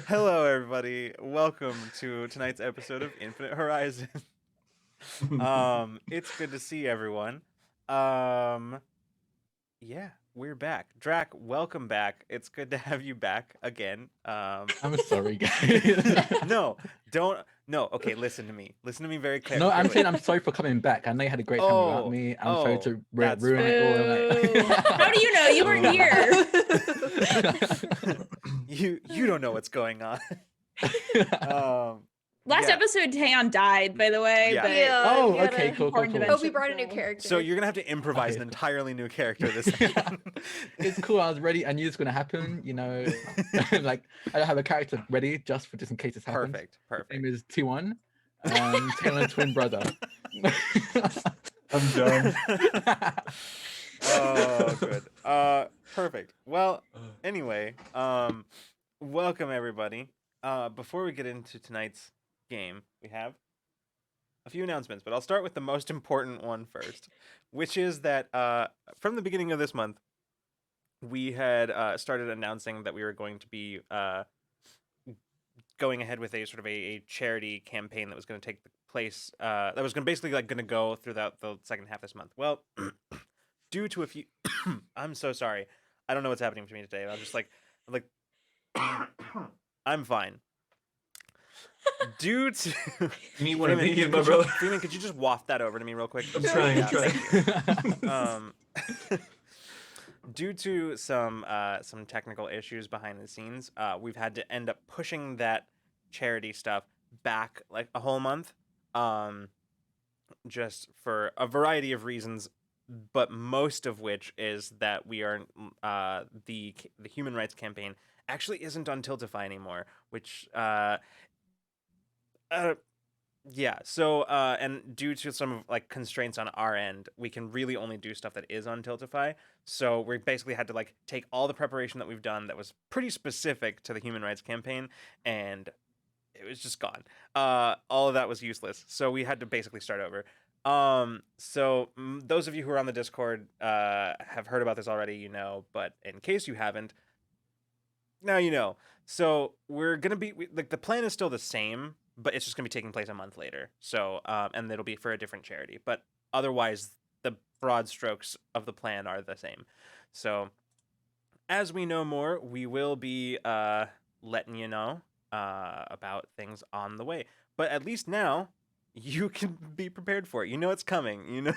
Hello, everybody. Welcome to tonight's episode of Infinite Horizon. It's good to see everyone. Um, yeah, we're back. Drac, welcome back. It's good to have you back again. I'm sorry, guys. No, don't. No, okay. Listen to me. Listen to me very No, I'm clearly. saying I'm sorry for coming back. I know you had a great time without me. I'm sorry to That's ruin it all. Boo. How do you know? You weren't here. you don't know what's going on. Last Yeah. episode, Taeyeon died, by the way. Yeah. But Oh, we had okay, an cool. important Hope event we brought a new so- character. So you're gonna have to improvise Okay. an entirely new character this time. It's cool. I was ready. I knew it's gonna happen. Like I have a character ready just in case this happens. Perfect. His Perfect. name is T1. Taylor's twin brother. I'm done. Oh, good. Perfect. Well, anyway, welcome everybody. Before we get into tonight's game, we have a few announcements, but I'll start with the most important one first, which is that from the beginning of this month, we had started announcing that we were going to be going ahead with a sort of a charity campaign that was going to take place that was going to basically going to go throughout the second half of this month. Well, due to a few I'm so sorry. I don't know what's happening to me today. I'm just like I'm fine. Due to You need one of Freeman, these, my could brother. Freeman, could you just waft that over to me real quick? I'm trying, Yeah, I'm trying. thank you. Due to some technical issues behind the scenes, we've had to end up pushing that charity stuff back like a whole month, just for a variety of reasons, but most of which is that we are the human rights campaign actually isn't on Tiltify anymore, which yeah, so and due to some of like constraints on our end, we can really only do stuff that is on Tiltify. So we basically had to like take all the preparation that we've done that was pretty specific to the human rights campaign, and it was just gone. All of that was useless. So we had to basically start over. Those of you who are on the Discord have heard about this already, you know, but in case you haven't, now you know. So we're gonna be like the plan is still the same, but it's just gonna be taking place a month later. So and it'll be for a different charity, but otherwise the broad strokes of the plan are the same. So as we know more, we will be letting you know about things on the way. But at least now you can be prepared for it. You know it's coming. You know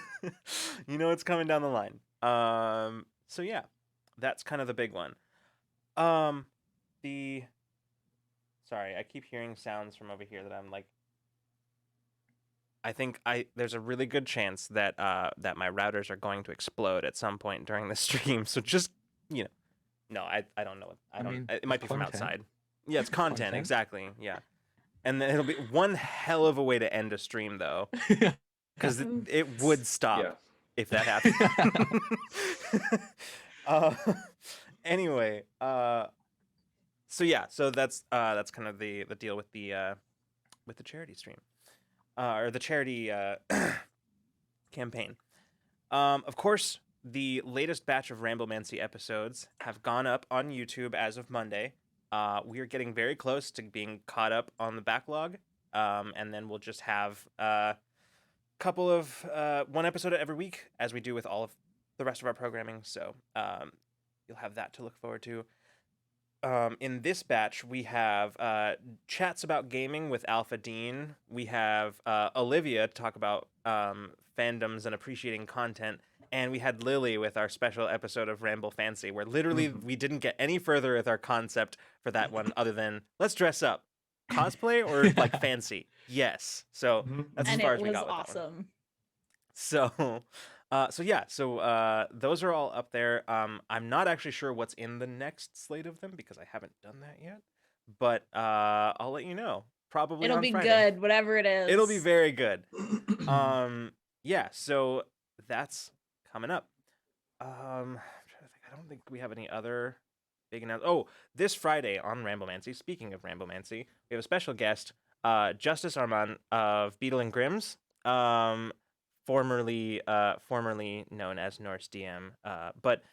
you know it's coming down the line. So yeah, that's kind of the big one. Sorry, I keep hearing sounds from over here that I'm like I think there's a really good chance that that my routers are going to explode at some point during the stream. So just, you know, no, I don't know. I don't. mean, It might it's be from content. outside. Yeah, it's content, Content. exactly. Yeah, and then it'll be one hell of a way to end a stream though, because it would stop Yeah. if that happened. uh, anyway, so yeah, so that's kind of the deal with the charity stream, or the charity campaign. Of course, the latest batch of Ramblemancy episodes have gone up on YouTube as of Monday. We are getting very close to being caught up on the backlog, and then we'll just have a couple of one episode every week, as we do with all of the rest of our programming. So you'll have that to look forward to. In this batch, we have chats about gaming with Alpha Dean. We have Olivia to talk about fandoms and appreciating content. And we had Lily with our special episode of Ramble Fancy, where literally we didn't get any further with our concept for that one other than let's dress up. Cosplay or like fancy? Yes. So that's And as far it as we was got with that one. awesome. So those are all up there. I'm not actually sure what's in the next slate of them because I haven't done that yet. But I'll let you know. Probably It'll on be Friday. good, whatever it is. It'll be very good. Yeah. So that's coming up. I'm trying to think. I don't think we have any other big announcements. Oh, this Friday on Ramblemancy. Speaking of Ramblemancy, we have a special guest, Justice Armand of Beetle and Grimm's. Formerly known as Norse DM, but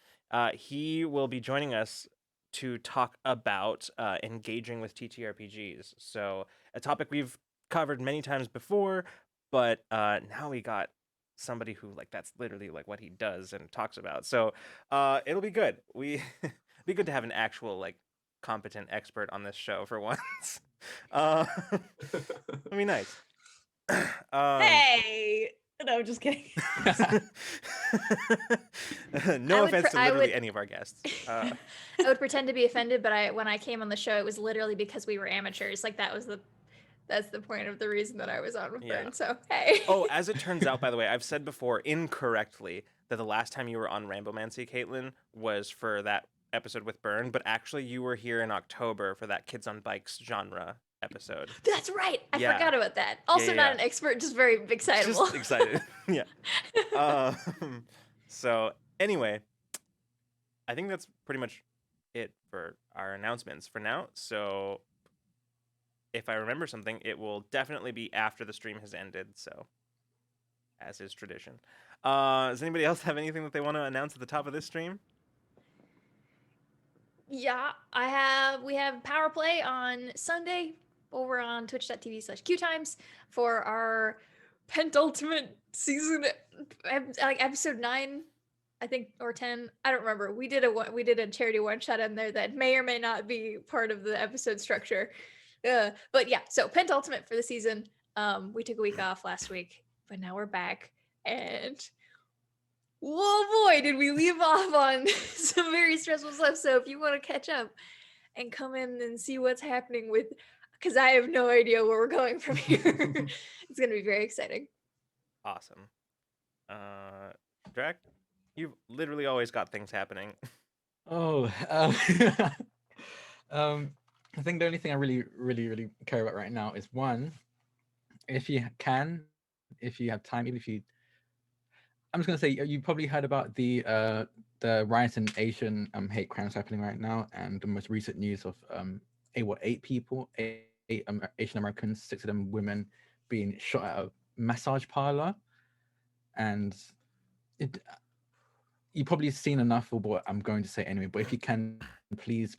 he will be joining us to talk about engaging with TTRPGs. So a topic we've covered many times before, but now we got somebody who like that's literally like what he does and talks about. So it'll be good. We be good to have an actual like competent expert on this show for once. It'll be nice. Hey, no, I'm just kidding. No I would offense pr- to I literally would- any of our guests. I would pretend to be offended, but when I came on the show, it was literally because we were amateurs. Like that's the point of the reason that I was on with Yeah. Bern. So hey. Oh, as it turns out, by the way, I've said before incorrectly that the last time you were on Rambomancy, Caitlin, was for that episode with Byrne, but actually you were here in October for that Kids on Bikes genre episode. That's right. I Yeah. forgot about that. Also, yeah. not an expert, just very excitable. Just excited. Yeah. So anyway, I think that's pretty much it for our announcements for now. So if I remember something, it will definitely be after the stream has ended. So as is tradition. Does anybody else have anything that they want to announce at the top of this stream? Yeah, we have Power Play on Sunday over on twitch.tv/qtimes for our penultimate season, like episode 9, I think, or 10. I don't remember. We did a charity one shot in there that may or may not be part of the episode structure. But yeah, so penultimate for the season. We took a week off last week, but now we're back, and whoa boy, did we leave off on some very stressful stuff. So if you want to catch up and come in and see what's happening with, because I have no idea where we're going from here. It's going to be very exciting. Awesome. Drac, you've literally always got things happening. Oh, I think the only thing I really care about right now is one, if you have time, even if you, I'm just gonna say you probably heard about the rise in Asian hate crimes happening right now, and the most recent news of eight people, Asian Americans, 6 of them women, being shot at a massage parlor, and you've probably seen enough of what I'm going to say anyway. But if you can, please,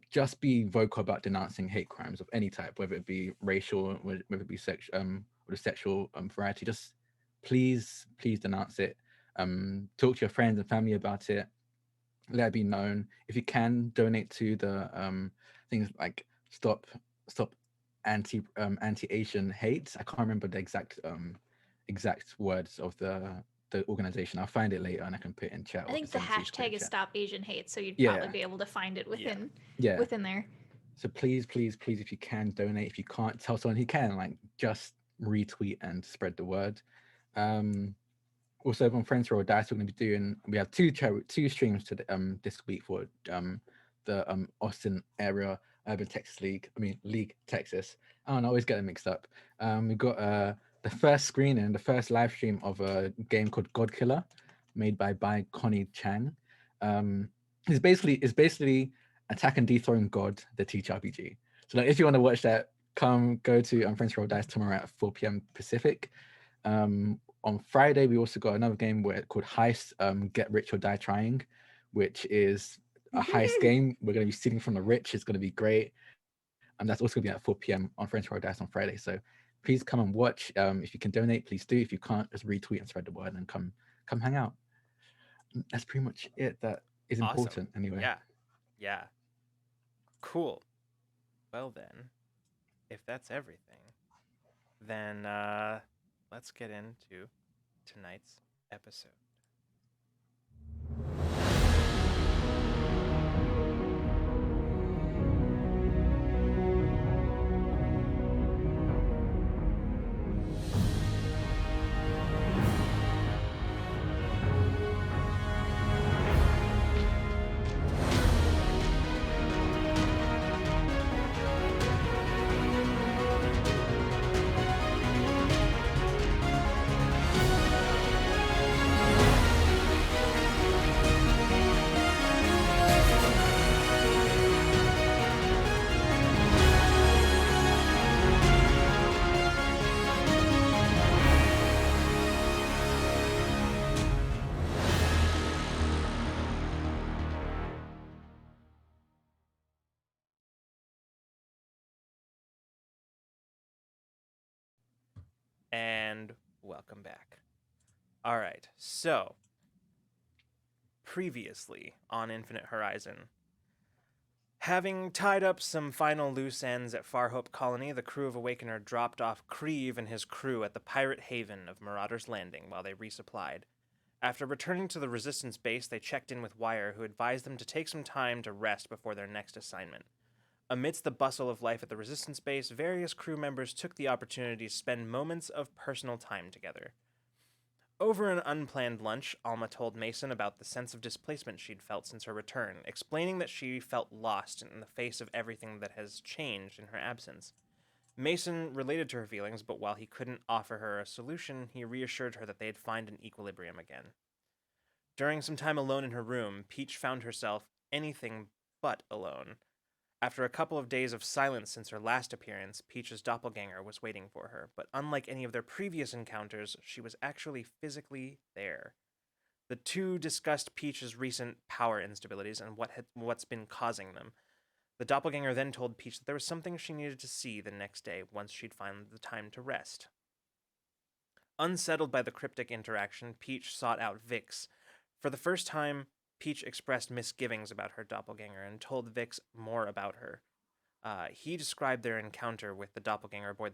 just be vocal about denouncing hate crimes of any type, whether it be racial, whether it be sexual, or the sexual variety. Just please denounce it. Talk to your friends and family about it. Let it be known. If you can, donate to the things like stop anti-Asian hate. I can't remember the exact words of the organization. I'll find it later and I can put it in chat. I think the hashtag is Stop Asian Hate, so you'd Yeah. probably be able to find it within Yeah. within there. So please, if you can, donate. If you can't, tell someone who can. Like, just retweet and spread the word. Also on Friends Roll Dice, we're going to be doing. We have two streams to this week for the Austin area Urban Texas League. League Texas. I don't know, I always get them mixed up. We've got the first screen and the first live stream of a game called God Killer, made by Connie Chang. It's basically Attack and Dethrone God, the TTRPG. So like, if you want to watch that, go to Friends Roll Dice tomorrow at 4 p.m. Pacific. On Friday, we also got another game called Heist, Get Rich or Die Trying, which is a heist game. We're going to be stealing from the rich. It's going to be great. And that's also going to be at 4 p.m. on Friends Roll Dice on Friday. So please come and watch. If you can donate, please do. If you can't, just retweet and spread the word and come hang out. That's pretty much it. That is Awesome. important anyway. Yeah. Cool. Well then, if that's everything, then let's get into tonight's episode. And welcome back. All right, so previously on Infinite Horizon, having tied up some final loose ends at Farhope Colony, the crew of Awakener dropped off Creve and his crew at the pirate haven of Marauder's Landing while they resupplied. After returning to the Resistance base, they checked in with Wire, who advised them to take some time to rest before their next assignment. Amidst the bustle of life at the Resistance base, various crew members took the opportunity to spend moments of personal time together. Over an unplanned lunch, Alma told Mason about the sense of displacement she'd felt since her return, explaining that she felt lost in the face of everything that has changed in her absence. Mason related to her feelings, but while he couldn't offer her a solution, he reassured her that they'd find an equilibrium again. During some time alone in her room, Peach found herself anything but alone. After a couple of days of silence since her last appearance, Peach's doppelganger was waiting for her, but unlike any of their previous encounters, she was actually physically there. The two discussed Peach's recent power instabilities and what's been causing them. The doppelganger then told Peach that there was something she needed to see the next day once she'd found the time to rest. Unsettled by the cryptic interaction, Peach sought out Vix. For the first time, Peach expressed misgivings about her doppelganger and told Vix more about her. He described their encounter with the doppelganger aboard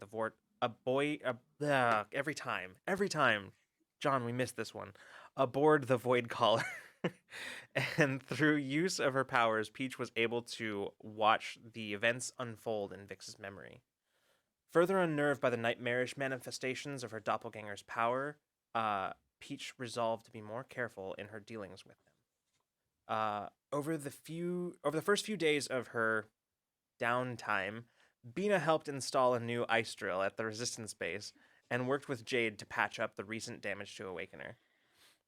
the every time, John, we missed this one, aboard the Void Caller. And through use of her powers, Peach was able to watch the events unfold in Vix's memory. Further unnerved by the nightmarish manifestations of her doppelganger's power, Peach resolved to be more careful in her dealings with them. Over the first few days of her downtime, Bina helped install a new ice drill at the Resistance base and worked with Jade to patch up the recent damage to Awakener.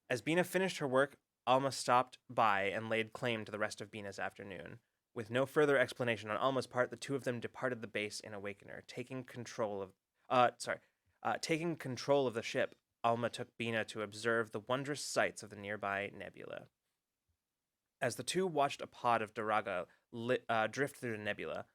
As Bina finished her work, Alma stopped by and laid claim to the rest of Bina's afternoon. With no further explanation on Alma's part, the two of them departed the base in Awakener, taking control of the ship. Alma took Bina to observe the wondrous sights of the nearby nebula. As the two watched a pod of Daraga drift through the nebula,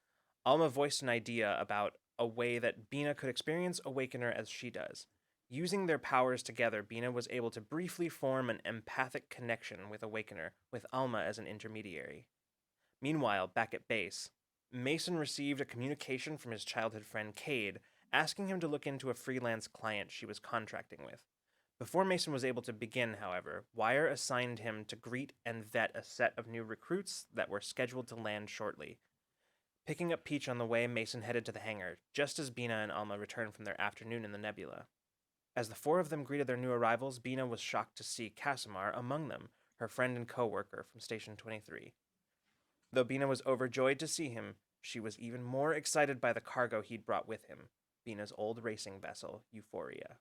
Alma voiced an idea about a way that Bina could experience Awakener as she does. Using their powers together, Bina was able to briefly form an empathic connection with Awakener, with Alma as an intermediary. Meanwhile, back at base, Mason received a communication from his childhood friend Cade, asking him to look into a freelance client she was contracting with. Before Mason was able to begin, however, Wire assigned him to greet and vet a set of new recruits that were scheduled to land shortly. Picking up Peach on the way, Mason headed to the hangar, just as Bina and Alma returned from their afternoon in the nebula. As the four of them greeted their new arrivals, Bina was shocked to see Casimir among them, her friend and co-worker from Station 23. Though Bina was overjoyed to see him, she was even more excited by the cargo he'd brought with him, Bina's old racing vessel, Euphoria.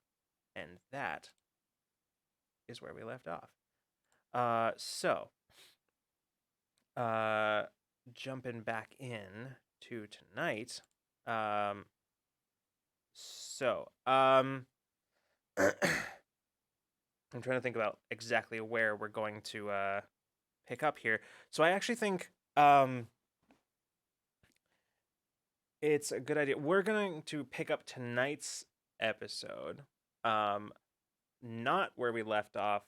And that is where we left off. Jumping back in to tonight. I'm trying to think about exactly where we're going to pick up here. So I actually think it's a good idea. We're going to pick up tonight's episode, not where we left off,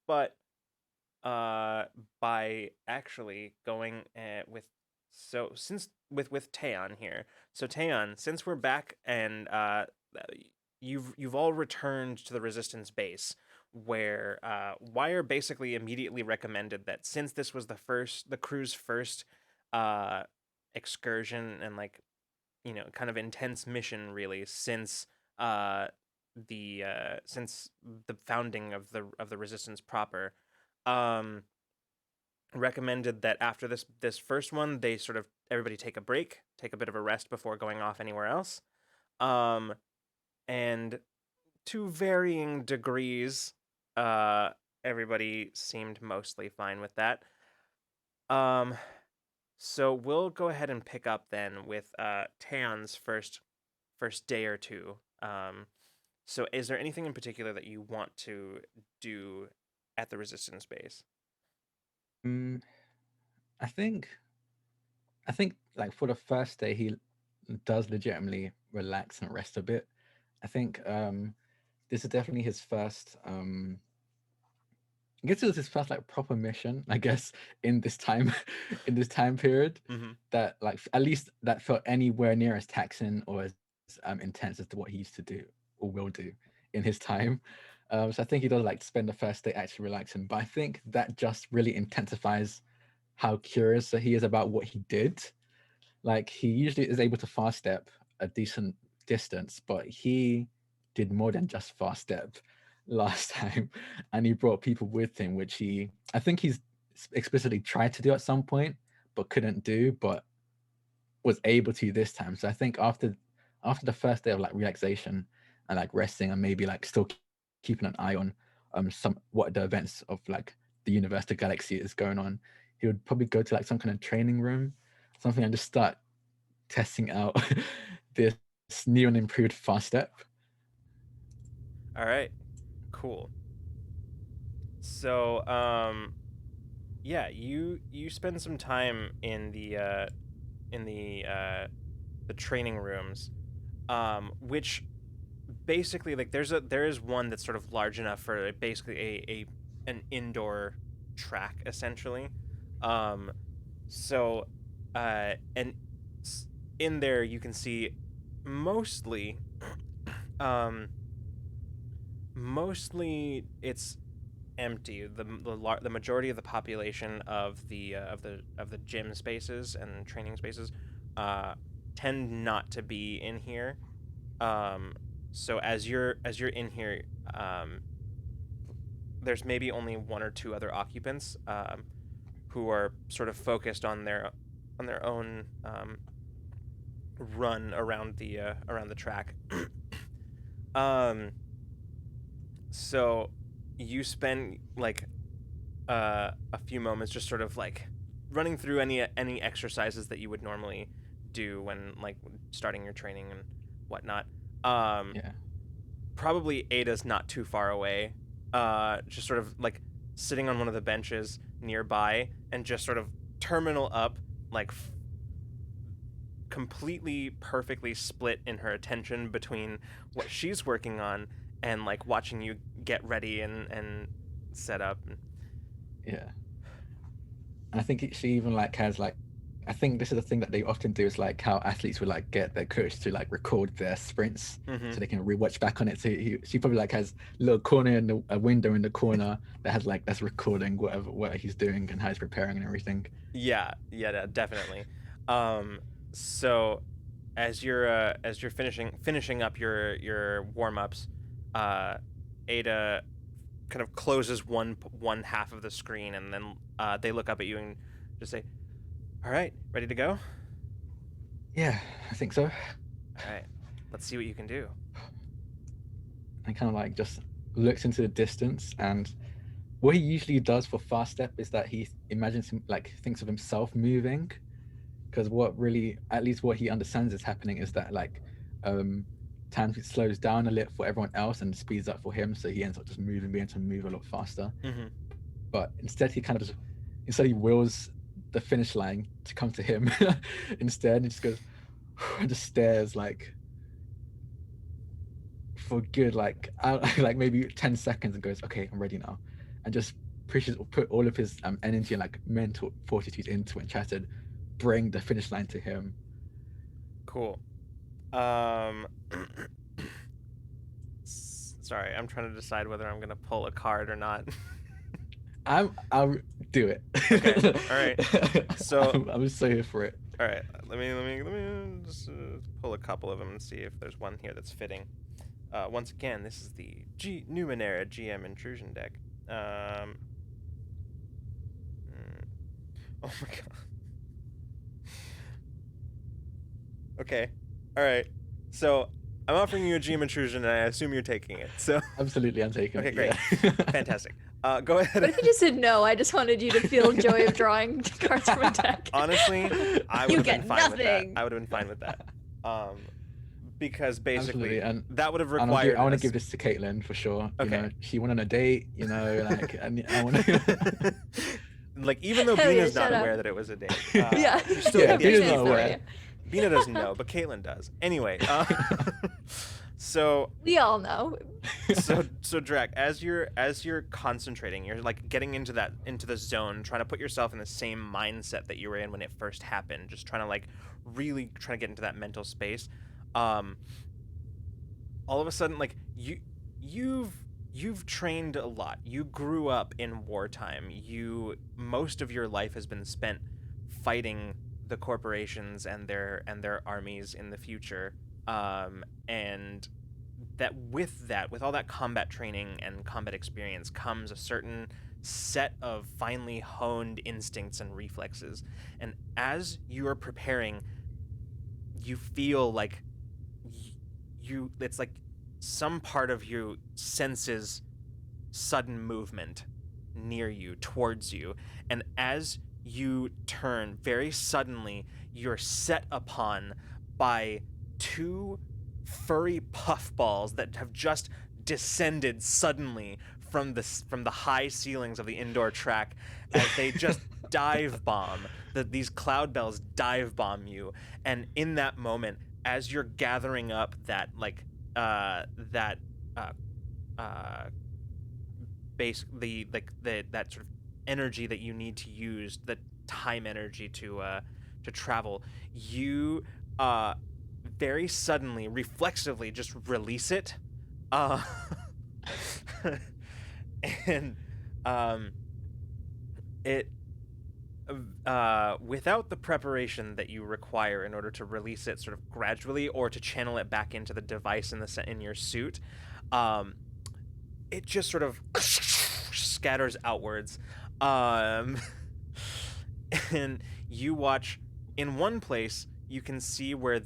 but by actually going with Taeyeon here. So Taeyeon, since we're back and you've all returned to the Resistance base, where Wire basically immediately recommended that since this was the crew's first excursion and kind of intense mission really since the founding of the Resistance proper, recommended that after this first one they sort of everybody take a break, take a bit of a rest before going off anywhere else. And to varying degrees, everybody seemed mostly fine with that. So we'll go ahead and pick up then with Taeyeon's first day or two. So is there anything in particular that you want to do at the Resistance base? I think like for the first day he does legitimately relax and rest a bit. I think this is definitely his first. I guess it was his first like proper mission, I guess, in this time, in this time period, Mm-hmm. that like at least that felt anywhere near as taxing or as intense as to what he used to do or will do in his time. So I think he does like spend the first day actually relaxing, but I think that just really intensifies how curious he is about what he did. Like he usually is able to fast step a decent distance, but he did more than just fast step last time, and he brought people with him, which I think he's explicitly tried to do at some point, but couldn't do, but was able to this time. So I think after the first day of like relaxation and like resting and maybe like still keeping an eye on some what the events of like the universe, the galaxy is going on, he would probably go to like some kind of training room, something, and just start testing out this new and improved fast step. All right, cool. So yeah, you spend some time in the training rooms, which basically like there is one that's sort of large enough for basically an indoor track essentially. So and in there you can see mostly mostly it's empty. The majority of the population of the gym spaces and training spaces tend not to be in here. So as you're in here, there's maybe only one or two other occupants who are sort of focused on their own run around the track. So you spend like a few moments just sort of like running through any exercises that you would normally do when like starting your training and whatnot. Yeah. Probably Ada's not too far away, just sort of like sitting on one of the benches nearby and just sort of terminal up, like completely perfectly split in her attention between what she's working on and like watching you get ready and set up. Yeah. And I think she even like has like, I think this is the thing that they often do is like how athletes would like get their coach to like record their sprints so they can rewatch back on it. So she probably like has a little corner in a window in the corner that has like that's recording what he's doing and how he's preparing and everything. Yeah, definitely. So as you're finishing up your warm-ups, Ada kind of closes one half of the screen, and then they look up at you and just say, "All right, ready to go?" Yeah, I think so. All right, let's see what you can do. And kind of like just looks into the distance, and what he usually does for fast step is that he imagines him like thinks of himself moving, because what really, at least what he understands is happening is that like time slows down a little for everyone else and speeds up for him, so he ends up just being able to move a lot faster. But instead he kind of he wills the finish line to come to him instead, and just goes and just stares like for good like like maybe 10 seconds and goes, "Okay, I'm ready now," and just put all of his energy and like mental fortitude into it and tries to bring the finish line to him. Cool. Sorry, I'm trying to decide whether I'm gonna pull a card or not. I'll do it. Okay. All right. So I'm so here for it. All right. Let me just pull a couple of them and see if there's one here that's fitting. Once again, this is the Numenera GM Intrusion deck. Oh my god. Okay. All right. So I'm offering you a GM Intrusion, and I assume you're taking it. So Absolutely, I'm taking okay, it. great, Yeah. fantastic. Go ahead. What if you just said no? I just wanted you to feel joy of drawing cards from a deck. Honestly, I You would have get been fine with that. nothing. I would have been fine with that. Because basically Absolutely, and that would have I required. want to give this to Caitlin for sure. Okay. You know, she went on a date. You know, like I want to. Like even though Hell yeah, Bina's not shut up. aware that it was a date. Yeah. You still Yeah, get the Bina's XP not for aware. it. Bina doesn't know, but Caitlin does. Anyway, So We all know. so Drac, as you're concentrating, you're like getting into the zone, trying to put yourself in the same mindset that you were in when it first happened, just trying to like really trying to get into that mental space. Um, all of a sudden, like you've trained a lot. You grew up in wartime. Most of your life has been spent fighting the corporations and their armies in the future. And with all that combat training and combat experience comes a certain set of finely honed instincts and reflexes. And as you are preparing, you feel like it's like some part of you senses sudden movement near you, towards you, and as you turn, very suddenly you're set upon by two furry puffballs that have just descended suddenly from the high ceilings of the indoor track as they just dive bomb. These cloud bells dive bomb you, and in that moment, as you're gathering up that that sort of energy that you need to use, the time energy to travel, you very suddenly, reflexively, just release it, uh, and it without the preparation that you require in order to release it sort of gradually or to channel it back into the device in your suit, it just sort of scatters outwards, and you watch in one place. You can see where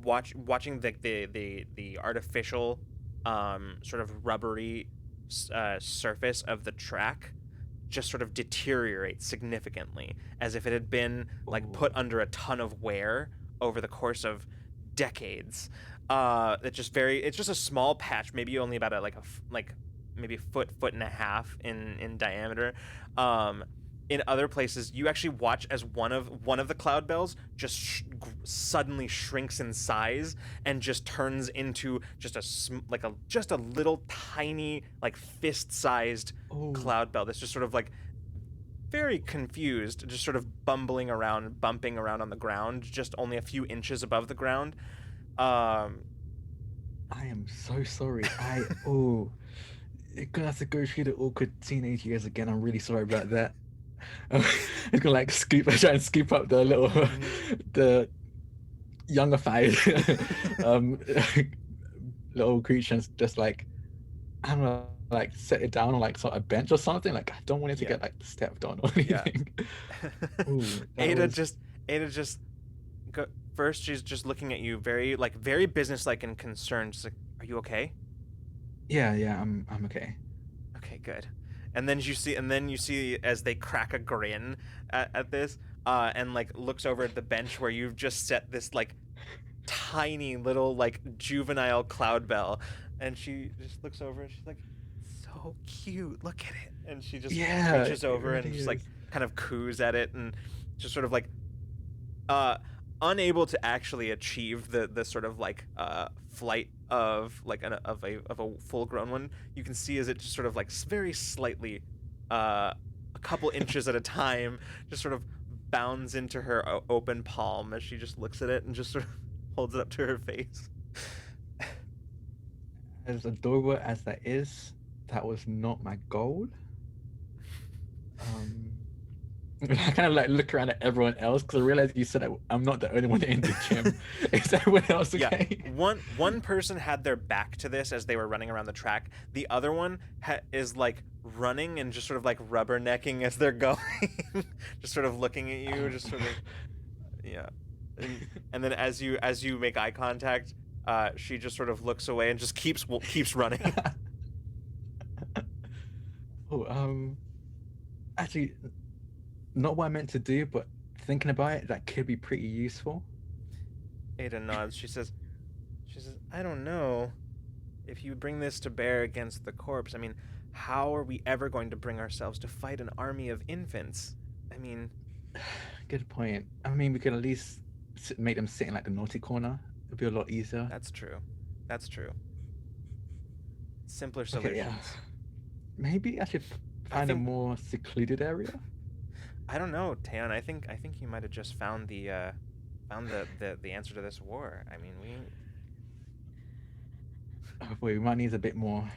watching the artificial sort of rubbery surface of the track just sort of deteriorate significantly, as if it had been like put under a ton of wear over the course of decades. It's just a small patch, maybe only about maybe a foot and a half in diameter. In other places, you actually watch as one of the cloud bells just suddenly shrinks in size and just turns into just a little tiny, like fist-sized cloud bell that's just sort of like very confused, just sort of bumping around on the ground, just only a few inches above the ground. I am so sorry. You're gonna have to go through the awkward teenage years again. I'm really sorry about that. It's gonna like try and scoop up the little the youngified little creatures, just like, I don't know, like set it down on like sort of bench or something. Like, I don't want it to get like stepped on or anything. Ada just first, she's just looking at you very businesslike and concerned. She's like, "Are you okay?" Yeah, I'm okay. Okay, good. And then you see as they crack a grin at this, and like looks over at the bench where you've just set this like tiny little like juvenile cloud bell, and she just looks over and she's like, "So cute, look at it." And she just reaches over and just like kind of coos at it, and just sort of like unable to actually achieve the sort of like flight of like of a full grown one. You can see as it just sort of like very slightly, a couple inches at a time, just sort of bounds into her open palm as she just looks at it and just sort of holds it up to her face. As adorable as that is, that was not my goal. I kind of like look around at everyone else because I realized you said I'm not the only one in the gym. Is everyone else okay? Yeah, one person had their back to this as they were running around the track. The other one is like running and just sort of like rubbernecking as they're going, just sort of looking at you, just sort of, yeah. And then as you make eye contact, she just sort of looks away and just keeps running. Actually, not what I meant to do, but thinking about it, that could be pretty useful. Ada nods. She says, "I don't know. If you bring this to bear against the corpse, I mean, how are we ever going to bring ourselves to fight an army of infants? I mean..." Good point. I mean, we could at least make them sit in like the naughty corner it'd be a lot easier. That's true. That's true. Simpler Okay, solutions. yeah. Maybe I should I find a think- more secluded area. I don't know, Taeyeon. I think you might have just found the answer to this war. I mean, We might need a bit more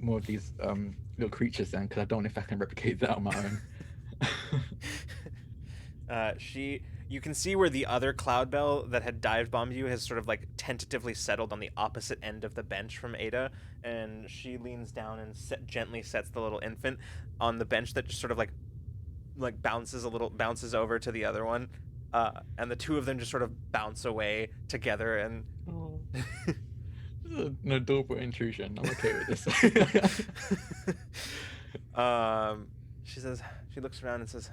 of these little creatures then, because I don't know if I can replicate that on my own. You can see where the other Cloud Bell that had dive bombed you has sort of like tentatively settled on the opposite end of the bench from Ada, and she leans down and gently sets the little infant on the bench that just sort of like bounces over to the other one, and the two of them just sort of bounce away together. And Oh. This is an adorable intrusion. I'm okay with this. She looks around and says,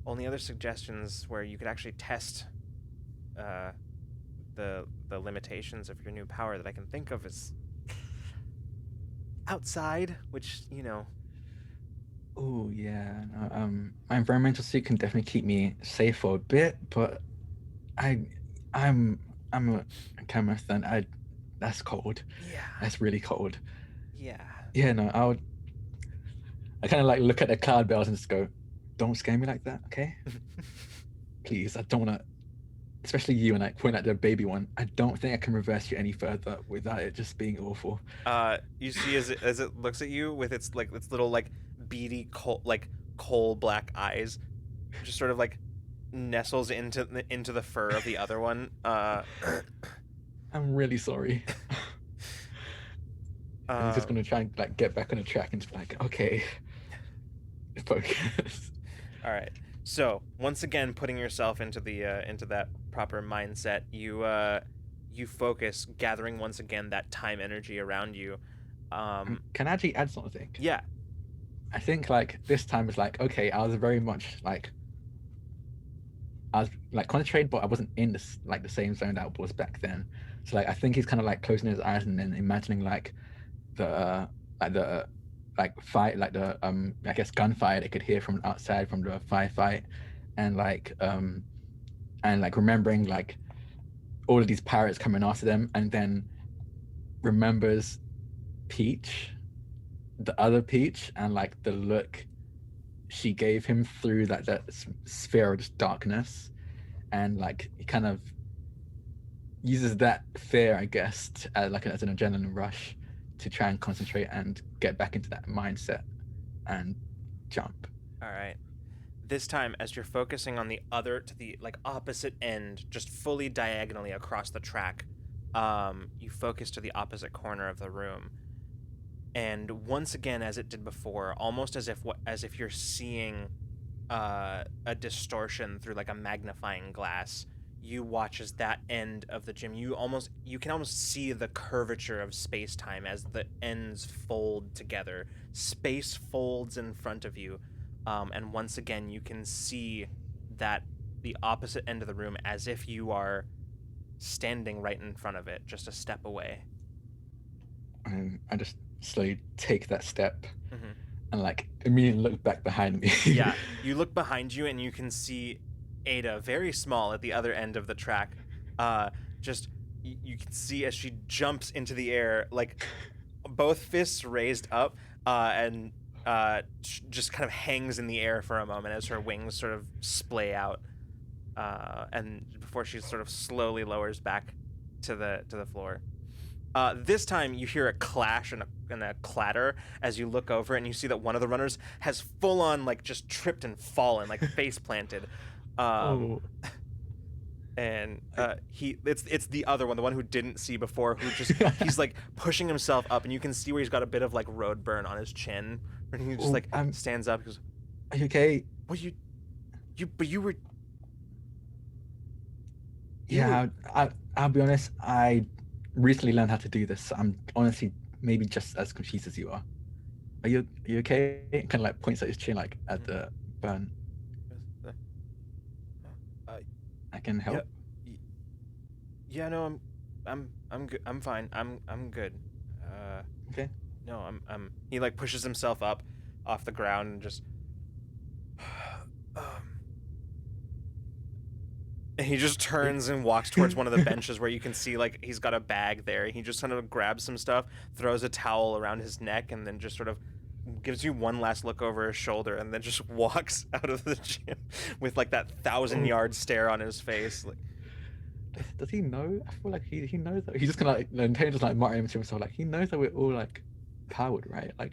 only other suggestions where you could actually test the limitations of your new power that I can think of is outside, which, you know. Oh yeah, no, my environmental suit can definitely keep me safe for a bit, but I'm a chemist, and that's cold. Yeah. That's really cold. Yeah. Yeah, no, I kind of like look at the cloud bells and just go, don't scare me like that, okay? Please, I don't want to, especially you, and I point at the baby one. I don't think I can reverse you any further without it just being awful. You see as it looks at you with its little like beady coal black eyes, just sort of like nestles into the fur of the other one. I'm really sorry. I'm just gonna try and like get back on the track and just be like, okay, focus. All right. So once again, putting yourself into that proper mindset, you focus, gathering once again that time energy around you. Can I actually add something? Yeah. I think like this time is like, okay, I was very much like, I was like concentrated, but I wasn't in this like the same zone that I was back then. So like I think he's kind of like closing his eyes and then imagining like the fight, like the I guess gunfire they could hear from outside from the firefight, and like remembering like all of these pirates coming after them, and then remembers Peach, the other Peach, and like the look she gave him through that sphere of just darkness, and like he kind of uses that fear, I guess, as an adrenaline rush to try and concentrate and get back into that mindset and jump. All right. This time, as you're focusing on the opposite end, just fully diagonally across the track, you focus to the opposite corner of the room. And once again, as it did before, almost as if you're seeing a distortion through like a magnifying glass, you watch as that end of the gym, you can almost see the curvature of space-time as the ends fold together. Space folds in front of you, and once again you can see that the opposite end of the room as if you are standing right in front of it, just a step away. And I just slowly take that step, Mm-hmm. and like immediately look back behind me. Yeah, you look behind you and you can see Ada, very small at the other end of the track. You can see as she jumps into the air, like both fists raised up, and just kind of hangs in the air for a moment as her wings sort of splay out, and before she sort of slowly lowers back to the floor. This time you hear a clash and a clatter as you look over, and you see that one of the runners has full on like just tripped and fallen, like face planted. And it's the other one, the one who didn't see before, who just he's like pushing himself up, and you can see where he's got a bit of like road burn on his chin, and he just stands up. He goes, "Are you okay?" Well, you were. Yeah, I'll be honest. I recently learned how to do this. I'm honestly maybe just as confused as you are. Are you okay? Kind of like points at his chin, like at the burn. I can help. Yeah, no, I'm good. I'm fine. I'm good. Okay. No, I'm. He like pushes himself up off the ground and just. And he just turns and walks towards one of the benches where you can see like he's got a bag there. He just kind of grabs some stuff, throws a towel around his neck, and then just sort of gives you one last look over his shoulder, and then just walks out of the gym with like that 1,000-yard stare on his face. Like, Does he know? I feel like he knows that. He's just gonna like Nintendo just like muttering to himself like he knows that we're all like powered, right? Like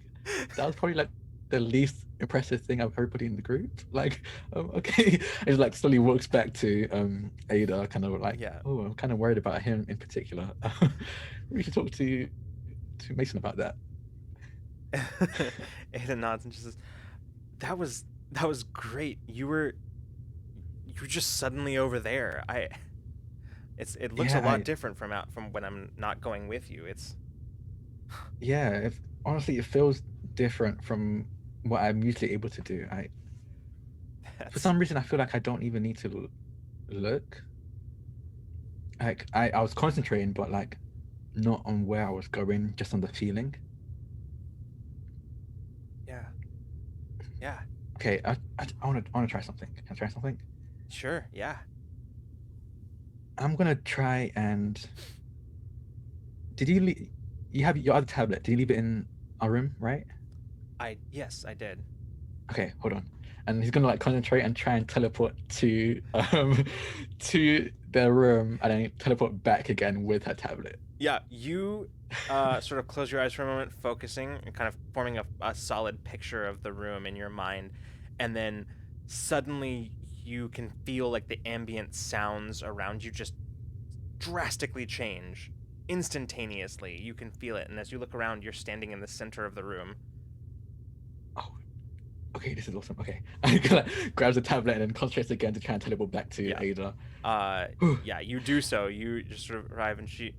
that was probably like the least impressive thing of everybody in the group. Like, okay, he like slowly walks back to Ada, kind of like, Yeah. oh, I'm kind of worried about him in particular. We should talk to Mason about that. Ada nods and just says, that was great. You were just suddenly over there. It looks Yeah, a lot different from when I'm not going with you. It's Yeah, honestly, it feels different from what I'm usually able to do. For that's- some reason, I feel like I don't even need to look. Like I was concentrating, but like not on where I was going, just on the feeling. yeah. Okay, I want to try something. Can I try something? Sure, yeah. I'm gonna try and. Did you leave? You have your other tablet. Did you leave it in our room, right? Yes, I did. Okay, hold on. And he's gonna like concentrate and try and teleport to to their room and then teleport back again with her tablet. Yeah, you sort of close your eyes for a moment, focusing and kind of forming a solid picture of the room in your mind, and then suddenly you can feel like the ambient sounds around you just drastically change instantaneously. You can feel it, and as you look around, you're standing in the center of the room. Oh, okay, this is awesome. Okay, I'm gonna grabs the tablet and then concentrates again to try and teleport back to Yeah. Ada. Yeah, you do so. You just sort of arrive, and she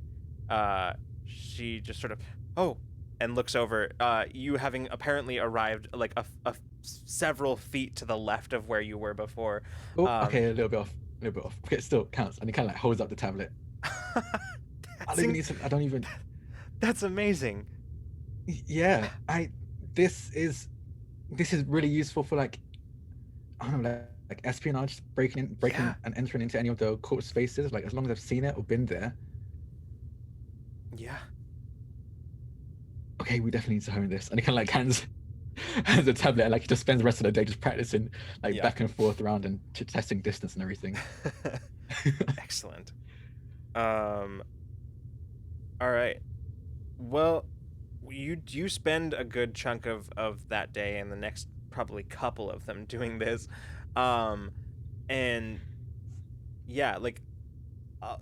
just sort of and looks over. You having apparently arrived like a several feet to the left of where you were before. Oh, okay, a little bit off. Okay, it still counts. And he kind of like holds up the tablet. I don't even need to. I don't even. That's amazing. Yeah, This is really useful for like, I don't know, like espionage, breaking Yeah. and entering into any of the court spaces. Like as long as I've seen it or been there. Yeah. Okay, we definitely need to hone this. And he kind of like hands the tablet and like he just spends the rest of the day just practicing like Yeah. back and forth around and testing distance and everything. Excellent. All right. Well, you spend a good chunk of that day and the next probably couple of them doing this, and yeah, like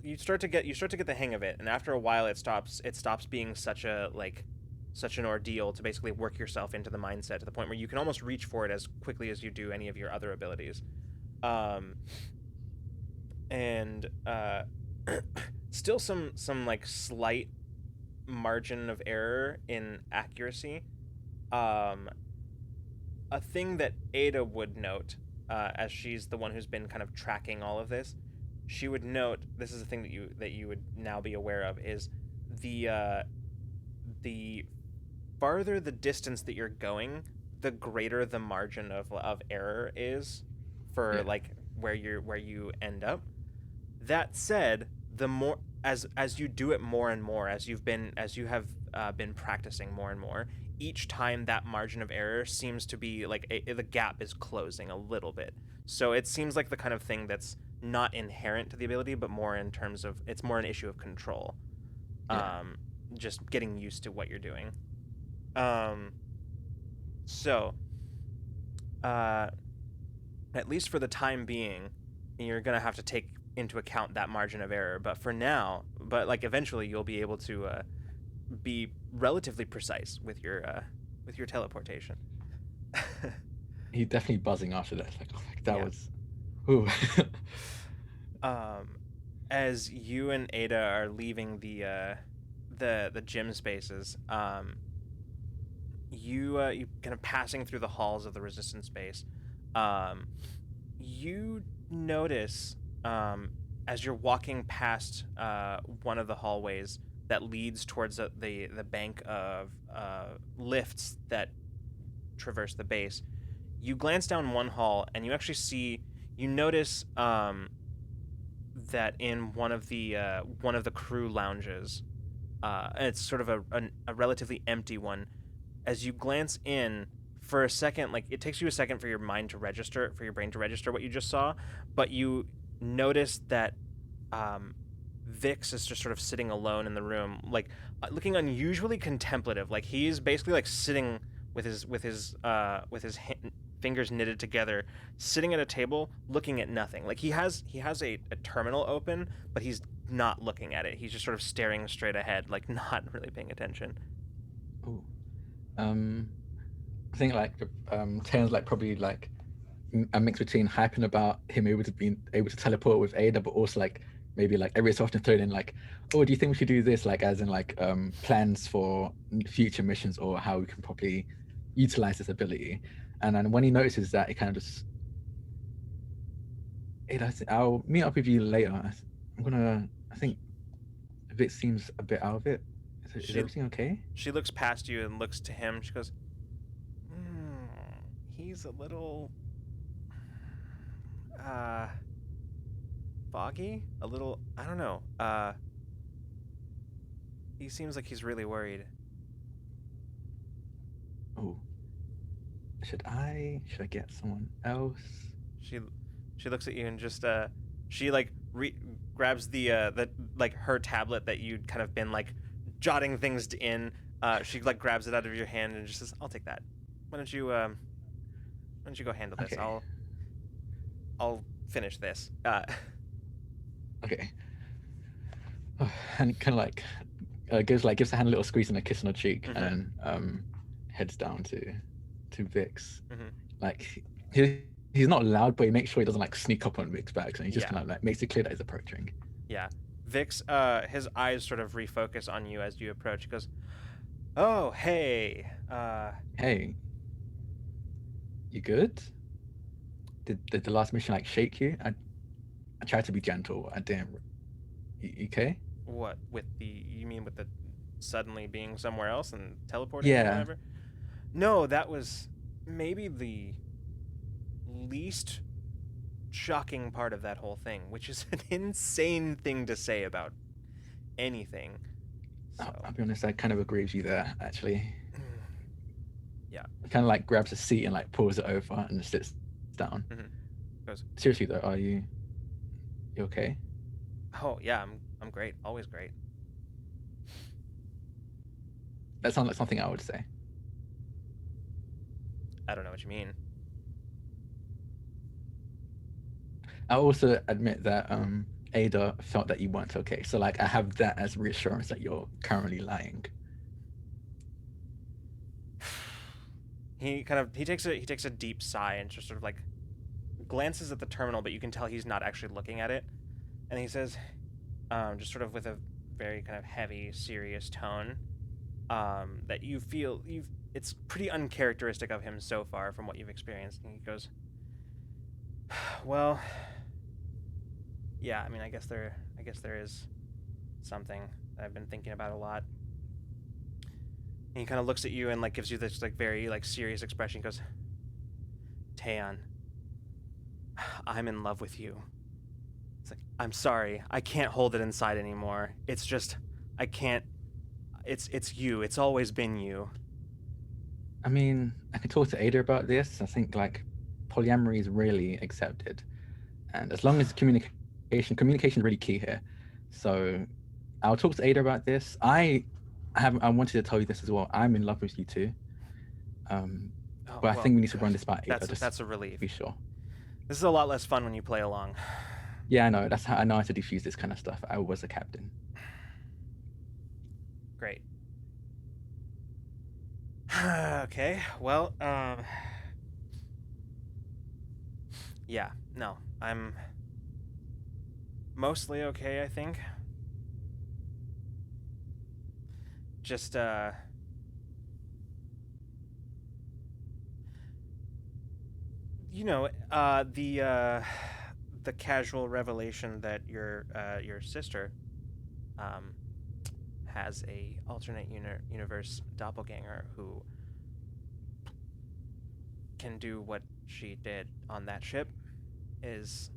you start to get the hang of it, and after a while it stops being such an ordeal to basically work yourself into the mindset to the point where you can almost reach for it as quickly as you do any of your other abilities, and still some like slight margin of error in accuracy. A thing that Ada would note, as she's the one who's been kind of tracking all of this, she would note, this is a thing that you would now be aware of, is the farther the distance that you're going, the greater the margin of error is for Yeah. like where you end up. That said, the more as you do it more and more, as you have been practicing more and more, each time that margin of error seems to be like the gap is closing a little bit. So it seems like the kind of thing that's not inherent to the ability, but more in terms of it's more an issue of control. Yeah. Just getting used to what you're doing. So, at least for the time being, you're gonna have to take into account that margin of error. But for now, like eventually, you'll be able to be relatively precise with your teleportation. He's definitely buzzing after that. Like, oh, like that Yeah. was. Ooh. As you and Ada are leaving the gym spaces, you kind of passing through the halls of the resistance base, you notice as you're walking past one of the hallways that leads towards the bank of lifts that traverse the base, you glance down one hall and you actually notice that in one of the crew lounges, and it's sort of a relatively empty one. As you glance in, for a second, like it takes you a second for your brain to register what you just saw, but you notice that Vix is just sort of sitting alone in the room, like looking unusually contemplative. Like he's basically like sitting with his fingers knitted together, sitting at a table, looking at nothing. Like he has a terminal open, but he's not looking at it. He's just sort of staring straight ahead, like not really paying attention. Ooh. I think like Taylor's like probably like a mix between hyping about him able to teleport with Ada, but also like maybe like every so often throwing in like, oh, do you think we should do this, like as in like plans for future missions or how we can probably utilize this ability. And then when he notices that, he kind of just, Ada, I'll meet up with you later. I think Vic seems a bit out of it. Is everything okay? She looks past you and looks to him. She goes, he's a little foggy, a little, I don't know. He seems like he's really worried. Oh, should I get someone else? She looks at you and just she like grabs the like her tablet that you'd kind of been like jotting things in. She like grabs it out of your hand and just says, "I'll take that. Why don't you go handle this? Okay. I'll finish this." Okay. And kind of like gives the hand a little squeeze and a kiss on the cheek, Mhm. and then heads down to Vix. Mhm. Like he's not loud, but he makes sure he doesn't like sneak up on Vix back, and he just Yeah. kind of like makes it clear that he's approaching. Yeah. Vix, his eyes sort of refocus on you as you approach. He goes, "Oh, hey. Hey, you good? Did the last mission like shake you? I tried to be gentle. I didn't. You okay? What, you mean with the suddenly being somewhere else and teleporting or Yeah. whatever?" No, that was maybe the least shocking part of that whole thing, which is an insane thing to say about anything. So, I'll be honest, I kind of agree with you there, actually. Yeah. He kind of like grabs a seat and like pulls it over and sits down. Goes, Seriously though, are you okay? "Oh, yeah, I'm great. Always great." That sounds like something I would say. I don't know what you mean. I also admit that Ada felt that you weren't okay. So like I have that as reassurance that you're currently lying. He takes a deep sigh and just sort of like glances at the terminal, but you can tell he's not actually looking at it. And he says, just sort of with a very kind of heavy, serious tone, that you feel it's pretty uncharacteristic of him so far from what you've experienced. And he goes, "Well, yeah, I mean, I guess there is something that I've been thinking about a lot." And he kind of looks at you and like gives you this like very like serious expression. He goes, "Taeyeon, I'm in love with you." It's like, "I'm sorry, I can't hold it inside anymore. It's just, I can't. It's you. It's always been you." I mean, I can talk to Ada about this. I think like polyamory is really accepted, and as long as communication is really key here. So I'll talk to Ada about this. I wanted to tell you this as well. I'm in love with you too. But I think we need to run this by Ada. That's a relief. Be sure. This is a lot less fun when you play along. Yeah, I know. That's how I know how to defuse this kind of stuff. I was a captain. Great. Okay, well, yeah, no, I'm mostly okay, I think. Just, you know, the casual revelation that your sister, has a alternate universe doppelganger who can do what she did on that ship is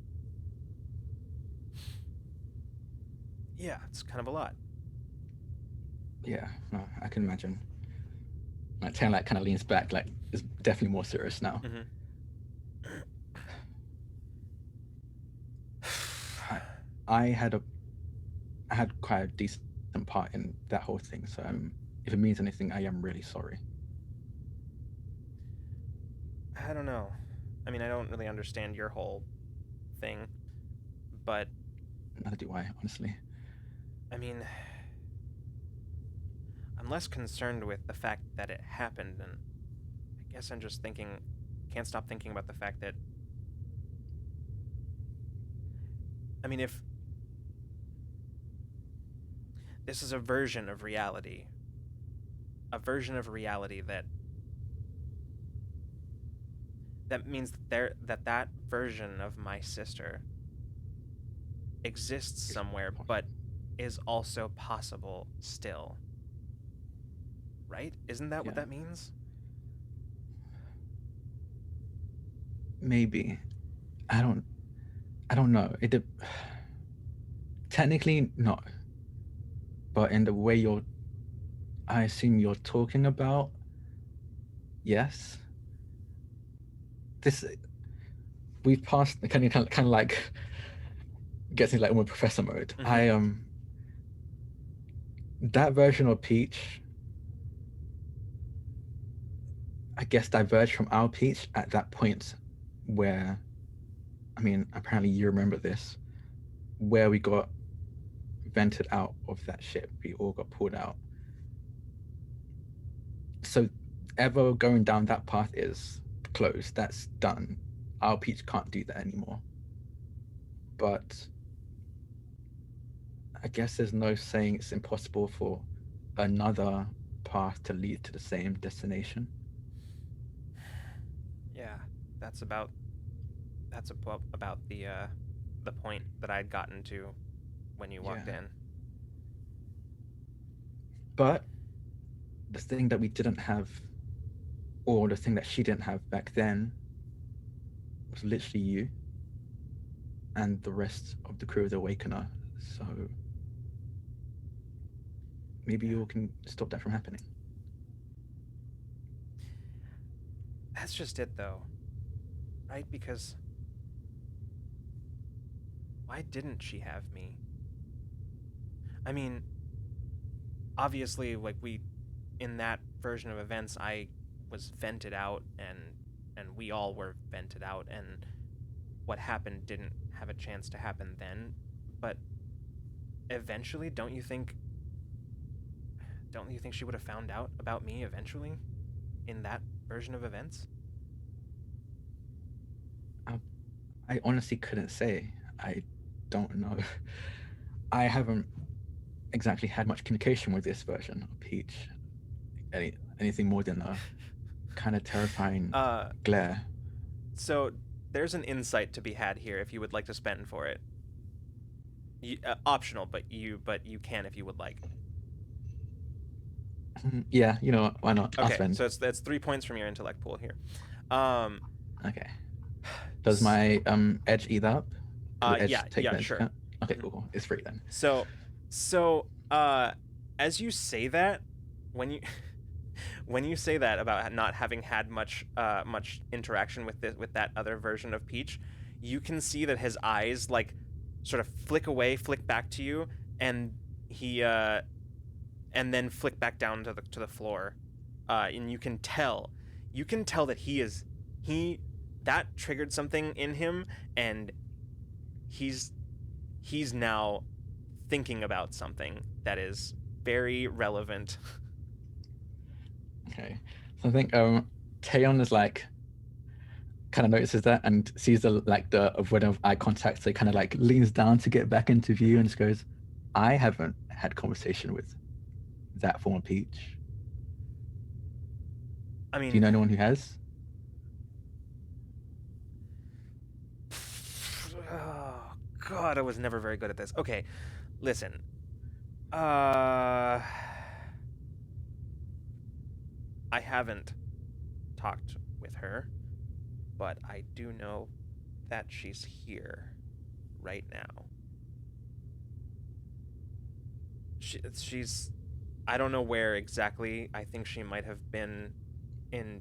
Yeah, it's kind of a lot. Yeah, no, I can imagine. Like Taylor like kind of leans back, like it's definitely more serious now. I had quite a decent part in that whole thing, so if it means anything, I am really sorry. I don't know. I mean, I don't really understand your whole thing, but Neither do I, honestly. I mean, I'm less concerned with the fact that it happened, and I guess I'm just can't stop thinking about the fact that, I mean, if this is a version of reality that means that version of my sister exists somewhere, but is also possible still. Right? Isn't that what that means? Maybe. I don't know. Technically no. But in the way I assume you're talking about, yes. We've passed the kind of like gets in like almost professor mode. That version of Peach, I guess, diverged from our Peach at that point where, I mean, apparently you remember this, where we got vented out of that ship. We all got pulled out. So ever going down that path is closed. That's done. Our Peach can't do that anymore. But I guess there's no saying it's impossible for another path to lead to the same destination. Yeah, that's about the point that I'd gotten to when you walked in. But the thing that we didn't have, or the thing that she didn't have back then, was literally you and the rest of the crew of the Awakener. So maybe you all can stop that from happening. That's just it, though. Right? Because why didn't she have me? I mean, obviously, like, in that version of events, I was vented out, and we all were vented out, and what happened didn't have a chance to happen then. But eventually, don't you think she would have found out about me eventually in that version of events? I honestly couldn't say. I don't know. I haven't exactly had much communication with this version of Peach. Anything more than a kind of terrifying glare. So there's an insight to be had here if you would like to spend for it. Optional, but you can if you would like. Yeah, you know what? Why not? I'll Okay, spend. so that's 3 points from your intellect pool here. Okay. Does my edge eat up? Yeah, sure. Okay, cool. It's free then. So as you say that, when you say that about not having had much interaction with that other version of Peach, you can see that his eyes like sort of flick back to you, and he and then flick back down to the floor, and you can tell that that triggered something in him, and he's now thinking about something that is very relevant. Okay, so I think Taeyeon is like kind of notices that and sees the avoidance of eye contact, so he kind of like leans down to get back into view and just goes, I haven't had conversation with that form of Peach. I mean, do you know anyone who has? Oh God, I was never very good at this. Okay, listen. I haven't talked with her, but I do know that she's here right now. she's I don't know where exactly. I think she might have been in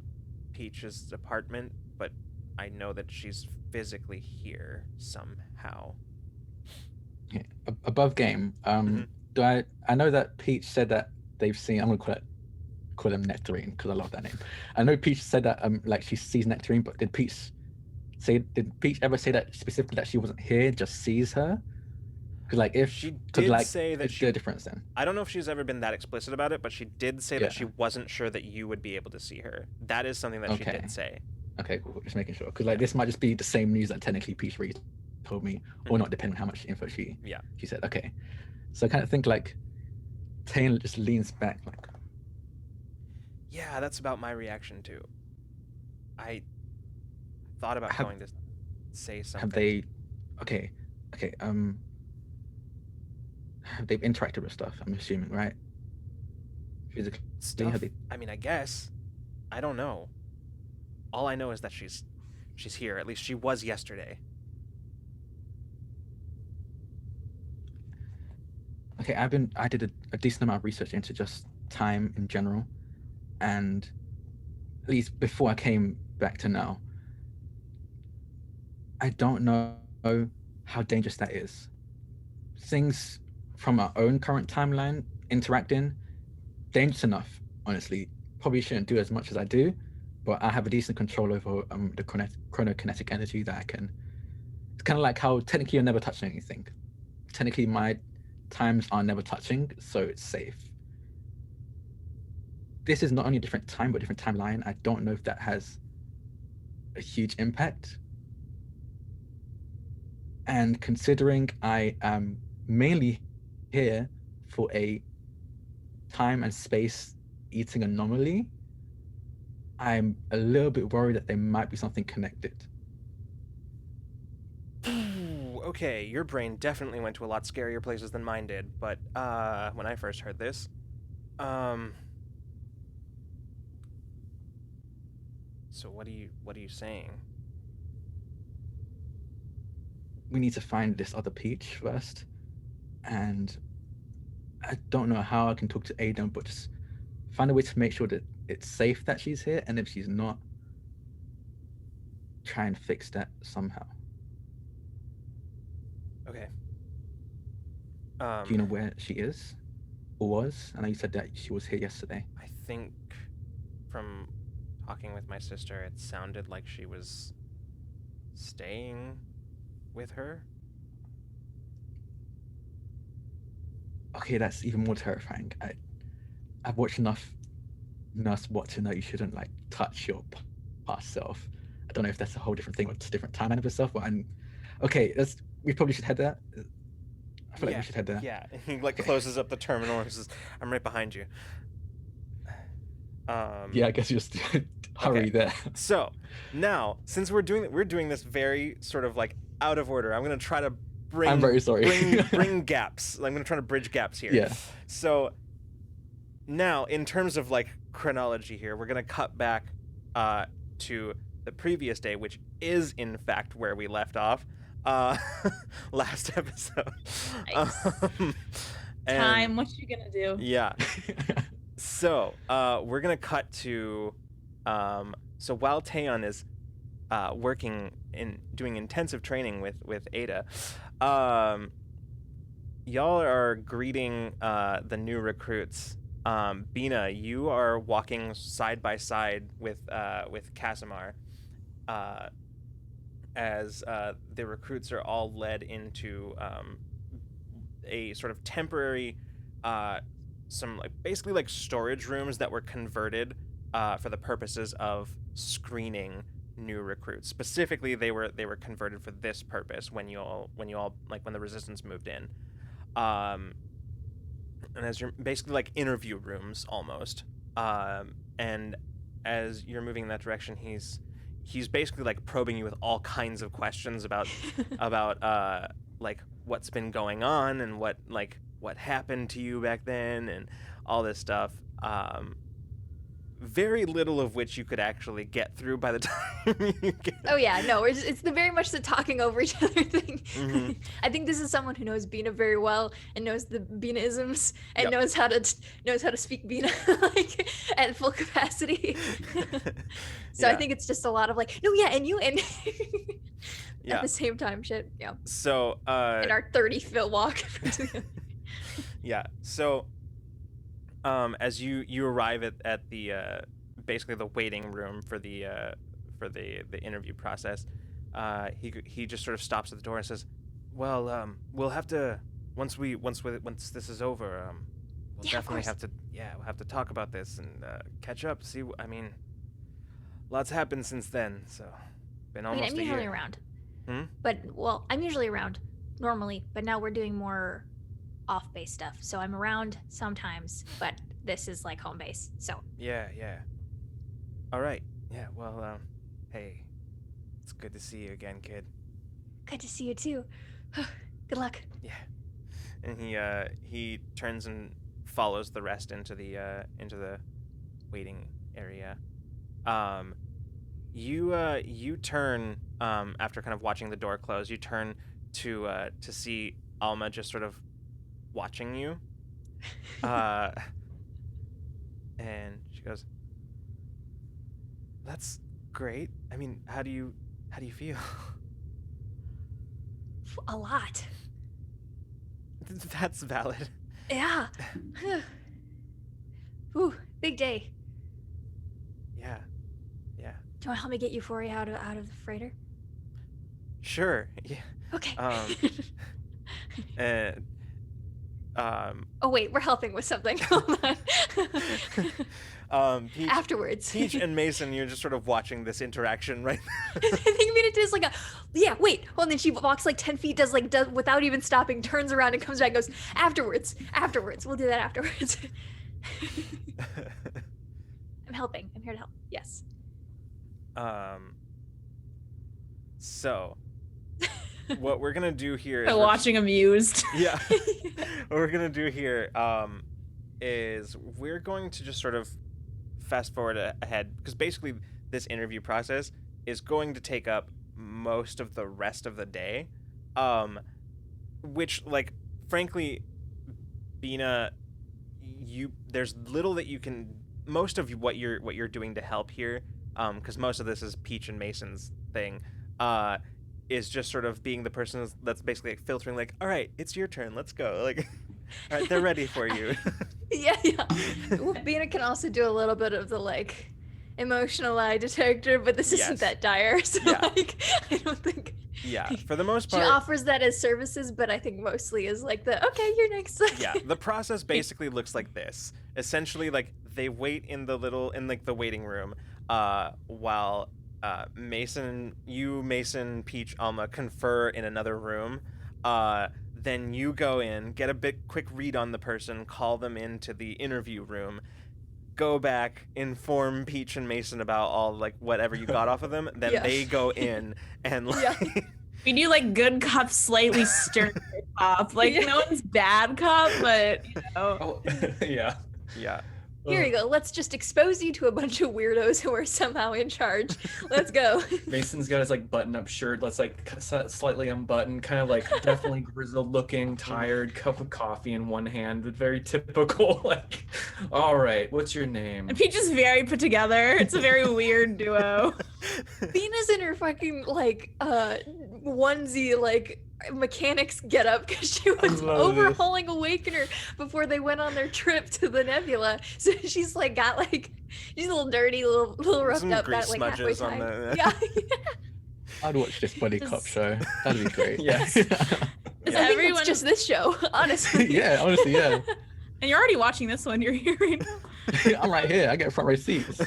Peach's apartment, but I know that she's physically here somehow. Okay. Above game. Mhm. I know that Peach said that they've seen. I'm gonna call him Nectarine because I love that name. I know Peach said that like she sees Nectarine, but did Peach ever say that specifically that she wasn't here, just sees her? Because like She because did like say that it's she the difference then. I don't know if she's ever been that explicit about it, but she did say Yeah. that she wasn't sure that you would be able to see her. That is something that she Okay. did say. Okay, cool. Just making sure because like Yeah. this might just be the same news that technically Peach already told me, or Mhm. not, depending on how much info she Yeah. said. Okay, so I kind of think like Taylor just leans back like, Yeah, that's about my reaction too. I thought about Have- going to say something. have they? Okay, have they interacted with stuff? I'm assuming, right? Physically, Stuff? have they? I mean, I guess. I don't know. All I know is that she's here. At least she was yesterday. Okay, I did a decent amount of research into just time in general, and at least before I came back to now, I don't know how dangerous that is. Things from our own current timeline interacting, dangerous enough, honestly. Probably shouldn't do as much as I do, but I have a decent control over the chronokinetic energy that I can. It's kind of like how technically you're never touching anything. Technically, my times are never touching, so it's safe. This is not only a different time, but a different timeline. I don't know if that has a huge impact. And considering I am mainly here for a time and space eating anomaly, I'm a little bit worried that there might be something connected. Ooh, okay, your brain definitely went to a lot scarier places than mine did, but when I first heard this, so what are you saying? We need to find this other Peach first, and I don't know how I can talk to Aidan, but just find a way to make sure that it's safe that she's here, and if she's not, try and fix that somehow. Okay. Do you know where she is or was? I know you said that she was here yesterday. I think from talking with my sister, it sounded like she was staying with her. Okay, that's even more terrifying. I've watched enough Nurse What to know you shouldn't like touch your past self. I don't know if that's a whole different thing or it's a different timeline of yourself, but okay. We probably should head there. I feel like we should head there. Yeah, he like closes up the terminal and says, "I'm right behind you." Yeah, I guess you just hurry there. So now, since we're doing this very sort of like out of order, I'm gonna try to bring. I'm very sorry. bring gaps. I'm gonna try to bridge gaps here. Yeah. So now, in terms of like chronology here, we're gonna cut back to the previous day, which is in fact where we left off last episode. Nice. Time, what you gonna do? Yeah. So we're gonna cut to so while Taeyeon is doing intensive training with Ada, y'all are greeting the new recruits. Bina, you are walking side by side with Casimir as the recruits are all led into a sort of temporary some like basically like storage rooms that were converted for the purposes of screening new recruits. Specifically, they were converted for this purpose when you all like when the resistance moved in. And as you're basically like interview rooms almost. And as you're moving in that direction, he's basically like probing you with all kinds of questions about like what's been going on and what happened to you back then and all this stuff. very little of which you could actually get through by the time you get. Oh yeah, no, it's the very much the talking over each other thing. Mhm. I think this is someone who knows Bina very well and knows the Bina-isms and Yep. knows how to speak Bina like at full capacity. So I Yeah. think it's just a lot of like, no, yeah, and you and Yeah. at the same time, shit, yeah. So In our 30-foot walk. yeah. So as you arrive at the basically the waiting room for the interview process, he just sort of stops at the door and says, "Well, we'll have to once this is over, we'll Yeah, of definitely course. we'll have to talk about this and catch up. See, I mean, lots happened since then, so been I mean, almost I'm a usually year." around. Hmm? But well, I'm usually around normally, but now we're doing more off-base stuff. So I'm around sometimes, but this is like home base. So Yeah. All right. Yeah. Well, hey, it's good to see you again, kid. good to see you too. Good luck. Yeah. And he turns and follows the rest into the waiting area. You turn after kind of watching the door close. You turn to see Alma just sort of watching you. And she goes, "That's great. I mean, how do you feel?" A lot. That's valid. Yeah. Ooh, big day. Yeah. Do you want to help me get Euphoria out of the freighter? Sure. Yeah. Okay. And Oh wait, we're helping with something. Hold on. Peach, Afterwards. Peach and Mason, you're just sort of watching this interaction right I think Mina does like a wait, hold on, then she walks like 10 feet, does without even stopping, turns around and comes back and goes, afterwards. We'll do that afterwards. I'm helping. I'm here to help. Yes. So what we're gonna do here is So watching amused. yeah. What we're gonna do here is we're going to just sort of fast forward ahead, because basically this interview process is going to take up most of the rest of the day, which, like, frankly, Bina, there's little that you can, most of what you're doing to help here, because most of this is Peach and Mason's thing, is just sort of being the person that's basically like filtering, like, all right, it's your turn, let's go, like, all right, they're ready for you. Yeah. Well, Bina can also do a little bit of the like emotional lie detector, but this isn't Yes. that dire. So Yeah. like, I don't think. Yeah, for the most She part. offers that as services, but I think mostly is like the okay, you're next. Yeah, the process basically looks like this. Essentially, like, they wait in the waiting room, while Mason, Peach, Alma confer in another room. Then you go in, get a quick read on the person, call them into the interview room, go back, inform Peach and Mason about all, like, whatever you got off of them. Then Yeah. they go in and, like, Yeah. We do like good cop, slightly stern cop. Like Yeah. no one's bad cop, but you know. Oh, yeah. yeah. Here you go. Let's just expose you to a bunch of weirdos who are somehow in charge. Let's go. Mason's got his like button-up shirt that's like slightly unbuttoned, kind of like definitely grizzled looking, tired, cup of coffee in one hand, but very typical. Like, all right, what's your name? And Peach is very put together. It's a very weird duo. Bina's in her fucking like onesie like mechanics get up because she was love overhauling Awakener before they went on their trip to the nebula. So she's like got like she's a little dirty, little roughed Some up, grease got like halfway smudges on time. the- Yeah. I'd watch this buddy cop Just- show. That'd be great. Yes. Is I think everyone it's just this show, honestly. Yeah, honestly, yeah. And you're already watching this one. You're here right now. I'm right here. I get front row seats.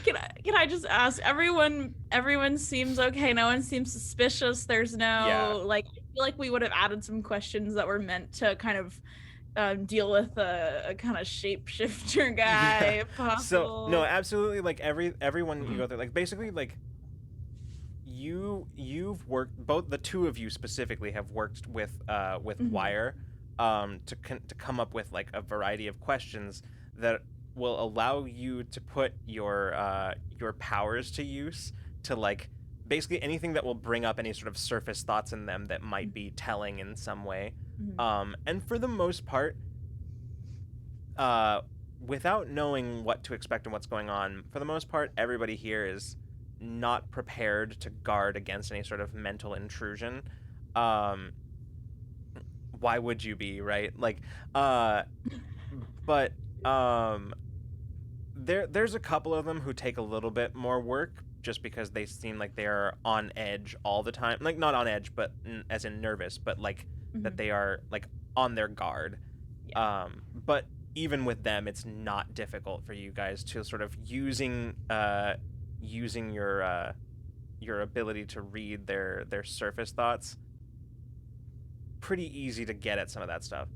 Can I just ask? Everyone seems okay. No one seems suspicious. There's no Yeah. like. I feel like we would have added some questions that were meant to kind of deal with a kind of shapeshifter guy, if possible. So no, absolutely. Like everyone you go through, like basically like you've worked, both the two of you specifically have worked with Mhm. Wire, to come up with like a variety of questions that allow you to put your powers to use to like basically anything that will bring up any sort of surface thoughts in them that might be telling in some way. And for the most part, without knowing what to expect and what's going on, for the most part, everybody here is not prepared to guard against any sort of mental intrusion. Why would you be, right? Like, but there's a couple of them who take a little bit more work just because they seem like they're on edge all the time. Like, not on edge, but as in nervous, but like that they are like on their guard. But even with them, it's not difficult for you guys to sort of using your ability to read their surface thoughts. Pretty easy to get at some of that stuff.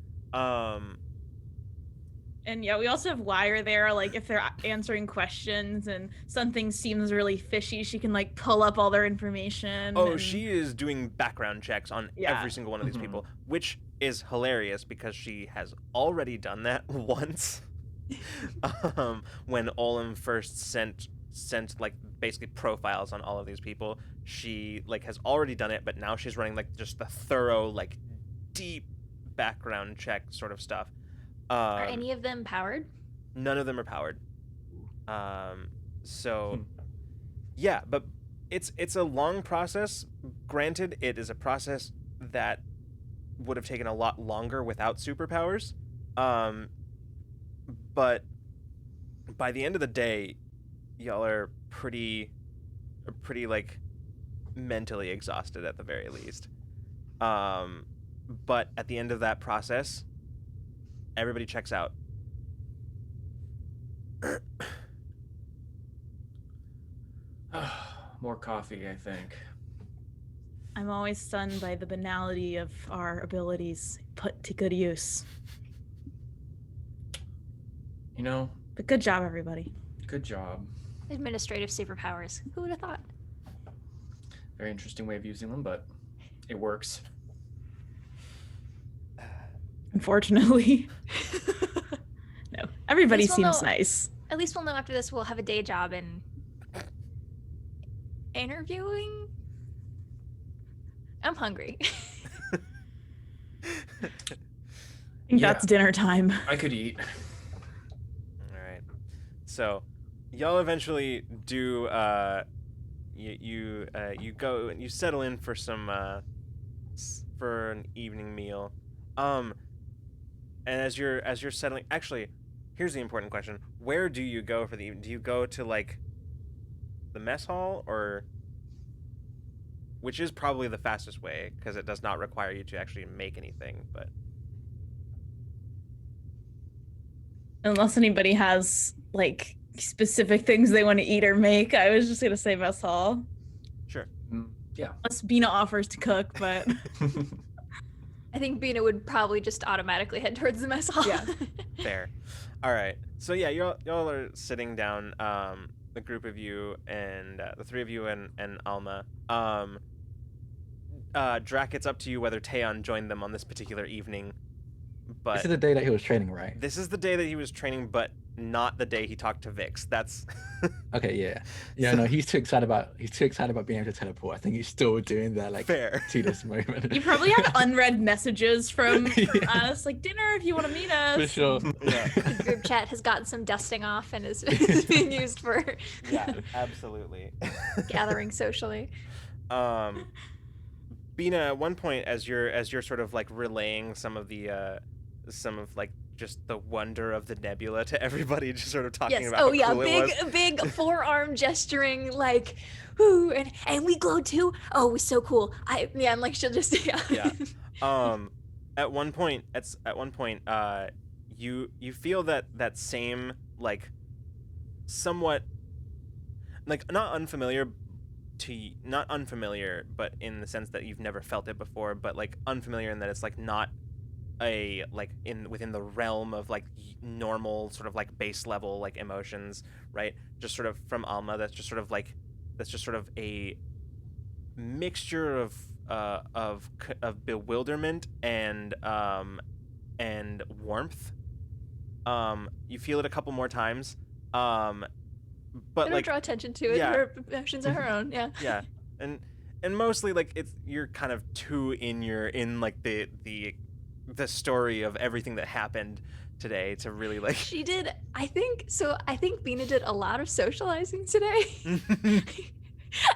And yeah, we also have Wire there. Like, if they're answering questions and something seems really fishy, she can like pull up all their information. Oh, and... she is doing background checks on every single one of these people, which is hilarious because she has already done that once. When Olin first sent like basically profiles on all of these people, she like has already done it, but now she's running like just the thorough, like deep background check sort of stuff. Are any of them powered? None of them are powered. So yeah, but it's a long process. Granted, it is a process that would have taken a lot longer without superpowers. But by the end of the day, y'all are pretty like mentally exhausted at the very least. But at the end of that process, everybody checks out. More coffee, I think. I'm always stunned by the banality of our abilities put to good use. You know, But good job, everybody. good job. Administrative superpowers. Who would have thought? Very interesting way of using them, but it works. Unfortunately. No, everybody At least we'll seems know- nice. At least we'll know after this we'll have a day job in interviewing. I'm hungry. I think that's dinner time. I could eat. All right. So, y'all eventually do. You go and you settle in for some for an evening meal. And as you're settling, actually, here's the important question: where do you go for the evening? Do you go to like the mess hall, or which is probably the fastest way because it does not require you to actually make anything, but. Unless anybody has like specific things they want to eat or make, I was just gonna say mess hall. Sure. Yeah. Unless Bina offers to cook, but I think Bina would probably just automatically head towards the mess hall. Yeah. Fair. All right. So yeah, y'all are sitting down. The group of you and the three of you and Alma. Drac, it's up to you whether Taeon joined them on this particular evening. But This is the day that he was training, right? this is the day that he was training, but not the day he talked to Vix. That's Okay, yeah. No, he's too excited about being able to teleport. I think he's still doing that like fair. to this moment. you probably have unread messages from Yeah. us, like dinner if you want to meet us. For sure. Yeah. The group chat has gotten some dusting off and is being used for Yeah, absolutely. gathering socially. Bina, at one point, as you're sort of like relaying some of like just the wonder of the nebula to everybody, just sort of talking Yes. about Oh how yeah, cool it was. big forearm gesturing like, whoo, and we glow too. Oh, it was so cool. And like she'll just Yeah. At one point, you feel that same like somewhat like not unfamiliar, but in the sense that you've never felt it before, but like unfamiliar in that it's like not a like within the realm of like normal sort of like base level like emotions, right? Just sort of from Alma, that's just sort of a mixture of bewilderment and warmth. You feel it a couple more times. But I don't like draw attention to it. yeah. Her emotions are her own. Yeah. yeah, and mostly like you're kind of too in like the story of everything that happened today to really like. She did. I think so. I think Bina did a lot of socializing today.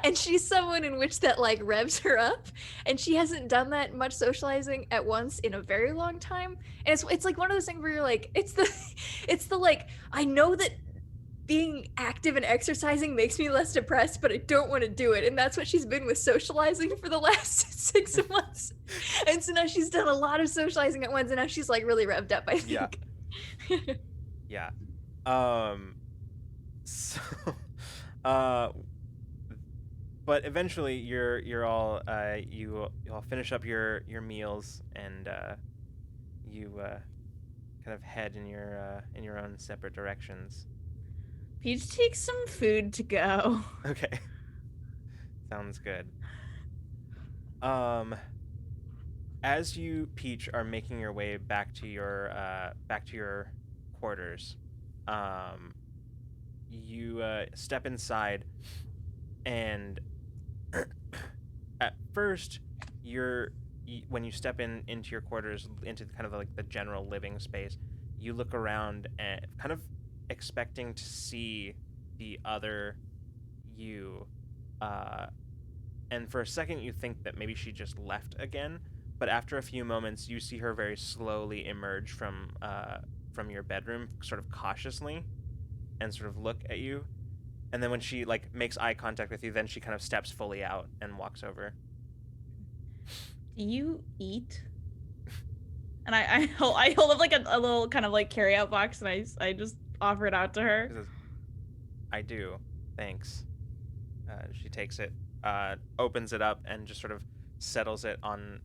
And she's someone in which that like revs her up, and she hasn't done that much socializing at once in a very long time. And it's like one of those things where you're like, it's the like, I know that being active and exercising makes me less depressed, but I don't want to do it. And that's what she's been with socializing for the last 6 months. And so now she's done a lot of socializing at once, and now she's like really revved up, I think. Yeah. So but eventually you're all you all finish up your meals, and you kind of head in your own separate directions. Peach takes some food to go. Okay. Sounds good. As you, Peach, are making your way back to your quarters, you step inside, and at first, when you step into your quarters, into kind of like the general living space, you look around and kind of expecting to see the other you, and for a second you think that maybe she just left again, but after a few moments you see her very slowly emerge from your bedroom, sort of cautiously, and sort of look at you, and then when she like makes eye contact with you, then she kind of steps fully out and walks over. Do you eat? And I hold up like a little kind of like carry out box, and I just offer it out to her. She says, I do, thanks. She takes it, opens it up, and just sort of settles it on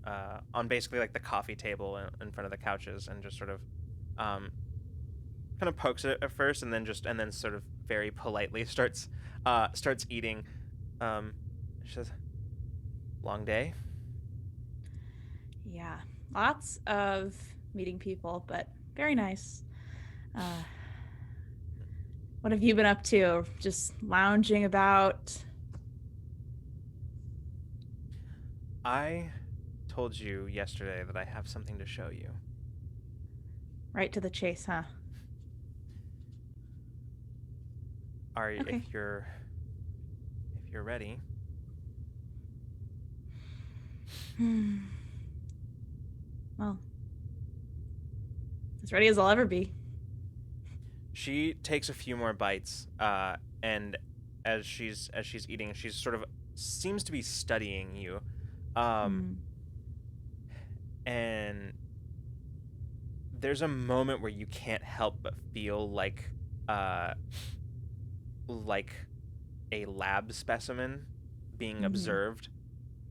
basically like the coffee table in front of the couches, and just sort of kind of pokes it at first, and then sort of very politely starts eating. She says, long day? Yeah, lots of meeting people, but very nice. What have you been up to? Just lounging about? I told you yesterday that I have something to show you. Right to the chase, huh? Okay. If you're ready. Well, as ready as I'll ever be. She takes a few more bites, and as she's eating, she's sort of seems to be studying you, and there's a moment where you can't help but feel like a lab specimen being observed,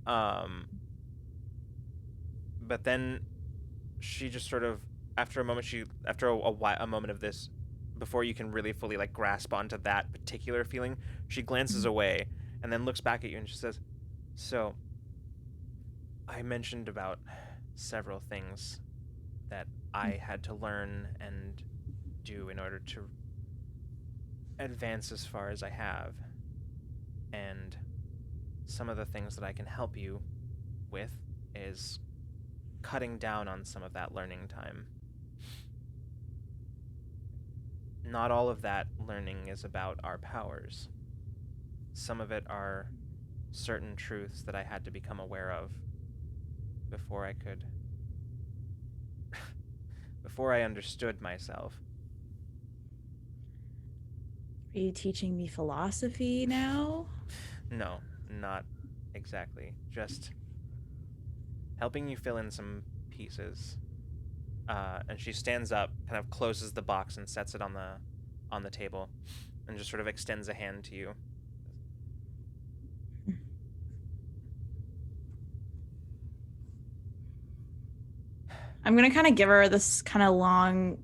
but then she just sort of, after a moment, a moment of this, before you can really fully like grasp onto that particular feeling, she glances away and then looks back at you, and she says, so I mentioned about several things that I had to learn and do in order to advance as far as I have, and some of the things that I can help you with is cutting down on some of that learning time. Not all of that learning is about our powers. Some of it are certain truths that I had to become aware of before I understood myself. Are you teaching me philosophy now? No, not exactly. Just helping you fill in some pieces. And she stands up, kind of closes the box and sets it on the table, and just sort of extends a hand to you. I'm gonna kind of give her this kind of long.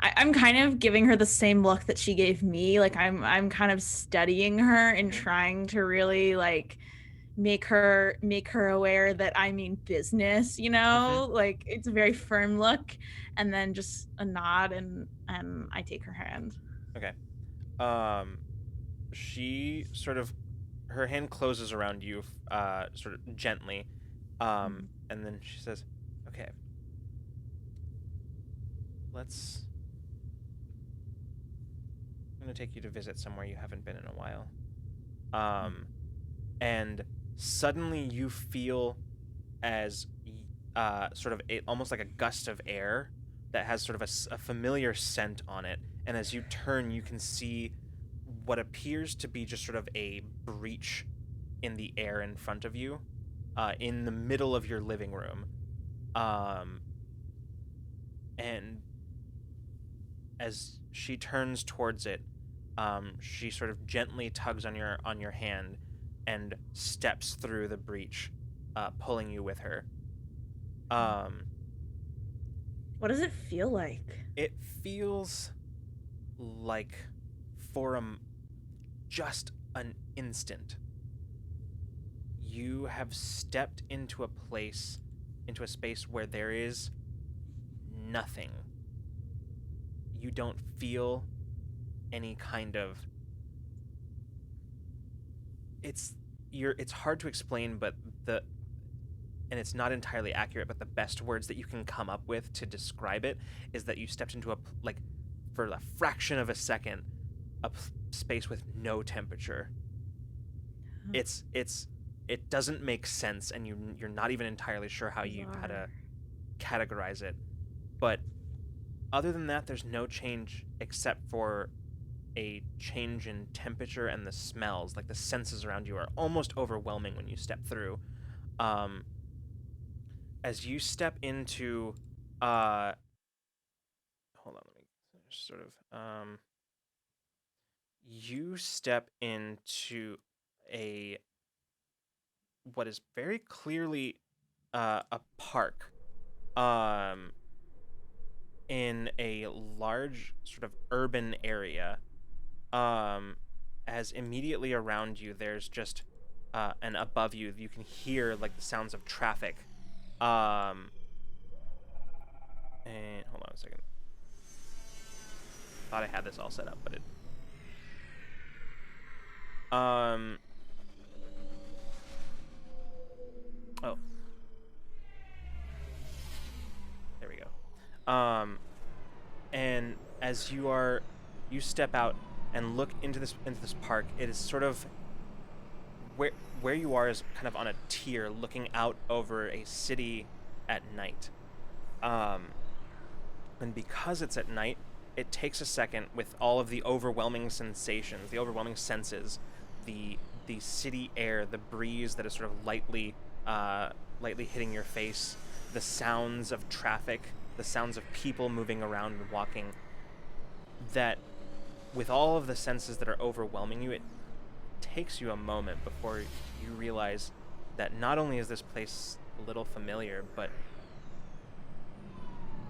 I'm kind of giving her the same look that she gave me. Like I'm kind of studying her and trying to really like make her aware that I mean business, you know? Like it's a very firm look, and then just a nod, and I take her hand. Okay. She sort of, her hand closes around you, sort of gently, and then she says, "Okay, I'm gonna take you to visit somewhere you haven't been in a while." And suddenly you feel as sort of almost like a gust of air that has sort of a familiar scent on it, and as you turn, you can see what appears to be just sort of a breach in the air in front of you, in the middle of your living room. And as she turns towards it, she sort of gently tugs on your hand and steps through the breach, pulling you with her. What does it feel like? It feels like for just an instant, you have stepped into a space where there is nothing. You don't feel any kind of, it's hard to explain, but and it's not entirely accurate, but the best words that you can come up with to describe it is that you stepped into for a fraction of a second, space with no temperature. It doesn't make sense, and you're not even entirely sure how to categorize it. But other than that, there's no change except for a change in temperature and the smells. Like the senses around you are almost overwhelming when you step through. As you step into, hold on, let me sort of, you step into what is very clearly a park, in a large sort of urban area, as immediately around you there's just, and above you can hear like the sounds of traffic, and hold on a second, thought I had this all set up, but it, oh, there we go. And as you step out and look into this park, it is sort of where you are is kind of on a tier looking out over a city at night. And because it's at night, it takes a second with all of the overwhelming sensations, the overwhelming senses, the city air, the breeze that is sort of lightly hitting your face, the sounds of traffic, the sounds of people moving around and walking, that with all of the senses that are overwhelming you, it takes you a moment before you realize that not only is this place a little familiar, but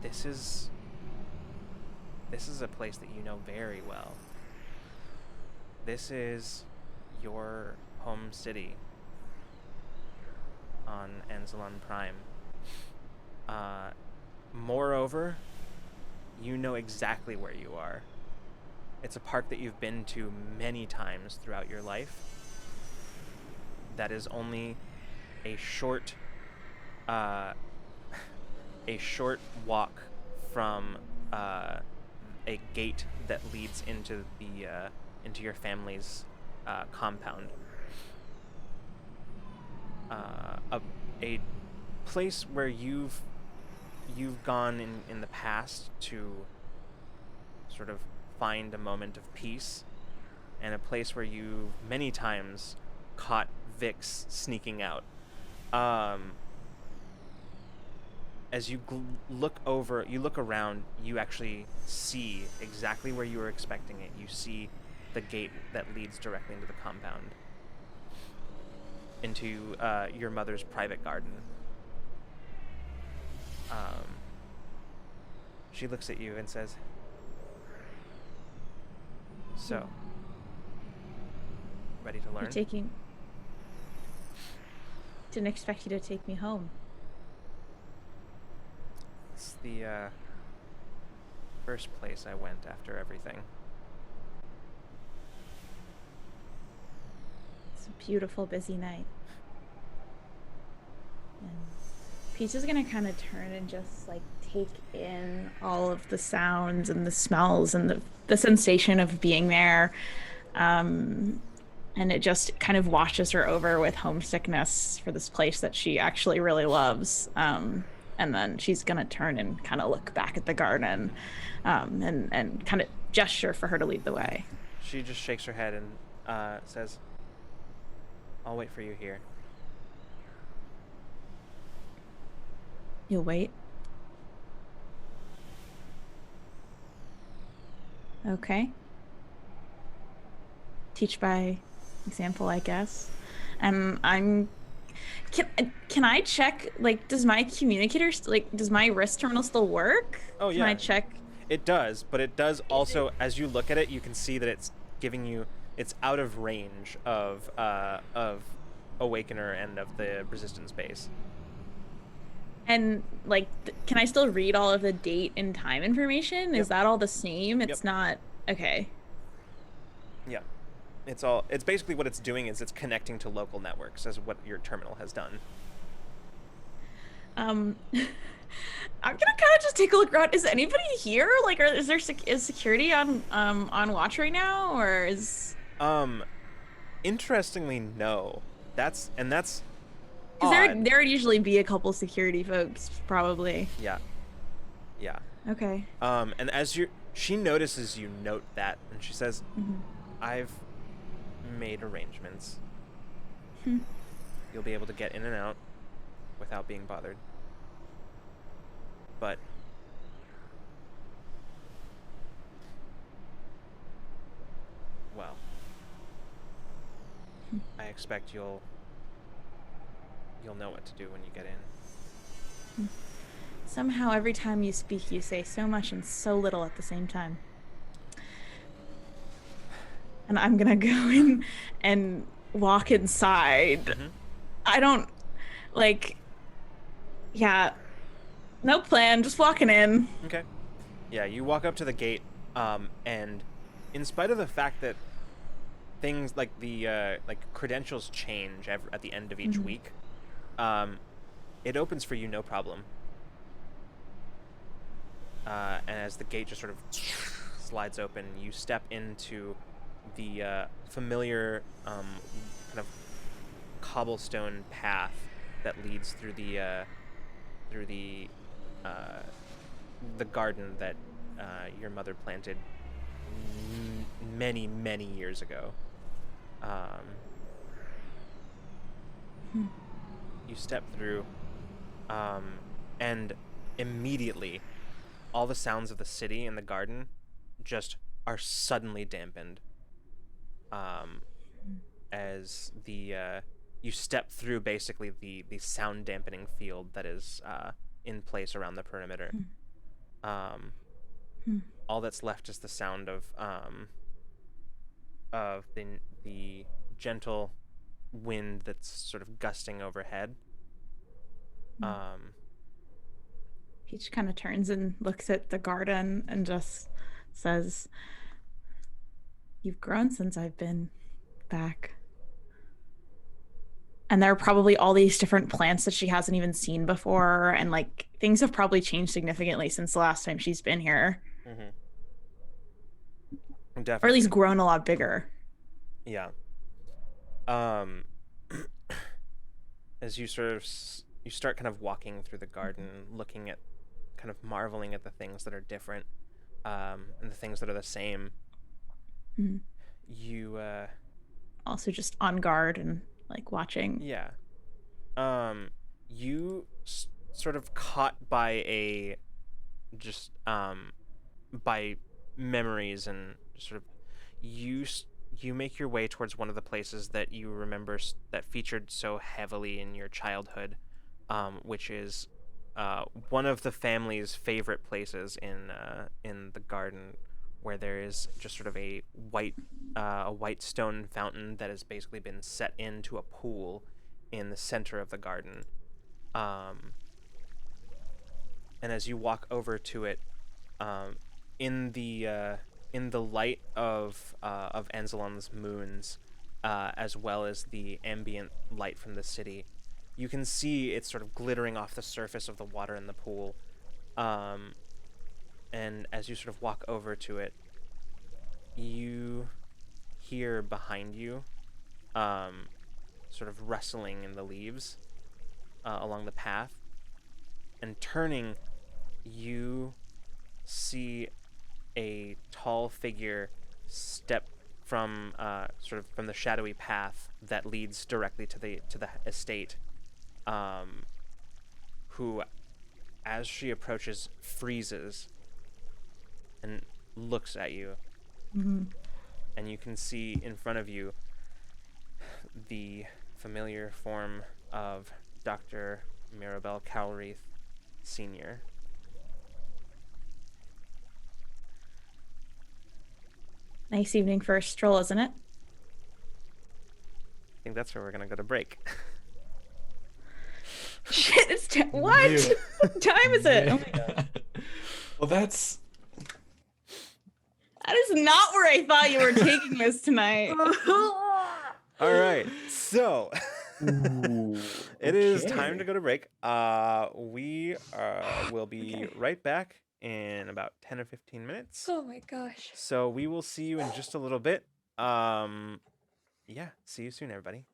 this is a place that you know very well. This is your home city on Anzalon Prime. Moreover, you know exactly where you are. It's a park that you've been to many times throughout your life. That is only a short walk from a gate that leads into your family's compound. A place where you've gone in the past to sort of find a moment of peace, and a place where you many times caught Vix sneaking out. As you look around, you actually see exactly where you were expecting it. You see the gate that leads directly into the compound, into your mother's private garden. She looks at you and says, "So, ready to learn?" You're taking. didn't expect you to take me home. It's the first place I went after everything. It's a beautiful, busy night. And Peach is gonna kind of turn and just like take in all of the sounds and the smells and the sensation of being there. And it just kind of washes her over with homesickness for this place that she actually really loves. And then she's gonna turn and kind of look back at the garden, and kind of gesture for her to lead the way. She just shakes her head and says, "I'll wait for you here." You'll wait. Okay. Teach by example, I guess. I'm. Can I check? Like, does my communicator does my wrist terminal still work? Oh, Can I yeah. check? It does, but it does also, as you look at it, you can see that it's giving you, it's out of range of Awakener and of the Resistance base. And like, can I still read all of the date and time information? Yep. Is that all the same? It's Yep. not okay. Yeah. It's basically what it's doing is it's connecting to local networks, as what your terminal has done. I'm gonna kind of just take a look around. Is anybody here? Like, is security on watch right now, or is? Interestingly, no. That's Because odd. there would usually be a couple security folks, probably. Yeah. Yeah. Okay. And as she notices you note that, and she says, Mhm. "I've made arrangements. Hmm. You'll be able to get in and out without being bothered. But well, I expect you'll know what to do when you get in." Somehow, every time you speak, you say so much and so little at the same time. And I'm gonna go in and walk inside. Mhm. I don't like. Yeah, no plan. Just walking in. Okay. Yeah, you walk up to the gate, and in spite of the fact that things like the credentials change at the end of each Mhm. week, it opens for you no problem. And as the gate just sort of slides open, you step into the familiar kind of cobblestone path that leads through the garden that your mother planted many, many years ago. You step through, and immediately all the sounds of the city and the garden just are suddenly dampened, as you step through basically the sound dampening field that is in place around the perimeter. All that's left is the sound of the gentle wind that's sort of gusting overhead. Peach kind of turns and looks at the garden and just says, "You've grown since I've been back." And there are probably all these different plants that she hasn't even seen before, and like things have probably changed significantly since the last time she's been here, Definitely. or at least grown a lot bigger. Yeah. As you you start kind of walking through the garden, looking at, kind of marveling at the things that are different, and the things that are the same. Mhm. You Also just on guard and like watching. yeah. You sort of caught by by memories, and sort of you make your way towards one of the places that you remember that featured so heavily in your childhood, which is one of the family's favorite places in the garden, where there is just sort of a white stone fountain that has basically been set into a pool, in the center of the garden. And as you walk over to it, in the light of Anzalon's moons, as well as the ambient light from the city, you can see it sort of glittering off the surface of the water in the pool. And as you sort of walk over to it, you hear behind you, sort of rustling in the leaves along the path. And turning, you see a tall figure step from sort of from the shadowy path that leads directly to the estate, who, as she approaches, freezes and looks at you. Mm-hmm. And you can see in front of you the familiar form of Dr. Mirabelle Calreath Sr. Nice evening for a stroll, isn't it? I think that's where we're gonna go to break. Shit, it's what? Knew it. What time is it? Oh my god. Well, that's That is not where I thought you were taking this tonight. All right, so Ooh, it is time okay. to go to break. We will be right back in about 10 or 15 minutes. Oh my gosh. So we will see you in just a little bit. Yeah, see you soon, everybody.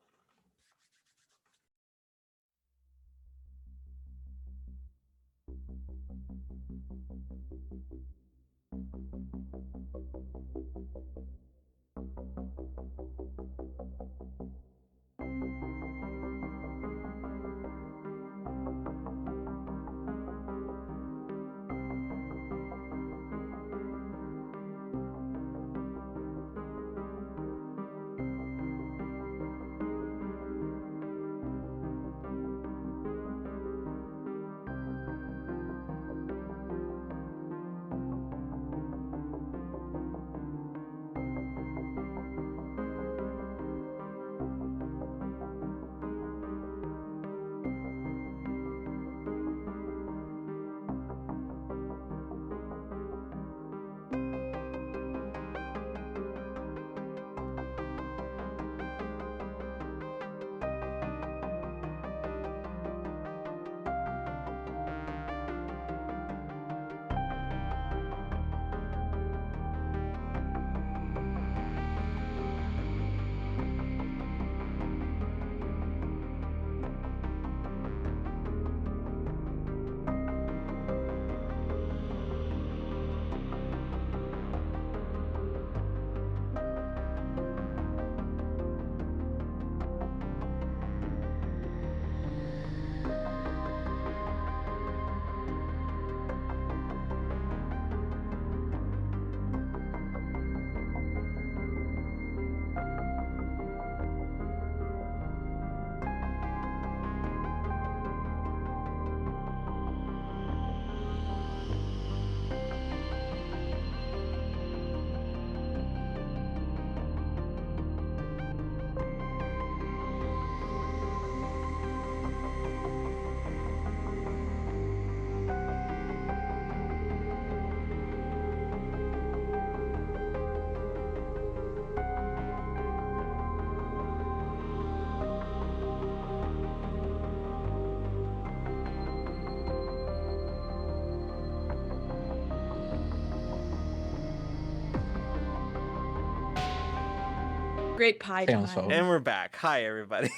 Great pie Stay on time. phone. And we're back. Hi, everybody.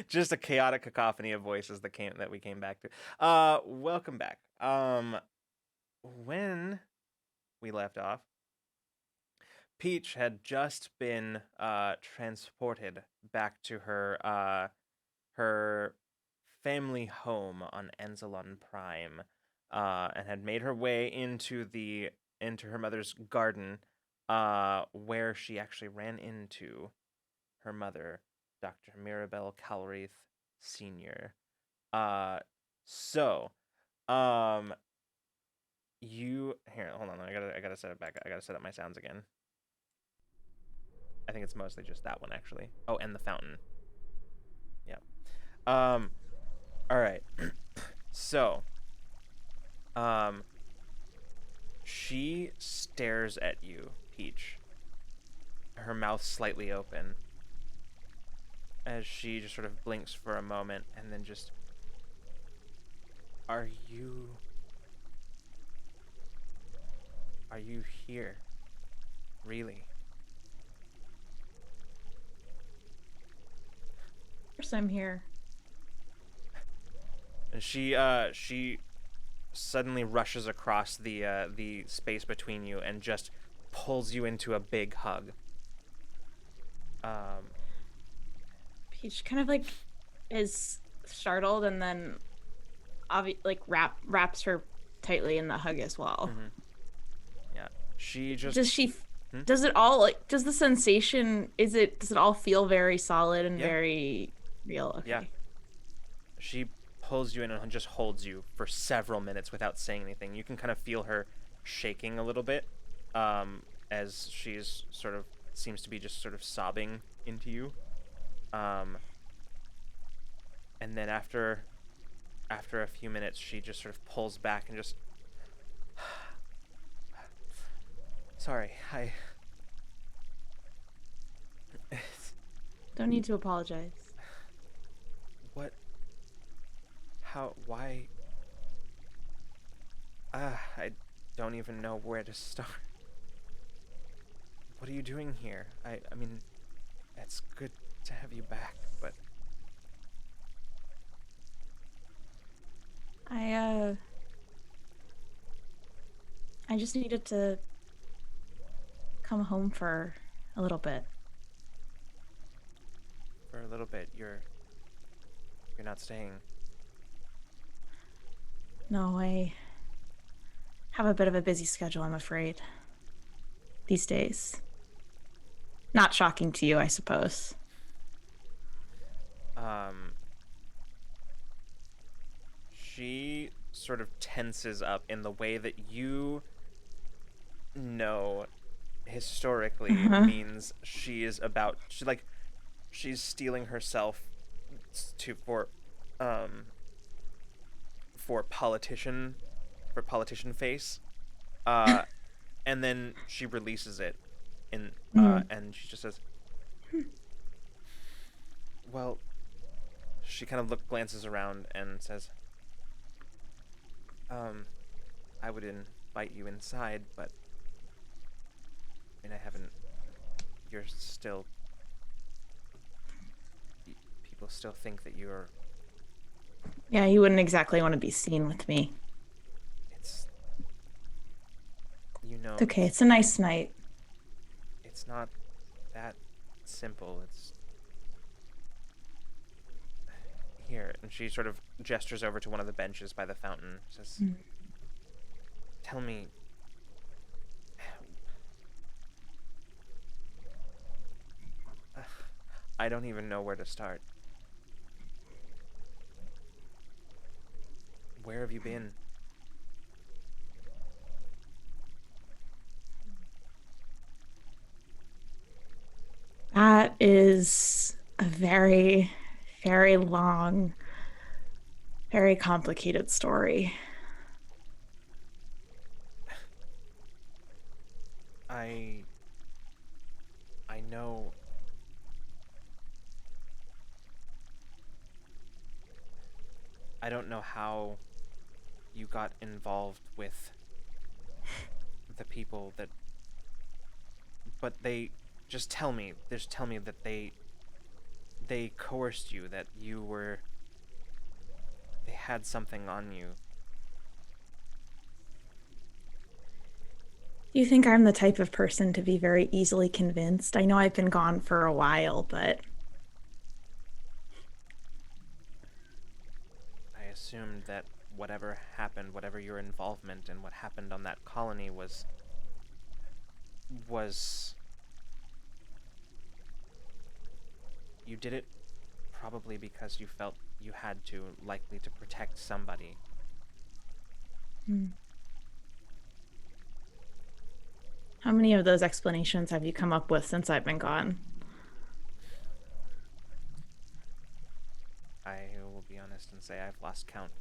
Just a chaotic cacophony of voices that we came back to. Welcome back. When we left off, Peach had just been transported back to her family home on Anzalon Prime, and had made her way into her mother's garden, where she actually ran into her mother, Dr. Mirabelle Calreath Sr. So, you here, hold on, I gotta set it back. I gotta set up my sounds again. I think it's mostly just that one, actually. Oh, and the fountain. All right. So, um, she stares at you, Peach. Her mouth slightly open, as she just sort of blinks for a moment, and then just, Are you here? Really? Of course I'm here. And she suddenly rushes across the space between you and just pulls you into a big hug. Peach kind of like is startled and then wraps her tightly in the hug as well. Mm-hmm. Yeah. She just Does she Hmm? does it all like does the sensation does it all feel very solid and Yeah. very real? Okay. Yeah. She pulls you in and just holds you for several minutes without saying anything. You can kind of feel her shaking a little bit, as she's sort of seems to be just sort of sobbing into you. And then after a few minutes, she just sort of pulls back and just, sorry, Don't need to apologize. what, how, why, I don't even know where to start. What are you doing here? I mean, it's good to have you back, but I just needed to come home for a little bit. for a little bit, you're not staying. No, I have a bit of a busy schedule, I'm afraid. These days. Not shocking to you, I suppose. She sort of tenses up in the way that you know historically means she's steeling herself to for politician face, and then she releases it and she just says, well, she kind of glances around and says, I would invite you inside, but I mean, I haven't. You're still. People still think that you're. Yeah, you wouldn't exactly want to be seen with me. It's. You know. It's okay, it's a nice night. It's not that simple. It's. Here, and she sort of gestures over to one of the benches by the fountain. Says, "Tell me, I don't even know where to start. Where have you been?" That is a very, very long, very complicated story. I know. I don't know how you got involved with the people that, but they just tell me that they coerced you, that they had something on you. You think I'm the type of person to be very easily convinced? I know I've been gone for a while, but I assumed that whatever happened, whatever your involvement in what happened on that colony was you did it probably because you felt you had to, likely to protect somebody. How many of those explanations have you come up with since I've been gone? I say. I've lost count.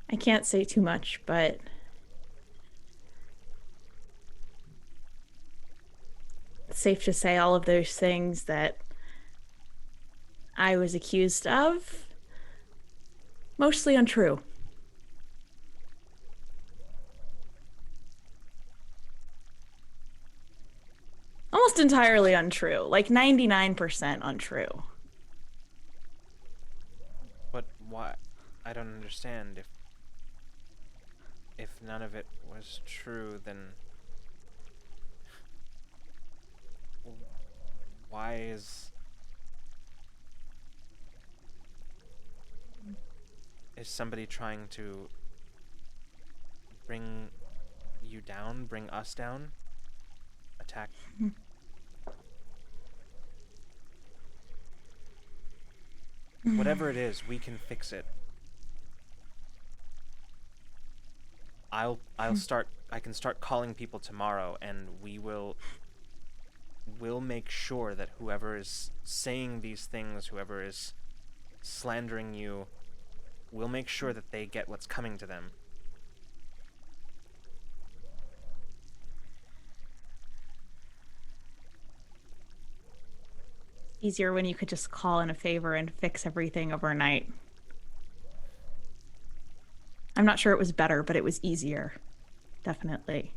I can't say too much, but it's safe to say all of those things that I was accused of, mostly untrue. Almost entirely untrue, like 99% untrue. But why? I don't understand. If none of it was true, then why is somebody trying to bring you down, bring us down, attack? Whatever it is, we can fix it. I can start calling people tomorrow, and we'll make sure that whoever is saying these things, whoever is slandering you, we'll make sure that they get what's coming to them. Easier when you could just call in a favor and fix everything overnight. I'm not sure it was better, but it was easier. Definitely.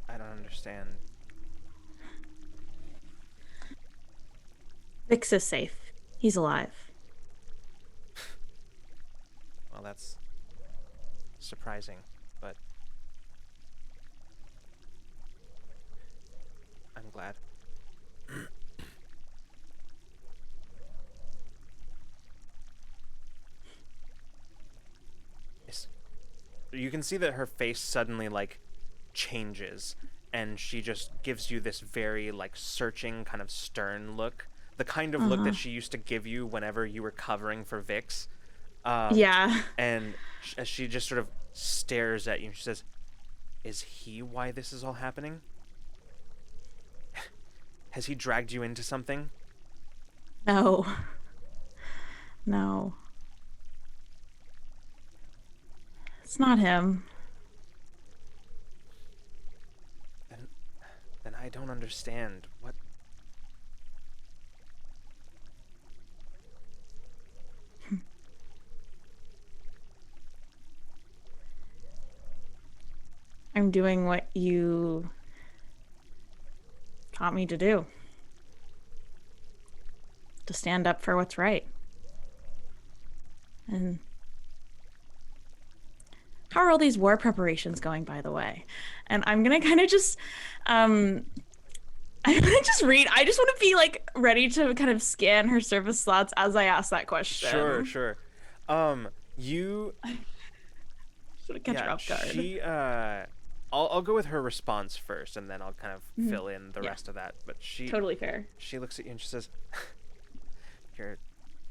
I don't understand. Vix is safe. He's alive. Well, that's surprising, but I'm glad. You can see that her face suddenly, like, changes, and she just gives you this very, like, searching, kind of stern look. The kind of look that she used to give you whenever you were covering for Vix. Yeah. And as she just sort of stares at you, she says, "Is he why this is all happening? Has he dragged you into something?" No. No. It's not him. Then I don't understand. What? I'm doing what you taught me to do. To stand up for what's right. And how are all these war preparations going, by the way? And I'm gonna kind of just I'm gonna just read. I just want to be like ready to kind of scan her service slots as I ask that question. Sure. You Sort of catch her off guard. She I'll go with her response first, and then I'll kind of fill in the rest of that. But she Totally fair. She looks at you and she says, "You're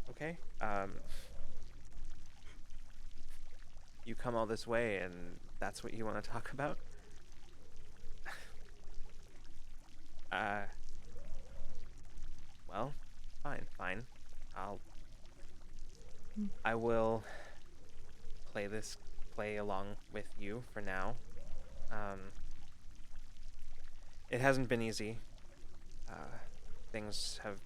okay? You come all this way, and that's what you want to talk about?" Well, fine. I will play along with you for now. It hasn't been easy. Things have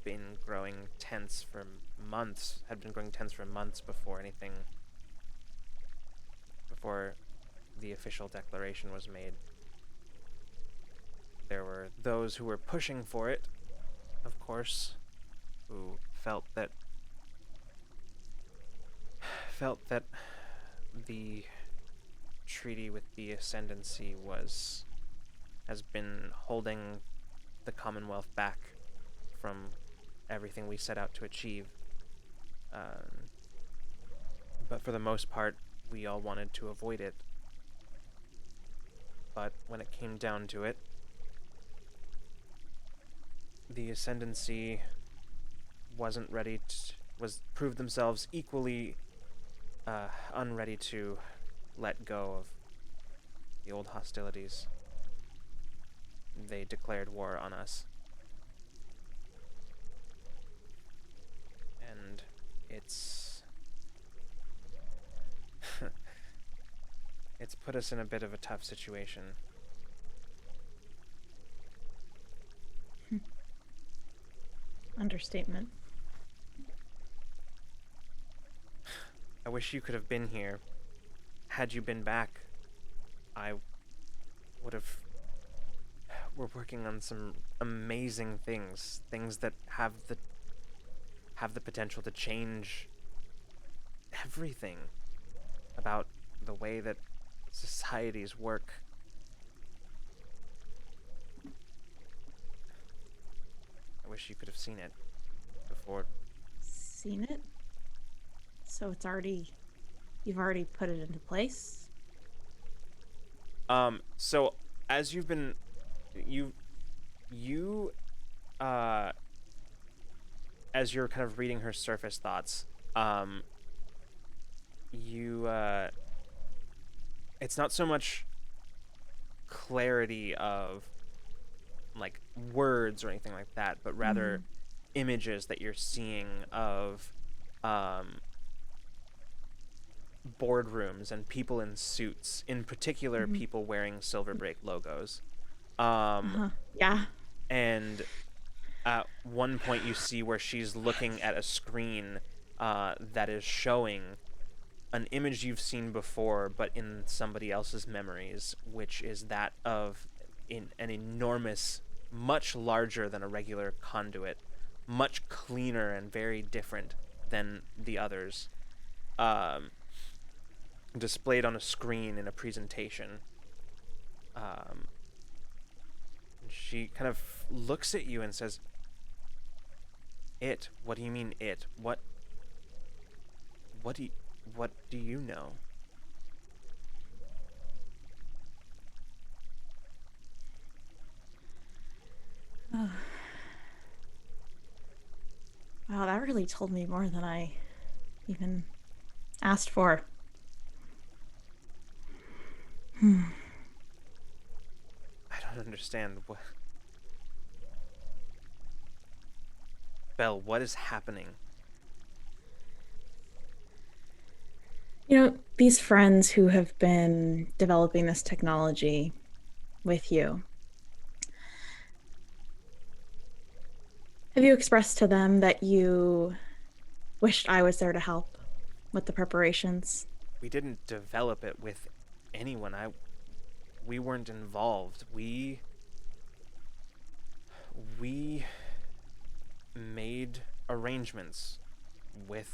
been growing tense for months. Had been growing tense for months before the official declaration was made. There were those who were pushing for it, of course, who felt that the treaty with the Ascendancy has been holding the Commonwealth back from everything we set out to achieve. But for the most part, we all wanted to avoid it. But when it came down to it, the Ascendancy proved themselves equally unready to let go of the old hostilities. They declared war on us. And it's it's put us in a bit of a tough situation. Understatement. I wish you could have been here. Had you been back, I would have... We're working on some amazing things. Things that have the potential to change everything about the way that societies work. I wish you could have seen it before. Seen it? So it's already... You've already put it into place? So as you've been... as you're kind of reading her surface thoughts, it's not so much clarity of like words or anything like that, but rather images that you're seeing of boardrooms and people in suits, in particular people wearing Silverbreak logos. Yeah. And at one point you see where she's looking at a screen that is showing an image you've seen before, but in somebody else's memories, which is that of an enormous, much larger than a regular conduit, much cleaner and very different than the others, displayed on a screen in a presentation. She kind of looks at you and says, "It? What do you mean, it? What do you know?" Oh. Wow, that really told me more than I even asked for. I don't understand. What... Belle, what is happening? You know, these friends who have been developing this technology with you, have you expressed to them that you wished I was there to help with the preparations? We didn't develop it with anyone. We weren't involved. We made arrangements with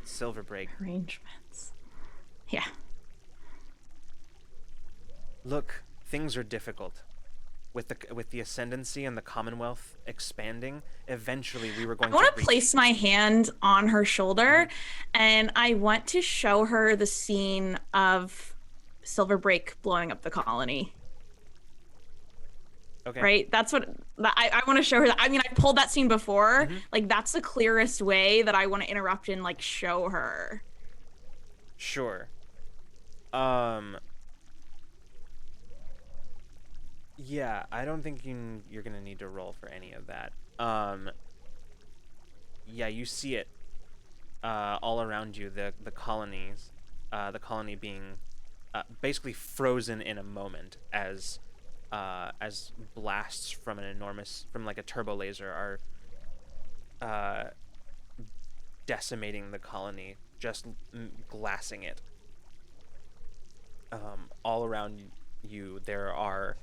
Silverbreak. Arrangements. Yeah. Look, things are difficult. With the ascendancy and the Commonwealth expanding, eventually we were going I want to to place my hand on her shoulder, and I want to show her the scene of Silverbreak blowing up the colony. Okay. Right? That's what I want to show her. That. I mean, I pulled that scene before. Like, that's the clearest way that I want to interrupt and like show her. Sure. Yeah, I don't think you're gonna need to roll for any of that. Yeah, you see it all around you. The colonies, the colony being basically frozen in a moment as blasts from like a turbo laser are decimating the colony, just glassing it. All around you there are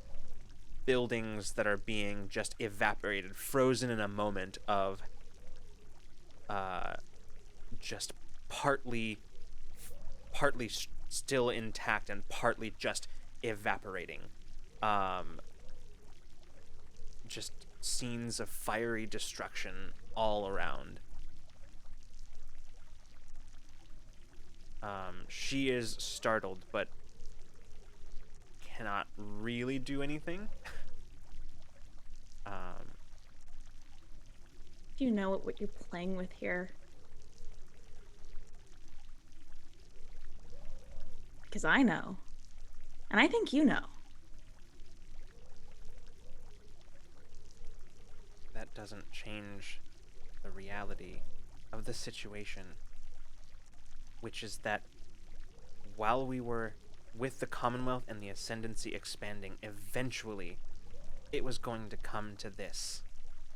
buildings that are being just evaporated, frozen in a moment of just partly still intact and partly just evaporating. Just scenes of fiery destruction all around. She is startled, but cannot really do anything. Do you know what you're playing with here? Because I know. And I think you know. That doesn't change the reality of the situation, which is that while we were with the Commonwealth and the Ascendancy expanding, eventually it was going to come to this.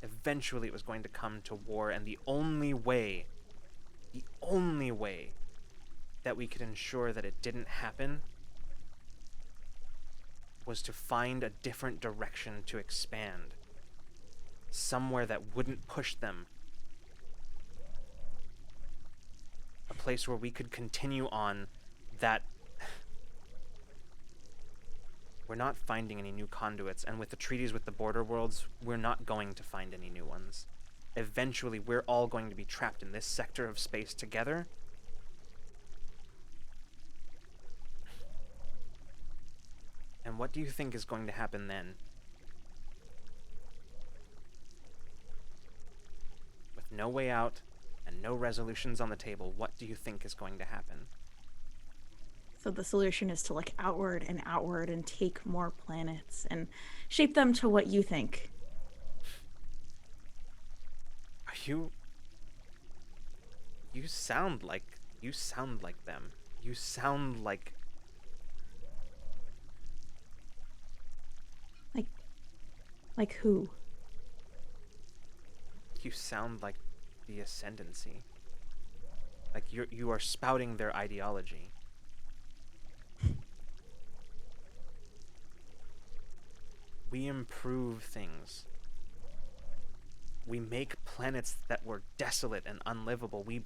Eventually it was going to come to war, and the only way that we could ensure that it didn't happen was to find a different direction to expand. Somewhere that wouldn't push them. A place where we could continue on that. We're not finding any new conduits, and with the treaties with the border worlds, we're not going to find any new ones. Eventually, we're all going to be trapped in this sector of space together. And what do you think is going to happen then? With no way out and no resolutions on the table, what do you think is going to happen? So the solution is to look outward and take more planets and shape them to what you think. Are you... You sound like them. You sound like... Like who? You sound like the Ascendancy. Like you are spouting their ideology. We improve things. We make planets that were desolate and unlivable. We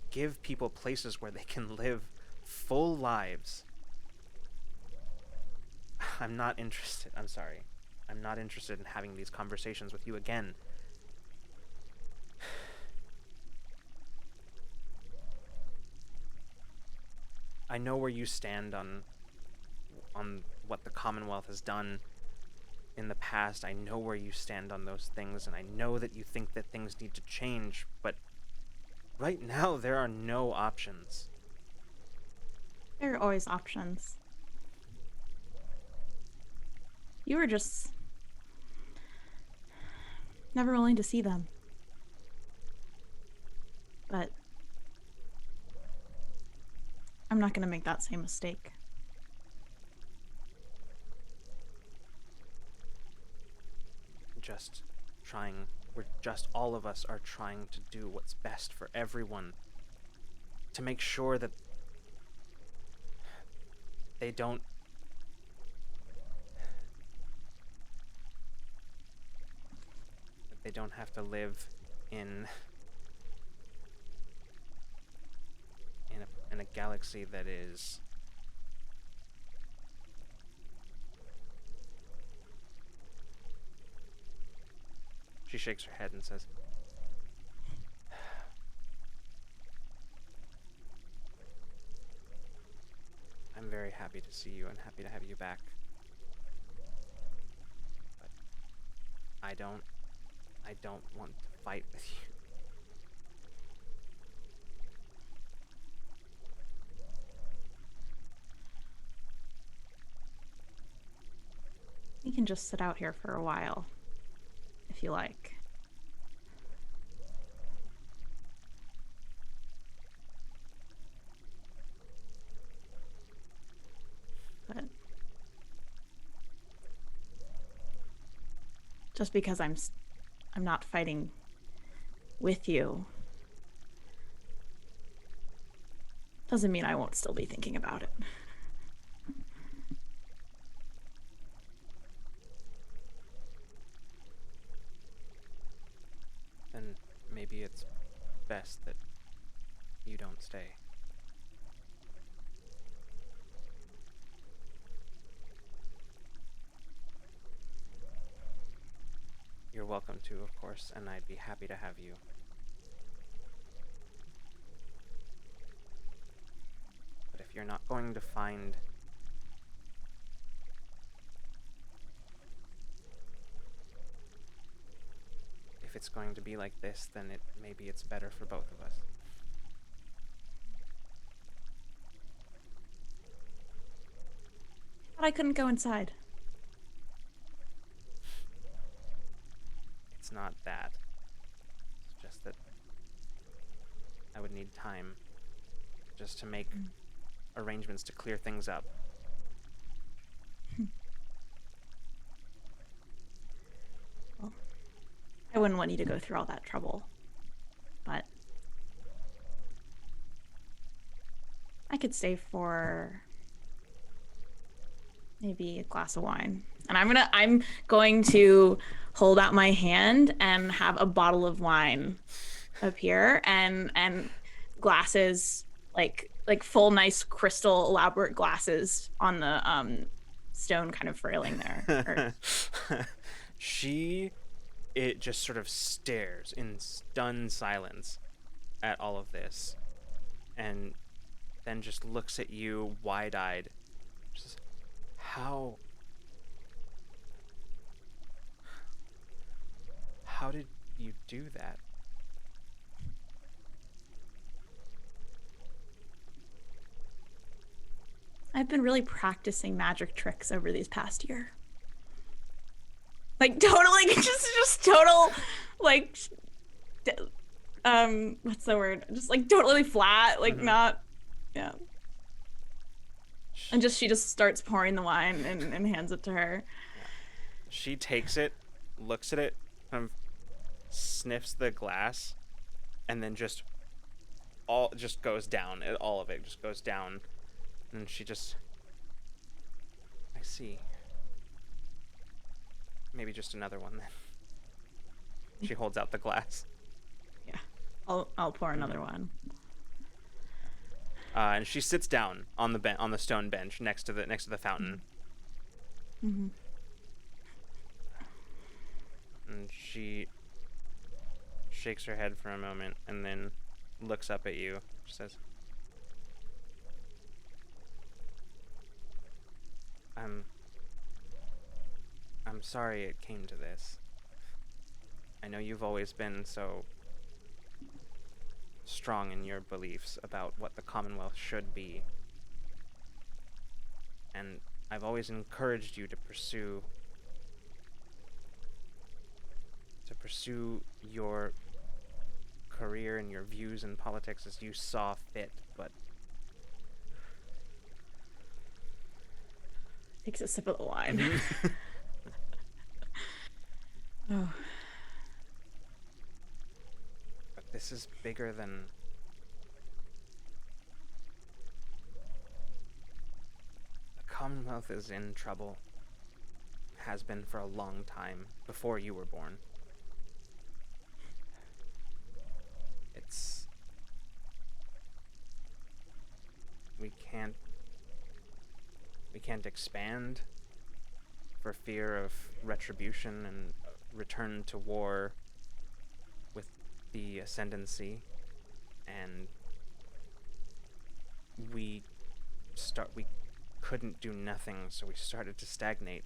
give people places where they can live full lives. I'm not interested. I'm sorry. I'm not interested in having these conversations with you again. I know where you stand on what the Commonwealth has done in the past. I know where you stand on those things, and I know that you think that things need to change, but right now there are no options. There are always options. You were just never willing to see them. But I'm not going to make that same mistake. All of us are trying to do what's best for everyone. To make sure that they don't have to live in a galaxy that is She shakes her head and says, I'm very happy to see you and happy to have you back. But I don't want to fight with you. We can just sit out here for a while, if you like. But just because I'm not fighting with you doesn't mean I won't still be thinking about it. Then maybe it's best that you don't stay. You're welcome to, of course, and I'd be happy to have you. But if you're not going to find if it's going to be like this, then maybe it's better for both of us. I couldn't go inside. It's not that. It's just that I would need time just to make arrangements to clear things up. Well, I wouldn't want you to go through all that trouble, but I could stay for maybe a glass of wine. And I'm going to hold out my hand and have a bottle of wine appear and glasses, like full nice crystal elaborate glasses on the stone kind of railing there. It just sort of stares in stunned silence at all of this, and then just looks at you wide-eyed. Just, how did you do that? I've been really practicing magic tricks over these past year. Like totally, just total, like, what's the word? Just like totally flat, like not, yeah. And she just starts pouring the wine and hands it to her. Yeah. She takes it, looks at it, kind of sniffs the glass, and then just goes down. All of it just goes down. And she just, I see. Maybe just another one then. She holds out the glass. Yeah, I'll pour another one. And she sits down on the stone bench next to the fountain. Mm-hmm. And she shakes her head for a moment and then looks up at you. She says, I'm sorry it came to this. I know you've always been so strong in your beliefs about what the Commonwealth should be. And I've always encouraged you to pursue your career and your views in politics as you saw fit, but Takes a sip of the wine. Oh. But this is bigger than the Commonwealth is in trouble. Has been for a long time, before you were born. We can't expand for fear of retribution and return to war with the ascendancy, and we couldn't do nothing, so we started to stagnate.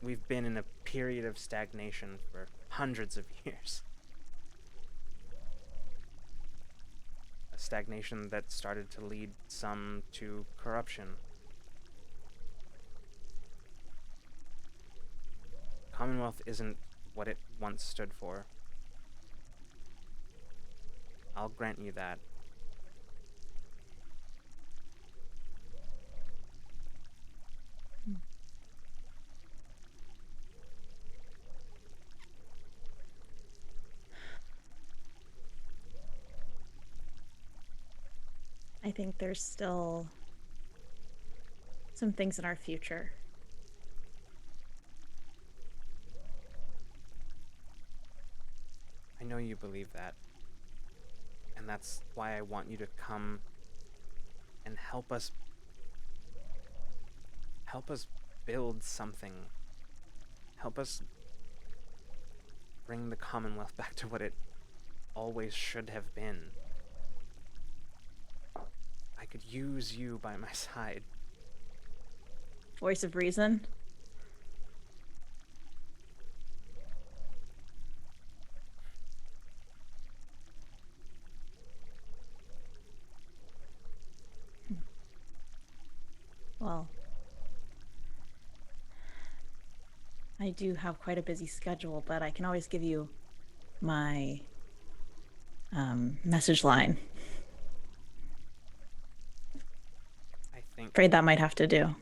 We've been in a period of stagnation for hundreds of years. A stagnation that started to lead some to corruption. Commonwealth isn't what it once stood for. I'll grant you that. I think there's still some things in our future. I know you believe that. And that's why I want you to come and help us build something. Help us bring the Commonwealth back to what it always should have been. I could use you by my side. Voice of reason. Well, I do have quite a busy schedule, but I can always give you my message line. I think Afraid that might have to do.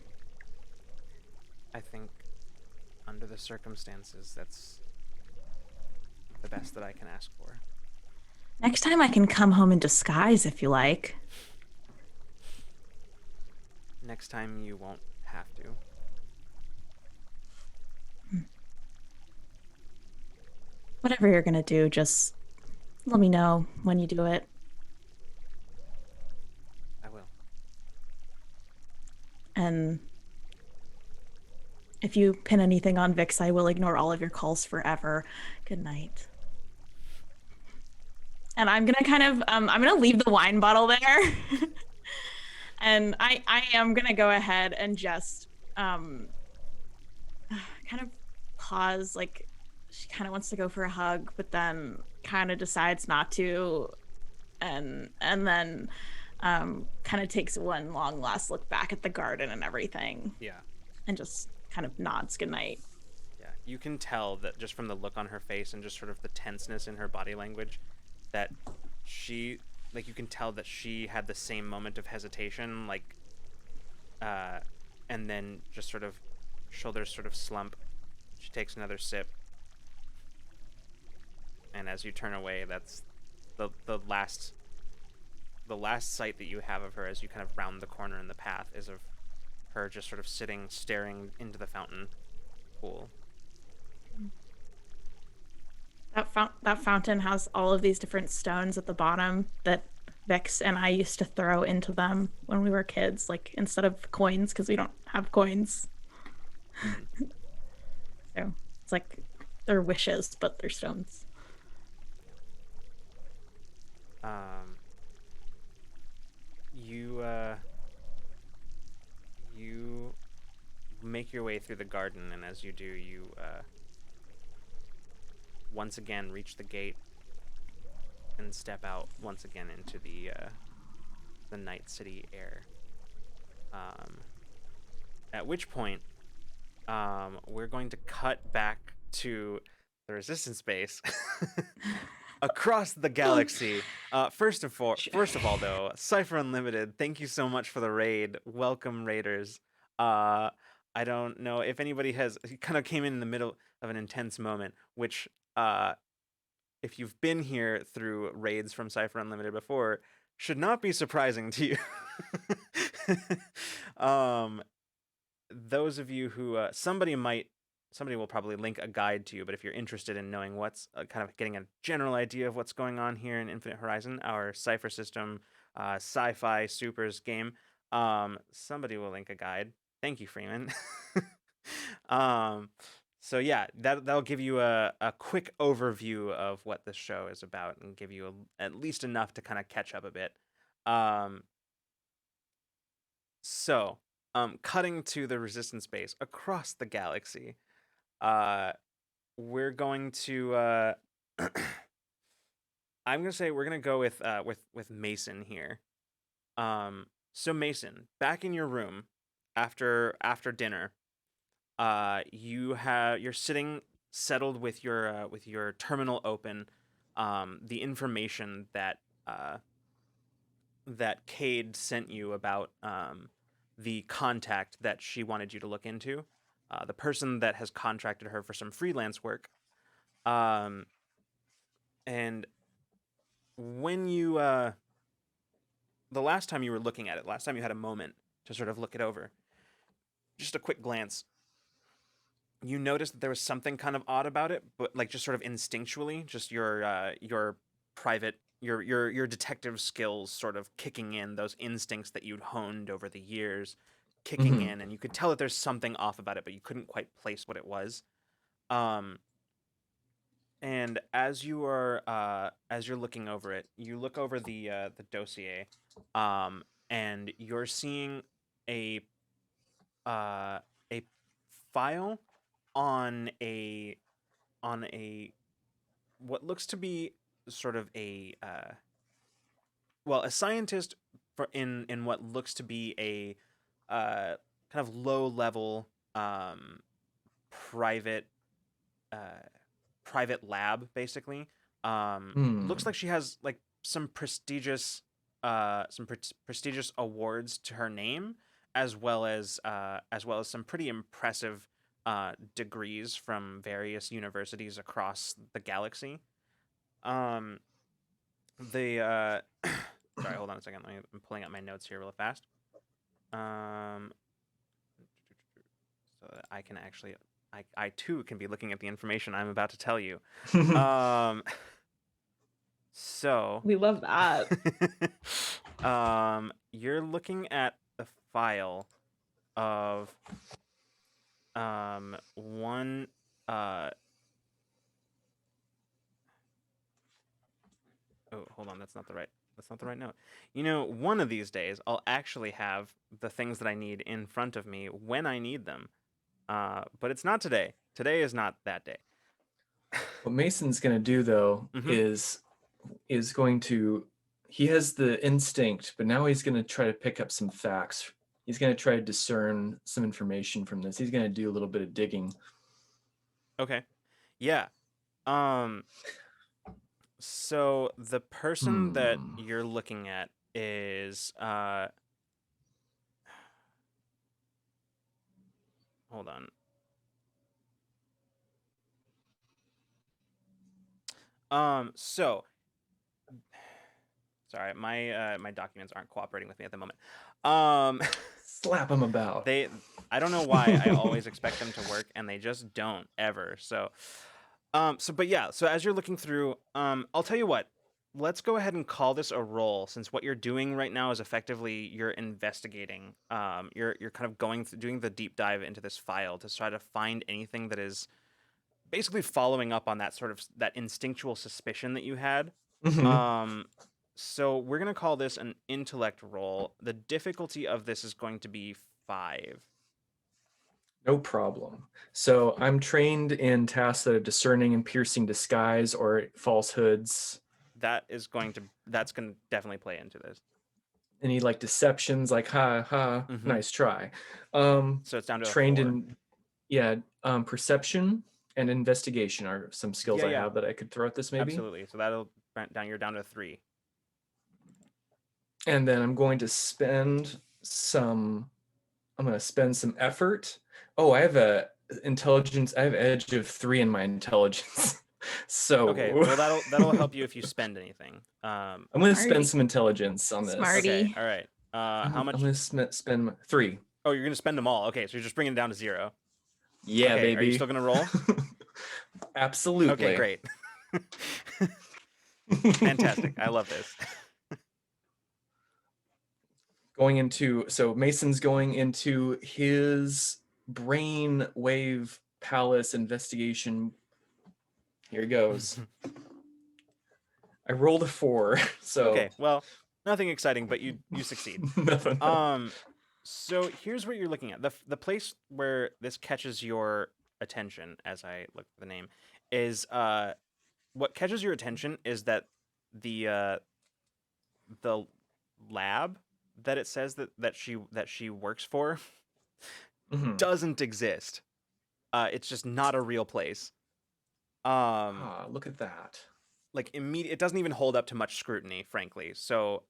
under the circumstances, that's the best that I can ask for. Next time I can come home in disguise if you like. Next time you won't have to. Whatever you're gonna do, just let me know when you do it. I will. And if you pin anything on Vix, I will ignore all of your calls forever. Good night. And I'm gonna kind of I'm gonna leave the wine bottle there. And I am gonna go ahead and just kind of pause, like she kind of wants to go for a hug, but then kind of decides not to, and then kind of takes one long last look back at the garden and everything, Yeah. and just kind of nods goodnight. Yeah. You can tell that just from the look on her face and just sort of the tenseness in her body language that she, like, you can tell that she had the same moment of hesitation, like, and then just sort of shoulders sort of slump. She takes another sip. And as you turn away, that's the last sight that you have of her as you kind of round the corner in the path is of her just sort of sitting, staring into the fountain pool. That fountain has all of these different stones at the bottom that Vix and I used to throw into them when we were kids, like instead of coins, because we don't have coins. So it's like they're wishes, but they're stones. You make your way through the garden, and as you do, you once again reach the gate and step out once again into the night city air. At which point, we're going to cut back to the Resistance base across the galaxy. First of all, though, Cypher Unlimited, thank you so much for the raid. Welcome, raiders. I don't know if anybody has kind of came in the middle of an intense moment, which if you've been here through raids from Cypher Unlimited before, should not be surprising to you. Those of you who somebody will probably link a guide to you, but if you're interested in knowing what's kind of getting a general idea of what's going on here in Infinite Horizon, our Cypher system, sci-fi supers game, somebody will link a guide. Thank you, Freeman. So yeah, that'll give you a quick overview of what this show is about and give you at least enough to kind of catch up a bit. Cutting to the Resistance base across the galaxy, we're going to I'm gonna say we're gonna go with Mason here. So Mason, back in your room after dinner, you're sitting settled with your terminal open. The information that Cade sent you about the contact that she wanted you to look into, the person that has contracted her for some freelance work. And when you, the last time you were looking at it, last time you had a moment to sort of look it over, just a quick glance, you noticed that there was something kind of odd about it, but like just sort of instinctually, just your private, your detective skills sort of kicking in, those instincts that you'd honed over the years kicking in, and you could tell that there's something off about it, but you couldn't quite place what it was. And as you're looking over it, you look over the dossier, and you're seeing a file on a what looks to be sort of a scientist in what looks to be a kind of low level private private lab, basically. Looks like she has like some prestigious prestigious awards to her name, as well as some pretty impressive degrees from various universities across the galaxy. The sorry, hold on a second. I'm pulling up my notes here real fast. So that I can actually, I too can be looking at the information I'm about to tell you. So We love that. you're looking at the file of one oh, hold on, that's not the right note. You know, one of these days I'll actually have the things that I need in front of me when I need them. But it's not today. Today is not that day. What Mason's gonna do though is going to, he has the instinct, but now he's gonna try to pick up some facts. He's gonna try to discern some information from this. He's gonna do a little bit of digging. Okay. Yeah. So the person that you're looking at is hold on. So sorry, my documents aren't cooperating with me at the moment. Slap him about. I don't know why I always expect them to work and they just don't ever. So but yeah, so as you're looking through, I'll tell you what. Let's go ahead and call this a roll, since what you're doing right now is effectively you're investigating. You're kind of doing the deep dive into this file to try to find anything that is basically following up on that sort of that instinctual suspicion that you had. So we're gonna call this an intellect roll. The difficulty of this is going to be 5. No problem. So I'm trained in tasks that are discerning and piercing disguise or falsehoods. That's gonna definitely play into this. Any like deceptions, like nice try. So it's down to trained a 4. in perception and investigation are some skills I have that I could throw at this maybe. Absolutely. So that'll you're down to 3. And then I'm going to spend some effort. Oh, I have edge of 3 in my intelligence. So okay, well that'll help you if you spend anything. I'm going to spend some intelligence on this. Smarty. Okay, all right. How much? I'm going to spend 3. Oh, you're going to spend them all. Okay, so you're just bringing it down to 0. Yeah, okay, baby. Are you still going to roll? Absolutely. Okay, great. Fantastic. I love this. So Mason's going into his brain wave palace investigation. Here he goes. I rolled a 4. So okay, well, nothing exciting, but you succeed. Nothing. So here's what you're looking at. The place where this catches your attention, as I look for the name, is what catches your attention is that the lab that it says that she works for doesn't exist. It's just not a real place. Look at that. Like it doesn't even hold up to much scrutiny, frankly. So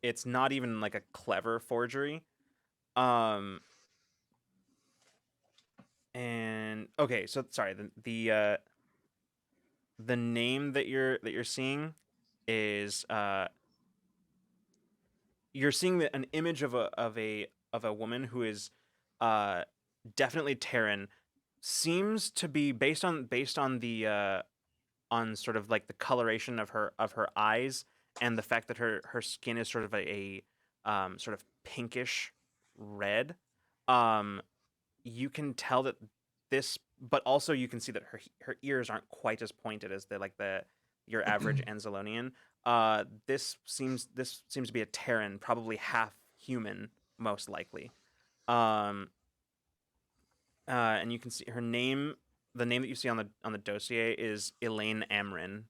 it's not even like a clever forgery. And okay, so sorry, the name that you're seeing is you're seeing an image of a woman who is definitely Terran. Seems to be based on the on sort of like the coloration of her eyes and the fact that her skin is sort of a sort of pinkish red. You can tell that but also you can see that her ears aren't quite as pointed as your average Enzalonian. This seems to be a Terran, probably half human, most likely. And you can see her name. The name that you see on the dossier is Elaine Amrin.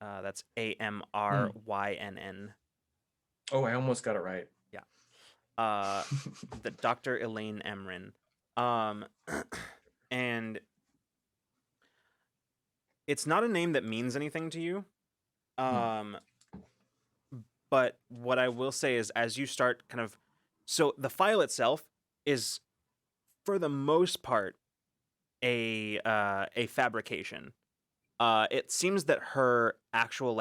That's Amrynn. Oh, I almost got it right. Yeah. the Dr. Elaine Emrin. And it's not a name that means anything to you. But what I will say is, as you start kind of, so the file itself is, for the most part, a fabrication. It seems that her actual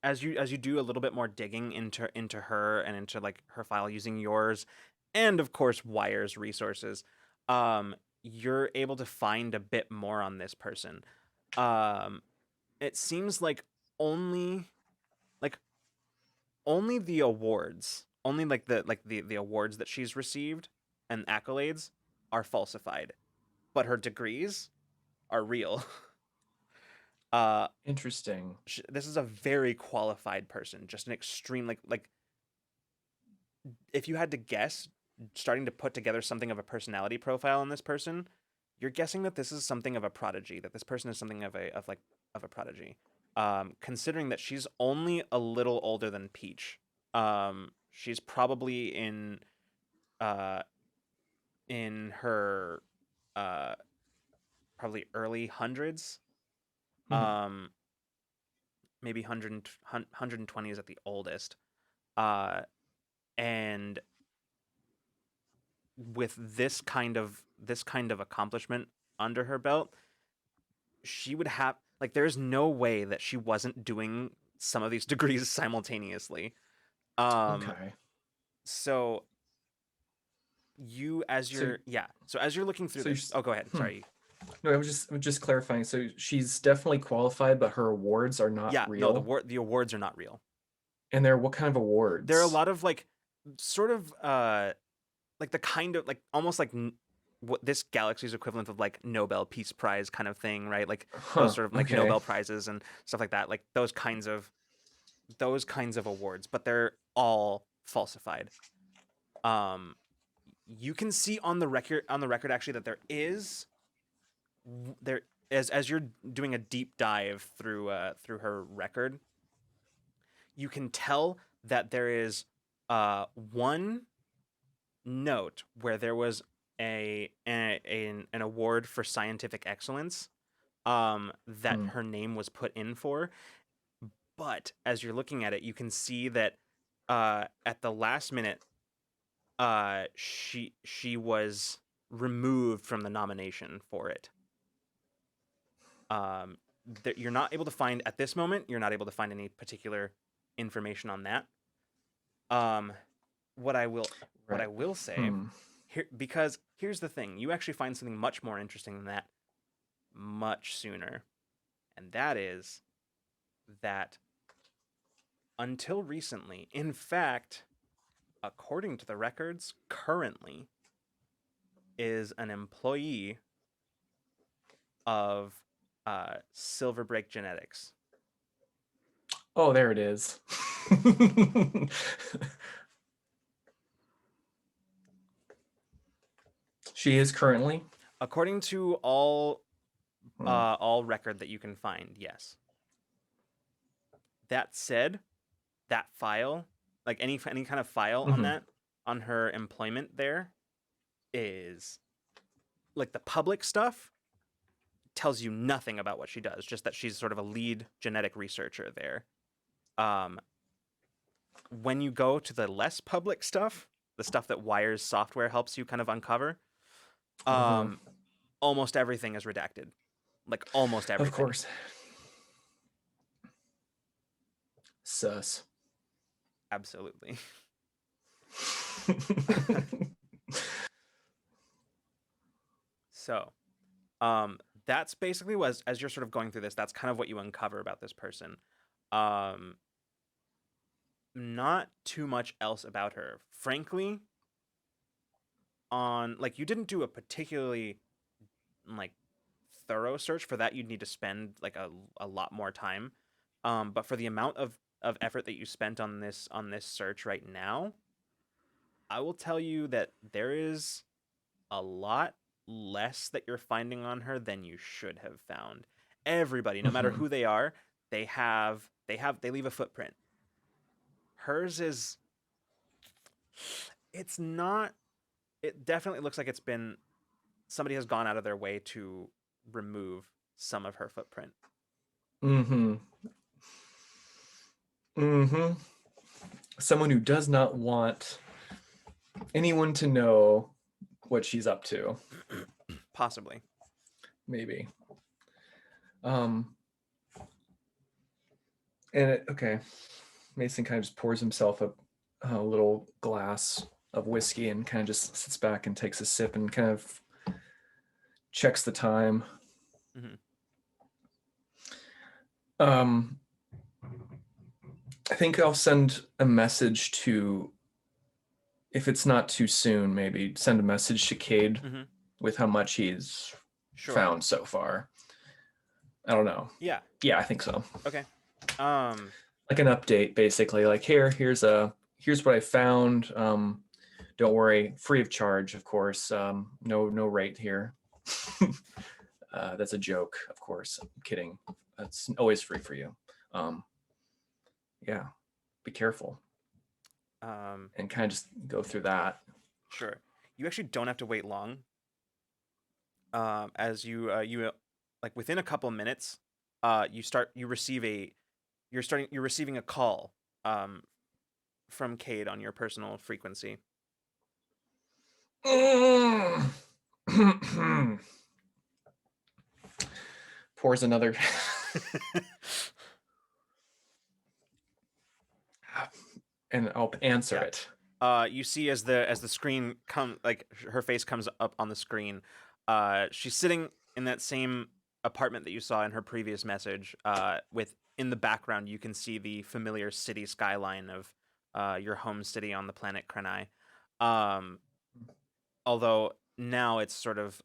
as you do a little bit more digging into her and into like her file using yours and of course Wire's resources, you're able to find a bit more on this person. It seems like only like only the awards, only the awards that she's received and accolades are falsified, but her degrees are real. Interesting. This is a very qualified person, just an extreme like if you had to guess, starting to put together something of a personality profile on this person, you're guessing that this is something of a prodigy, that this person is something of a prodigy. Considering that she's only a little older than Peach. She's probably in her probably early hundreds. Maybe 120 is at the oldest. And with this kind of accomplishment under her belt, she would have like there's no way that she wasn't doing some of these degrees simultaneously. Okay. So you as you're so as you're looking through so this, you're- go ahead. Sorry. No, I'm just clarifying. So she's definitely qualified, but her awards are not Yeah, real. no, the awards are not real. And they're what kind of awards? There are a lot of like sort of like the kind of like almost like what this galaxy's equivalent of like Nobel Peace Prize kind of thing, right? Like those sort of like okay. Nobel Prizes and stuff like that, like those kinds of awards, but they're all falsified. You can see on the record actually that there as you're doing a deep dive through her record, you can tell that there is one note where there was an award for scientific excellence that her name was put in for, but as you're looking at it, you can see that at the last minute she was removed from the nomination for it. That you're not able to find at this moment. You're not able to find any particular information on that. What I will say here, because here's the thing, you actually find something much more interesting than that much sooner, and that is that until recently, in fact, according to the records, currently is an employee of Silverbreak Genetics. Oh, there it is. She is currently, according to all record that you can find, yes. That said, that file, like any kind of file on that, on her employment there, is like the public stuff tells you nothing about what she does, just that she's sort of a lead genetic researcher there. When you go to the less public stuff, the stuff that Wire's software helps you kind of uncover, almost everything is redacted. Like almost everything. of course. Sus. Absolutely. So, that's basically was, as you're sort of going through this, that's kind of what you uncover about this person. Not too much else about her, frankly. On like, you didn't do a particularly like thorough search for that. You'd need to spend like a lot more time. But for the amount of effort that you spent on this search right now, I will tell you that there is a lot less that you're finding on her than you should have found. Everybody, no matter who they are, they leave a footprint. Hers is It's not. It definitely looks like it's been somebody has gone out of their way to remove some of her footprint. Mm-hmm. Mm-hmm. Someone who does not want anyone to know what she's up to. Possibly. Maybe. Um. And okay, Mason kind of just pours himself a little glass of whiskey and kind of just sits back and takes a sip and kind of checks the time. Mhm. I think I'll send a message to, if it's not too soon, maybe send a message to Cade Mhm. with how much he's Sure. found so far. I don't know. Yeah. Yeah, I think so. Okay. Like an update, basically. Like here's what I found. Don't worry, free of charge, of course. No rate here. That's a joke, of course. I'm kidding. That's always free for you. Yeah, be careful and kind of just go through that. Sure. You actually don't have to wait long. As you like within a couple minutes, you're receiving a call from Cade on your personal frequency. Pours another. And I'll answer Yeah. it. You see as the screen her face comes up on the screen. She's sitting in that same apartment that you saw in her previous message. With in the background, you can see the familiar city skyline of your home city on the planet Krenai. Although now it's sort of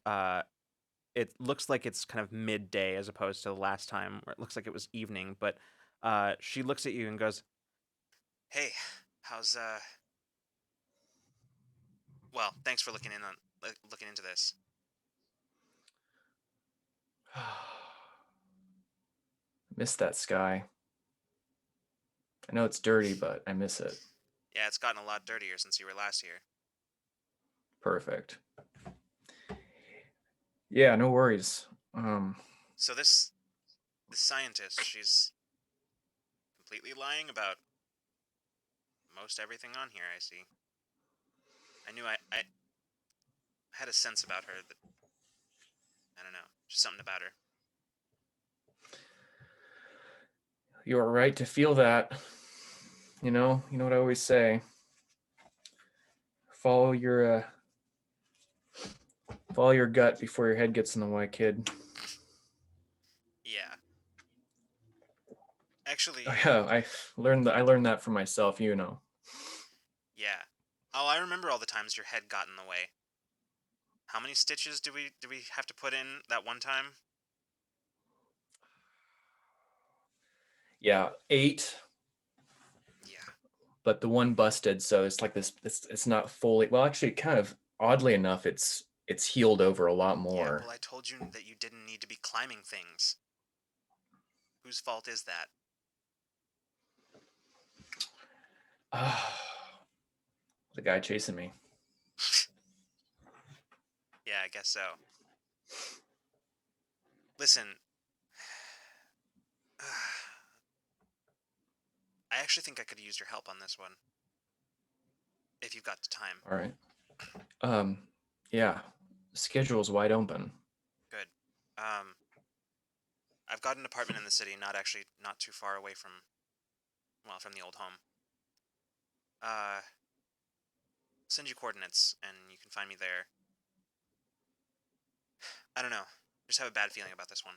it looks like it's kind of midday as opposed to the last time where it looks like it was evening. But she looks at you and goes, "Hey, how's well, thanks for looking into this." Miss that sky. I know it's dirty, but I miss it. Yeah, it's gotten a lot dirtier since you were last here. Perfect. Yeah, no worries. So this scientist, she's completely lying about most everything on here, I see. I knew I had a sense about her that, I don't know, just something about her. You're right to feel that. You know what I always say. Follow your gut before your head gets in the way, kid. Yeah. Actually, Yeah, I learned that from myself, you know. yeah. Oh, I remember all the times your head got in the way. How many stitches do we have to put in that one time? Yeah, 8. Yeah. But the one busted, so it's like this. It's not fully. Well, actually, kind of oddly enough, it's healed over a lot Yeah, more. well, I told you that you didn't need to be climbing things. Whose fault is that? The guy chasing me. Yeah, I guess so. Listen, I actually think I could use your help on this one. If you've got the time. All right. Yeah. Schedule's wide open. Good. I've got an apartment in the city, not too far away from the old home. Send you coordinates and you can find me there. I don't know. Just have a bad feeling about this one.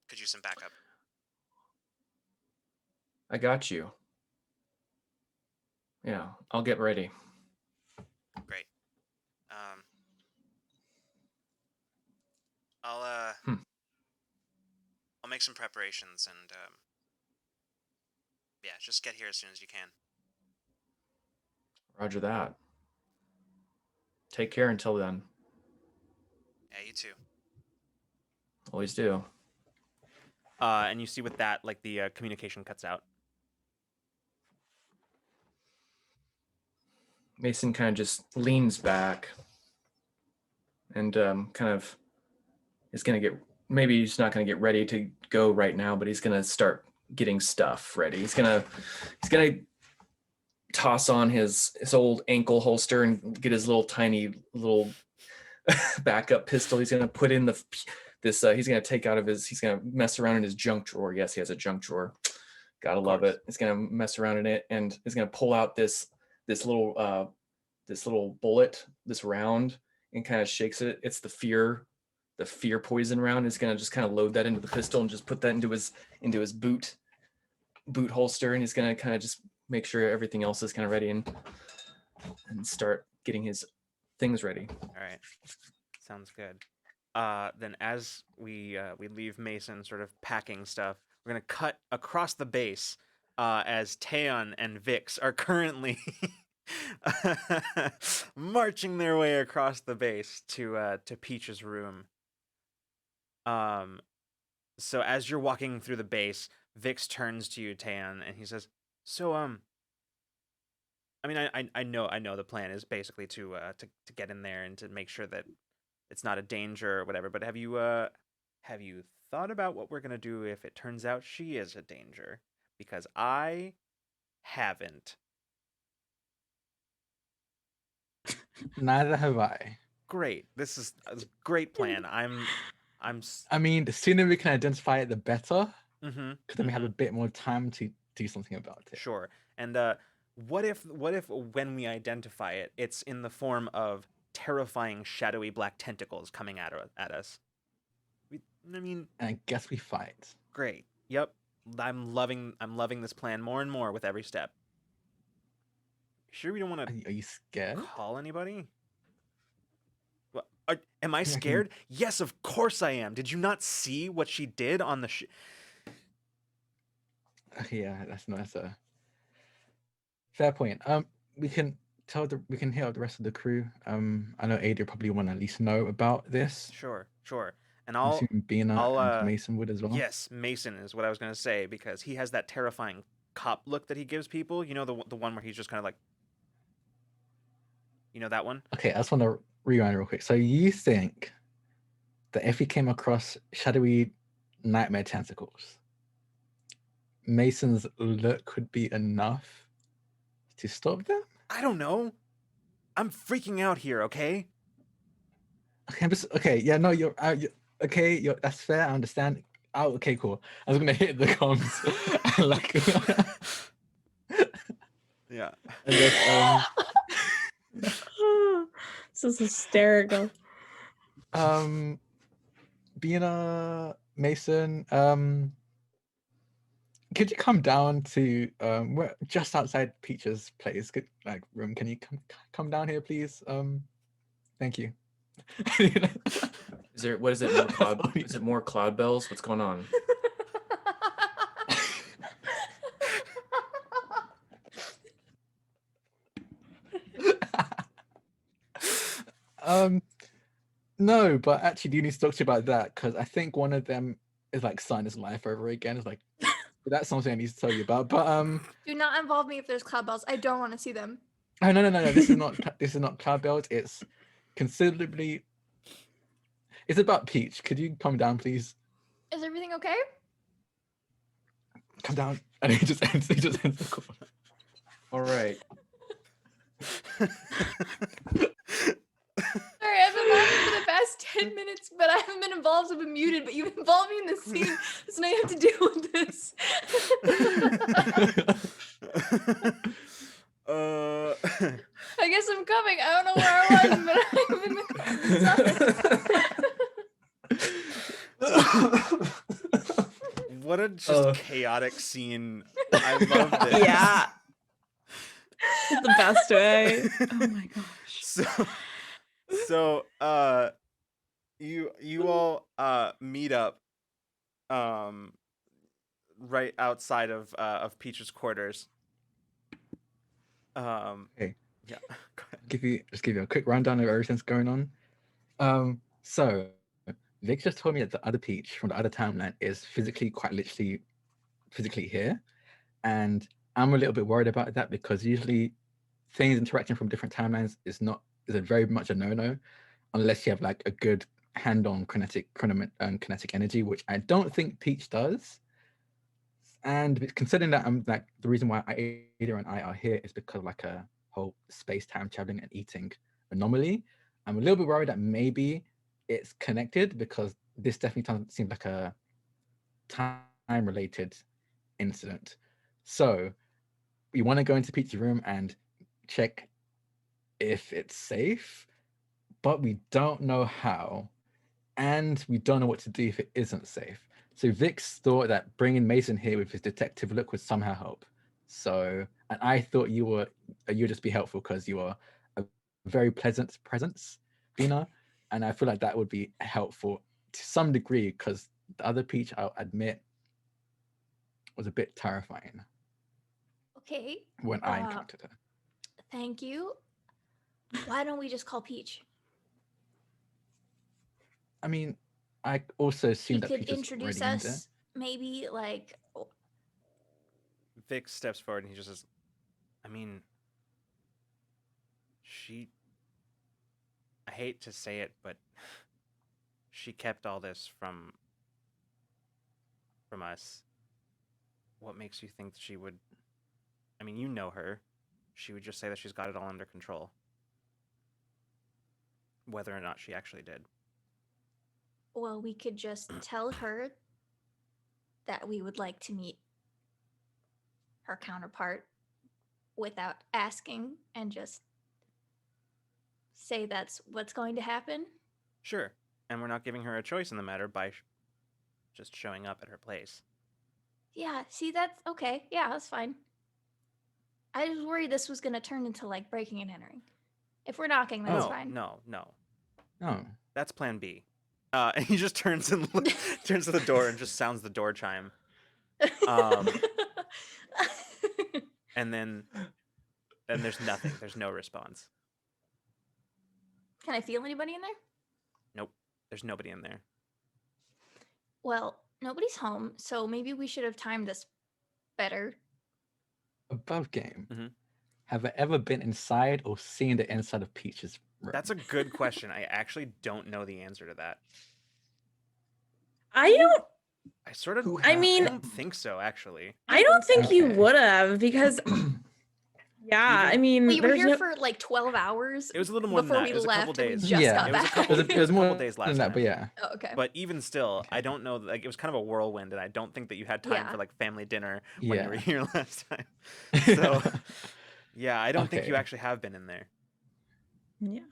Could use some backup. I got you. Yeah, I'll get ready. Great. I'll I'll make some preparations and yeah, just get here as soon as you can. Roger that. Take care until then. Yeah, you too. Always do. And you see with that, like the communication cuts out. Mason kind of just leans back and kind of is going to get, maybe he's not going to get ready to go right now, but he's going to start getting stuff ready. He's going to toss on his old ankle holster and get his little tiny little backup pistol. He's going to put in he's going to take out of he's going to mess around in his junk drawer. Yes, he has a junk drawer. Gotta love it. He's going to mess around in it, and he's going to pull out this little bullet, this round, and kind of shakes it. It's the fear poison round. He's going to just kind of load that into the pistol and just put that into his boot holster, and he's going to kind of just make sure everything else is kind of ready and start getting his things ready. All right, sounds good. Then as we leave Mason sort of packing stuff, we're gonna cut across the base as Taeyeon and Vix are currently marching their way across the base to Peach's room. So as you're walking through the base, Vix turns to you, Taeyeon, and he says, "So I mean, I know the plan is basically to get in there and to make sure that it's not a danger or whatever. But have you thought about what we're gonna do if it turns out she is a danger? Because I haven't." Neither have I. Great. This is a great plan. I mean, the sooner we can identify it, the better. Mm-hmm. Because then we have a bit more time to do something about it. Sure. And what if when we identify it, it's in the form of terrifying shadowy black tentacles coming at us? I mean, and I guess we fight. Great. Yep. I'm loving this plan more and more with every step. Sure we don't want to Are you scared? call anybody? What, am I scared? Yes, of course I am. Did you not see what she did on the Yeah, that's a fair point. We can hear out the rest of the crew. I know Ada probably want to at least know about this. Sure. And I'm assuming Bina and Mason would as well. Yes, Mason is what I was going to say, because he has that terrifying cop look that he gives people. You know, the one where he's just kind of like, you know that one? Okay, I just want to rewind real quick. So you think that if we came across shadowy nightmare tentacles, Mason's look would be enough to stop them? I don't know. I'm freaking out here, okay? Okay, yeah, no, you're okay, that's fair, I understand. Oh, okay, cool. I was gonna hit the comms. And like yeah. And just, This is hysterical. Bina, Mason, could you come down to we're just outside Peach's place, room? Can you come down here, please? Thank you. What is it? More cloud? Is it more cloud bells? What's going on? No, but actually, do you need to talk to you about that? Because I think one of them is like starting his life over again. It's like that's something I need to tell you about. But do not involve me if there's cloud bells. I don't want to see them. Oh no! This is not cloud bells. It's considerably. It's about Peach. Could you come down, please? Is everything okay? Come down, and he just ends the call. All right. Sorry, I've been laughing for the past 10 minutes, but I haven't been involved. I've been muted, but you've involved me in the scene, so now you have to deal with this. I guess I'm coming. I don't know where I was, but I'm in the What a just chaotic scene. I love this. Yeah. The best way. Oh my gosh. So you all meet up right outside of Peach's quarters. Hey. Yeah. Give you a quick rundown of everything that's going on. So Vic just told me that the other Peach from the other timeline is quite literally physically here, and I'm a little bit worried about that because usually things interacting from different timelines is a very much a no-no unless you have like a good hand-on kinetic energy, which I don't think Peach does. And considering that I'm like the reason why Ada and I are here is because of like a whole space-time traveling and eating anomaly. I'm a little bit worried that maybe it's connected because this definitely seems like a time-related incident. So we want to go into Peach's room and check if it's safe, but we don't know how, and we don't know what to do if it isn't safe. So Vix thought that bringing Mason here with his detective look would somehow help. So, and I thought you'd just be helpful because you are a very pleasant presence, Bina, and I feel like that would be helpful to some degree because the other Peach, I'll admit, was a bit terrifying Okay. when I encountered her. Thank you. Why don't we just call Peach? I mean, I also He assumed that could Peach was introduce already in there. us, maybe like. Vic steps forward and he just says, I mean, I hate to say it, but she kept all this from us. What makes you think she would? I mean, you know her. She would just say that she's got it all under control. Whether or not she actually did. Well, we could just tell her that we would like to meet her counterpart without asking and just say that's what's going to happen. Sure. And we're not giving her a choice in the matter by just showing up at her place. Yeah, see, that's okay. Yeah, that's fine. I was worried this was going to turn into like breaking and entering. If we're knocking, that's fine. No. Oh, That's plan B. And he just turns turns to the door and just sounds the door chime. And then there's nothing. There's no response. Can I feel anybody in there? Nope. There's nobody in there. Well, nobody's home, so maybe we should have timed this better. above game. Mhm. Have I ever been inside or seen the inside of Peach's room? That's a good question. I actually don't know the answer to that. I don't. I sort of. I mean- I don't think so. Actually. I don't think you Okay. would have because. Yeah, I mean, Well, you were there's here no. for like 12 hours. It was a little more before than that. we It was a couple left and we days. just Yeah. got It was a back. couple- it was more couple days last than that, time. but yeah. Oh, okay. But even still, Okay. I don't know. Like, it was kind of a whirlwind, and I don't think that you had time Yeah. for like family dinner when you were Yeah. here last time. So, yeah, I don't think you Okay. actually have been in there. Yeah.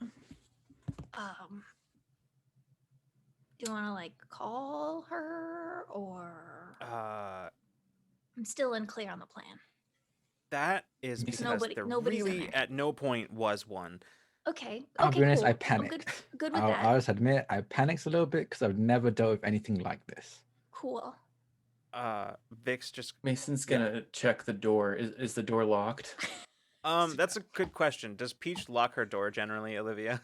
Do you want to like call her or? I'm still unclear on the plan. That is because there nobody's in really there. at no point was one. Okay. I'll Okay. be honest, cool. I I'm panicked. good with I'll that. just admit I panicked a little bit because I've never dealt with anything like this. Cool. Vix just Mason's gonna check the door. Is the door locked? that's a good question. Does Peach lock her door generally, Olivia?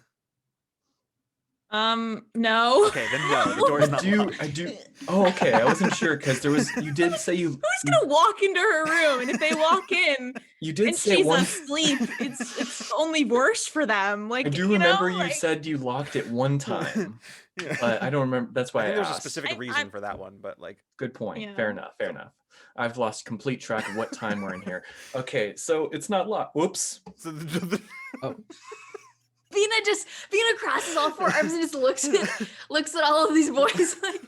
No. Okay, then no, the door's not locked. I do. Oh, okay. I wasn't sure because you did say you. Who's gonna walk into her room, and if they walk in You did and say she's one. asleep, it's only worse for them. Like I do you remember know, you like, said you locked it one time, Yeah. but I don't remember. That's I why I, think there was a asked. specific reason I'm- for that one, but like Good point. Yeah. Fair enough. Fair enough. I've lost complete track of what time we're in here. Okay, so it's not locked. Whoops. so Vina crosses all four arms and just looks at all of these boys like,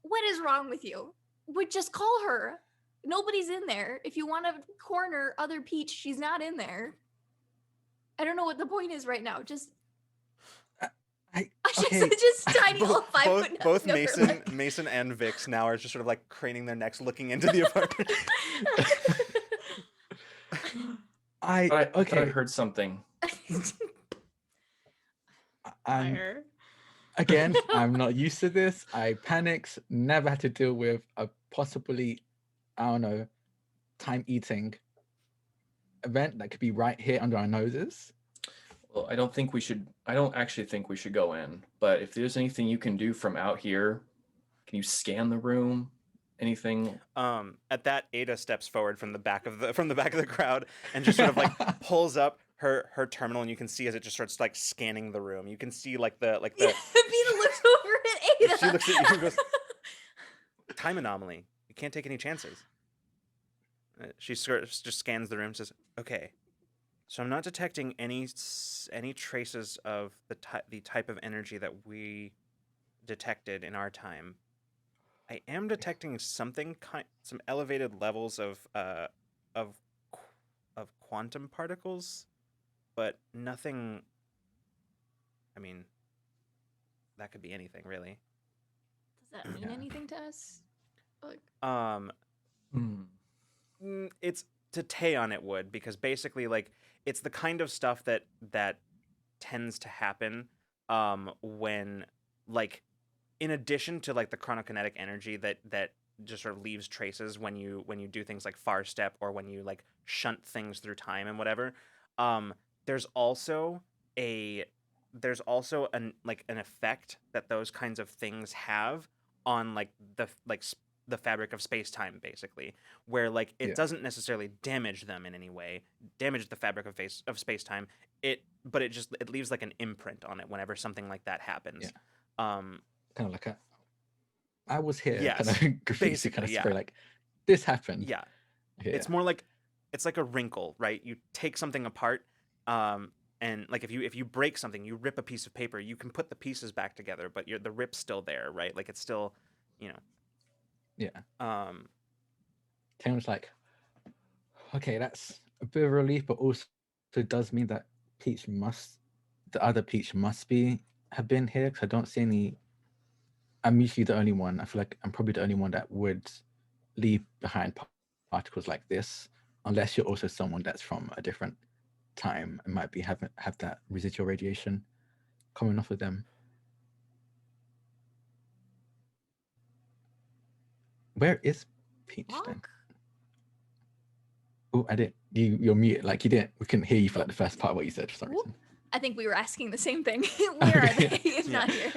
what is wrong with you? Would just call her. Nobody's in there. If you want to corner other Peach, she's not in there. I don't know what the point is right now. Just Okay. just tiny little both, 5 both, foot both number, Mason like- Mason and Vix now are just sort of like craning their necks looking into the apartment. I okay. heard something. I'm fire. again. I'm not used to this. I panicked. Never had to deal with a possibly, I don't know, time eating event that could be right here under our noses. Well, I don't actually think we should go in. But if there's anything you can do from out here, can you scan the room Anything? At that, Ada steps forward from the back of the crowd and just sort of like pulls up her terminal, and you can see as it just starts like scanning the room. You can see like the Vita looks over at Ada. she looks at you and goes, "Time anomaly. You can't take any chances." She sort of just scans the room and says, "Okay, so I'm not detecting any traces of the type of energy that we detected in our time. I am detecting some elevated levels of quantum particles, but nothing. I mean, that could be anything, really. Does that mean anything to us? Like, It's to Taeon it would, because basically like it's the kind of stuff that tends to happen when, like, in addition to like the chronokinetic energy that just sort of leaves traces when you do things like far step or when you like shunt things through time and whatever, there's also an effect that those kinds of things have on like the fabric of space-time, basically, where like it doesn't necessarily damage them in any way, damage the fabric of space-time, but it leaves like an imprint on it whenever something like that happens. Kind of like I was here, Yes, kind of graffiti, basically, kind of yeah. spray, like this happened. Yeah. Okay, It's more like it's like a wrinkle, right? You take something apart, and like if you break something, you rip a piece of paper, you can put the pieces back together, but the rip's still there, right? Like it's still, you know. Yeah. Tim was like, okay, that's a bit of relief, but also it does mean that the other Peach must have been here, because I don't see any. I'm usually the only one. I feel like I'm probably the only one that would leave behind particles like this, unless you're also someone that's from a different time and might be have that residual radiation coming off of them. Where is Peach then? Oh, I didn't. You're muted. Like you didn't. We couldn't hear you for like the first part of what you said for some reason. I think we were asking the same thing. Where are they if not here?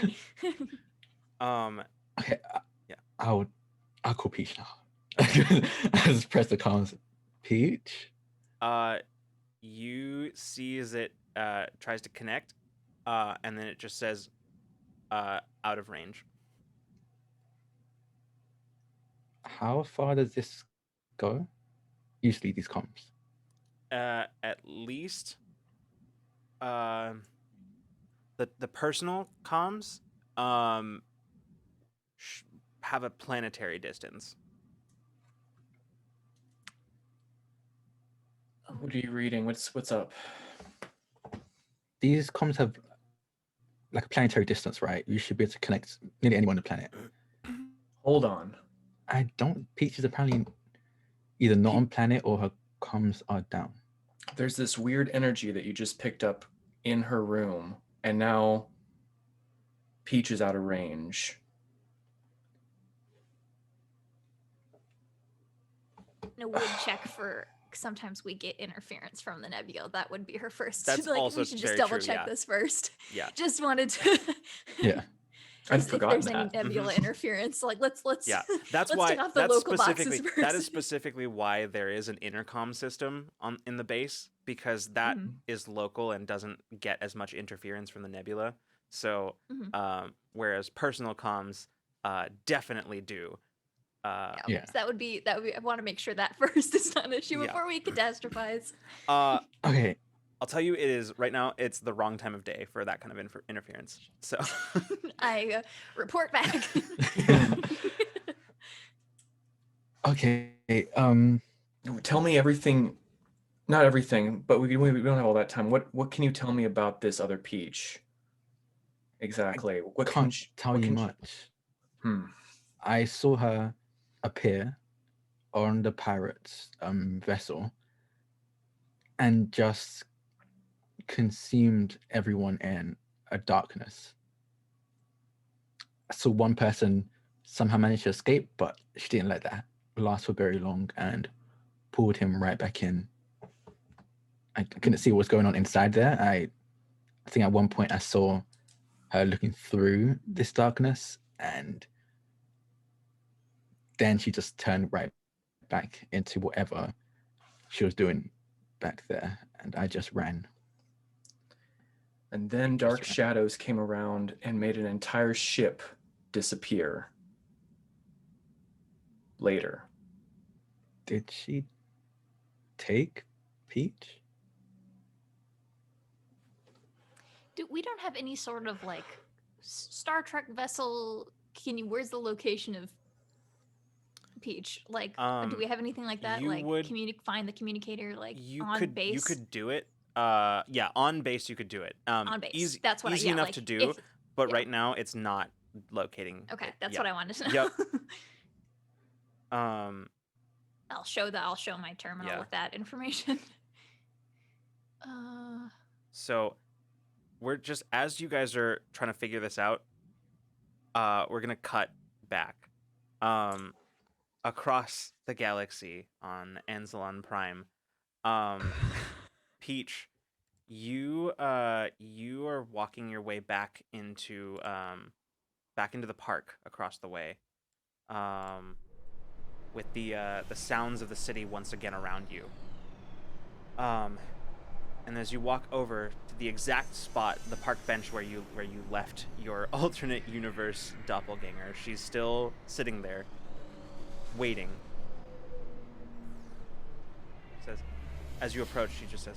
Okay. Yeah. I'll call Peach now. I just press the comms. Peach. You see as it tries to connect, and then it just says, out of range. How far does this go? Usually these comms. At least, the personal comms, have a planetary distance. What are you reading? What's up? These comms have like a planetary distance, right? You should be able to connect nearly anyone on the planet. Hold on. I don't. Peach is apparently either not on planet or her comms are down. There's this weird energy that you just picked up in her room, and now Peach is out of range. A wood check for. Sometimes we get interference from the nebula. That would be her first. That's like, also we should just very double true, check yeah. this first. Yeah. Just wanted to. Yeah. I'd forgotten if there's any nebula interference, like let's Yeah, that's let's why. take off the That's local boxes specifically first. that is specifically why there is an intercom system in the base, because that is local and doesn't get as much interference from the nebula. So, whereas personal comms definitely do. So that would be. I want to make sure that first is not an issue before we catastrophize. Okay. I'll tell you, it is right now. It's the wrong time of day for that kind of interference. So I report back. Okay. Tell me everything. Not everything, but we don't have all that time. What can you tell me about this other Peach? Exactly. What Can't tell you much. I saw her appear on the pirate's vessel and just consumed everyone in a darkness. So one person somehow managed to escape, but she didn't let that last for very long and pulled him right back in. I couldn't see what was going on inside there. I think at one point I saw her looking through this darkness, and then she just turned right back into whatever she was doing back there, and I just ran. And then dark shadows came around and made an entire ship disappear. Later. Did she take Peach? We don't have any sort of like Star Trek vessel. Where's the location of Peach? Like, do we have anything like that? Like, find the communicator, like on base. You could do it. Yeah, on base you could do it. On base. That's what easy enough to do. But right now it's not locating. Okay, that's what I wanted to know. Yep. I'll show my terminal with that information. So we're just, as you guys are trying to figure this out, we're gonna cut back across the galaxy on Anzalon Prime. Peach, you are walking your way back into the park across the way, with the sounds of the city once again around you. And as you walk over to the exact spot, the park bench where you left your alternate universe doppelganger, she's still sitting there, waiting. Says, as you approach, she just says,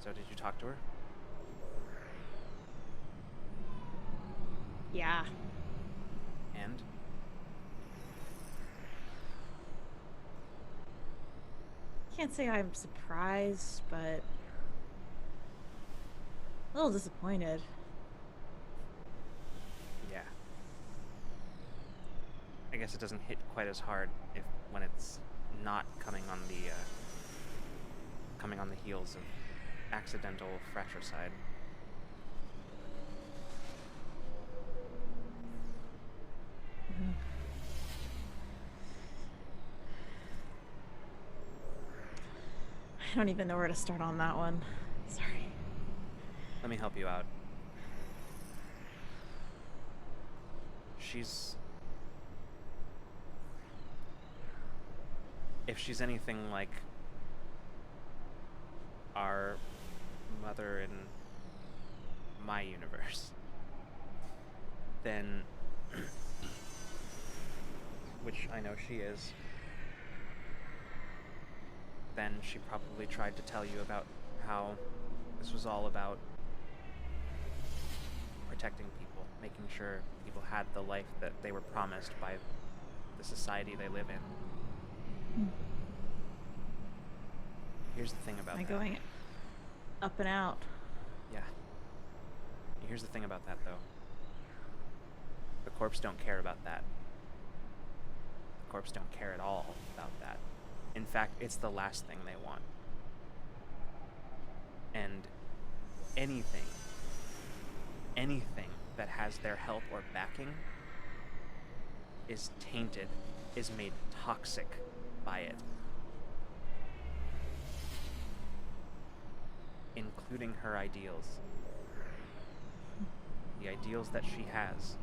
"So did you talk to her?" Yeah. And? Can't say I'm surprised, but a little disappointed. Yeah. I guess it doesn't hit quite as hard when it's not coming on the heels of accidental fratricide. Mm-hmm. I don't even know where to start on that one. Sorry. Let me help you out. If she's anything like our mother in my universe, then, which I know she is, then she probably tried to tell you about how this was all about protecting people, making sure people had the life that they were promised by the society they live in. Here's the thing about that. Going up and out. Yeah. Here's the thing about that, though. The Corps don't care about that. The Corps don't care at all about that. In fact, it's the last thing they want. And anything that has their help or backing is tainted, is made toxic by it. Including her ideals. The ideals that she has.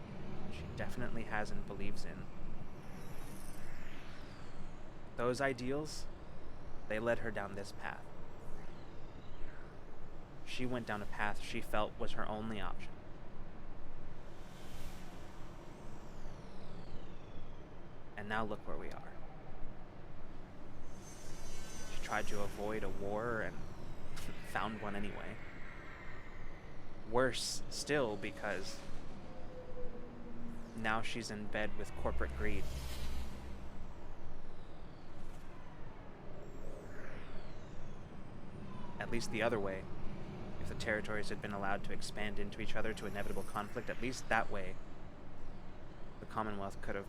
She definitely has and believes in. Those ideals, they led her down this path. She went down a path she felt was her only option. And now look where we are. She tried to avoid a war and found one anyway. Worse still, because now she's in bed with corporate greed. At least the other way, if the territories had been allowed to expand into each other to inevitable conflict, at least that way, the Commonwealth could have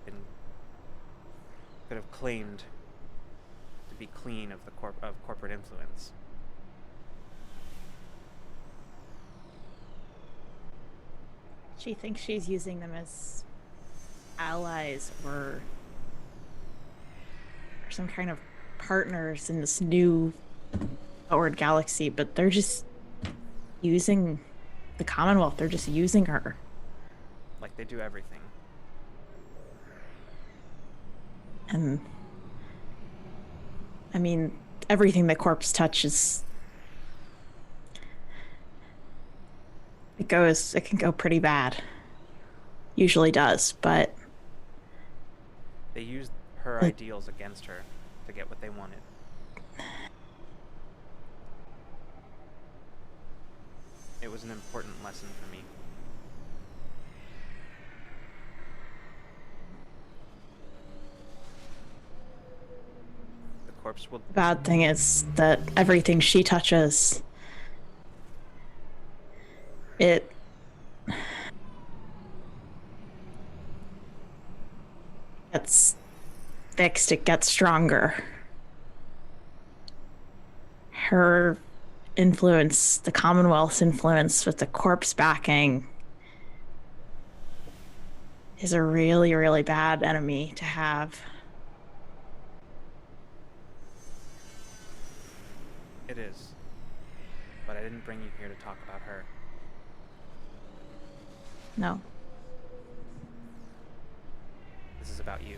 claimed to be clean of corporate influence. She thinks she's using them as allies or some kind of partners in this new forward galaxy, but they're just using the Commonwealth. They're just using her. Like they do everything. And I mean, everything the corpse touches, it can go pretty bad. Usually does, but They used her But- ideals against her to get what they wanted. It was an important lesson for me. The corpse will. the bad thing is that everything she touches, it gets fixed, it gets stronger. Her influence, the Commonwealth's influence with the corpse backing, is a really, really bad enemy to have. It is. But I didn't bring you here to talk about her. No. This is about you.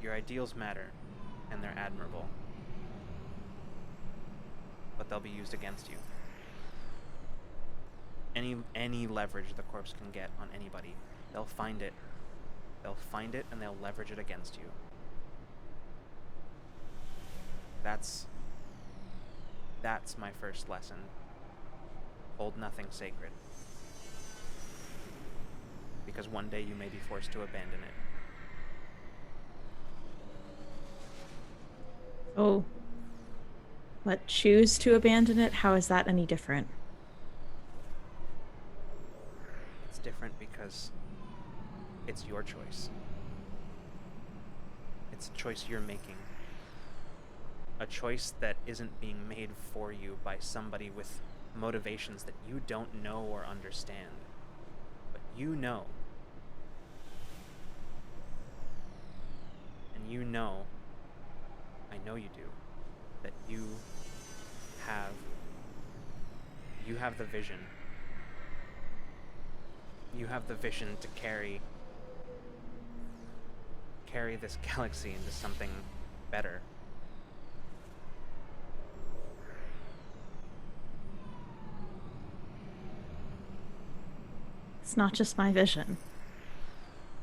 Your ideals matter, and they're admirable. But they'll be used against you. Any leverage the corpse can get on anybody, they'll find it. They'll find it and they'll leverage it against you. That's my first lesson. Hold nothing sacred. Because one day you may be forced to abandon it. Oh. But choose to abandon it? How is that any different? It's different because it's your choice. It's a choice you're making. A choice that isn't being made for you by somebody with motivations that you don't know or understand. But you know. And you know, I know you do, that you have the vision. You have the vision to carry this galaxy into something better. It's not just my vision.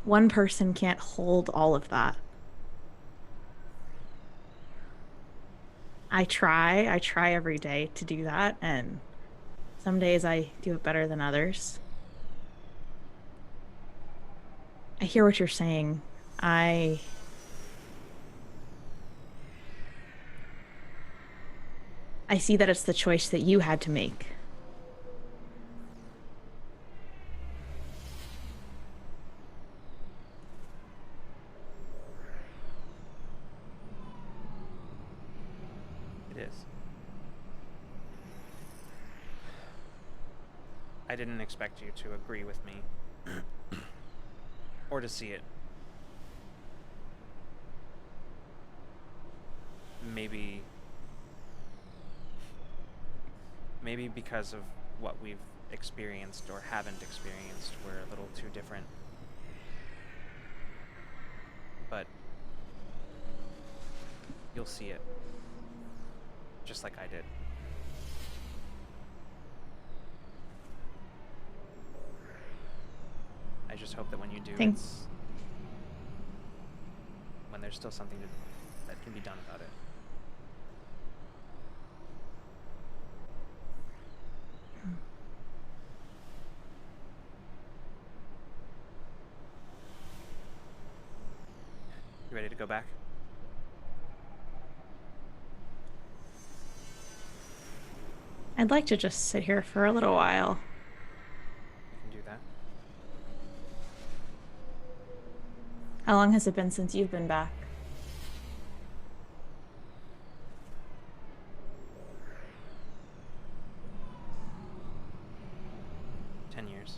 One person can't hold all of that. I try every day to do that, and some days I do it better than others. I hear what you're saying. I see that it's the choice that you had to make. It is. I didn't expect you to agree with me. Or to see it. Maybe because of what we've experienced or haven't experienced, we're a little too different. But you'll see it. Just like I did. I just hope that when you do, it's when there's still something that can be done about it. You ready to go back? I'd like to just sit here for a little while. You can do that. How long has it been since you've been back? Years.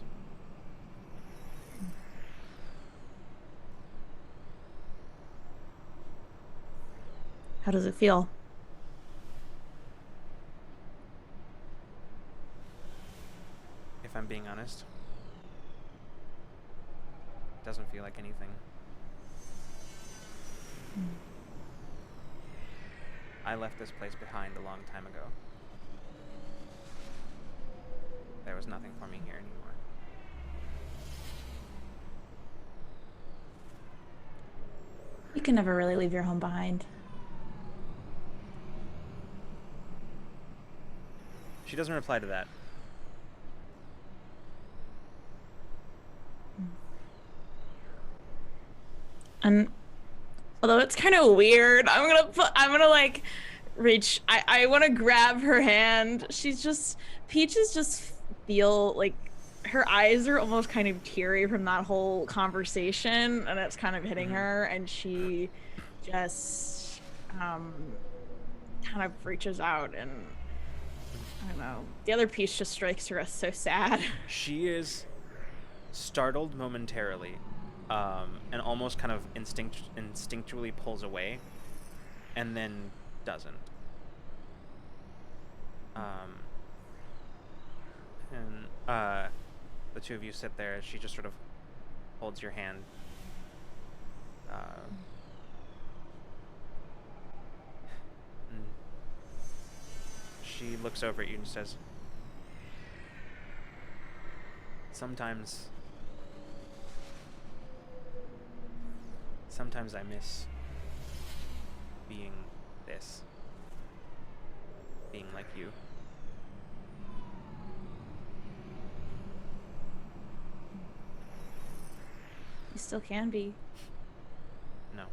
How does it feel? If I'm being honest, Doesn't feel like anything. I left this place behind a long time ago. There was nothing for me here anymore. You can never really leave your home behind. She doesn't reply to that. And although it's kind of weird, I'm gonna like reach. I want to grab her hand. Peaches just feel like her eyes are almost kind of teary from that whole conversation, and it's kind of hitting her, and she just kind of reaches out, and I don't know. The other piece just strikes her as so sad. She is startled momentarily, and almost kind of instinctually pulls away, and then doesn't. And the two of you sit there as she just sort of holds your hand. And she looks over at you and says, Sometimes I miss being this. Being like you. You still can be. No.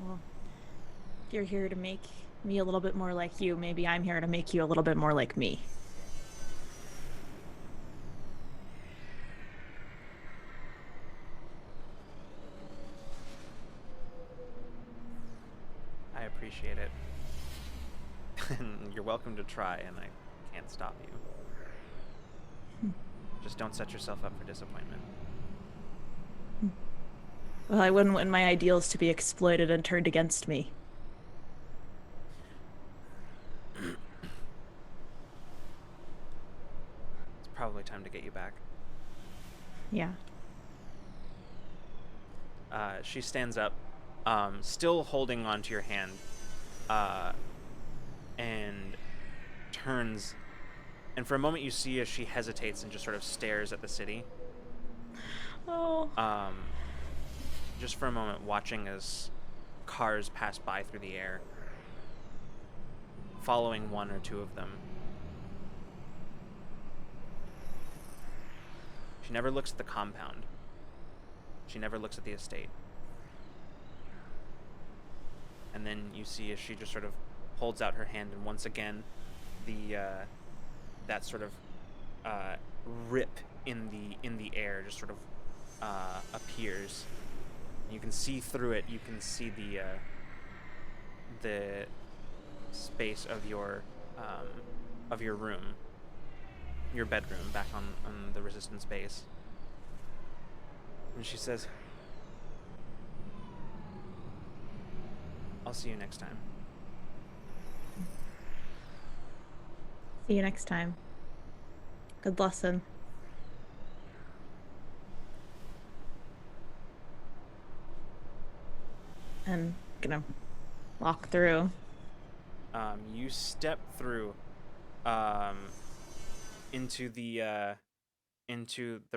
Well, you're here to make me a little bit more like you. Maybe I'm here to make you a little bit more like me. I appreciate it. And you're welcome to try, and I can't stop you. Just don't set yourself up for disappointment. Well, I wouldn't want my ideals to be exploited and turned against me. It's probably time to get you back. Yeah. She stands up, still holding onto your hand, and turns, and for a moment you see as she hesitates and just sort of stares at the city. Oh. Just for a moment, watching as cars pass by through the air, following one or two of them. She never looks at the compound. She never looks at the estate. And then you see as she just sort of holds out her hand, and once again, that sort of rip in the air just sort of appears. You can see through it. You can see the space of your room, your bedroom, back on the resistance base. And she says, I'll see you next time. See you next time. Good lesson. And gonna walk through. You step through into the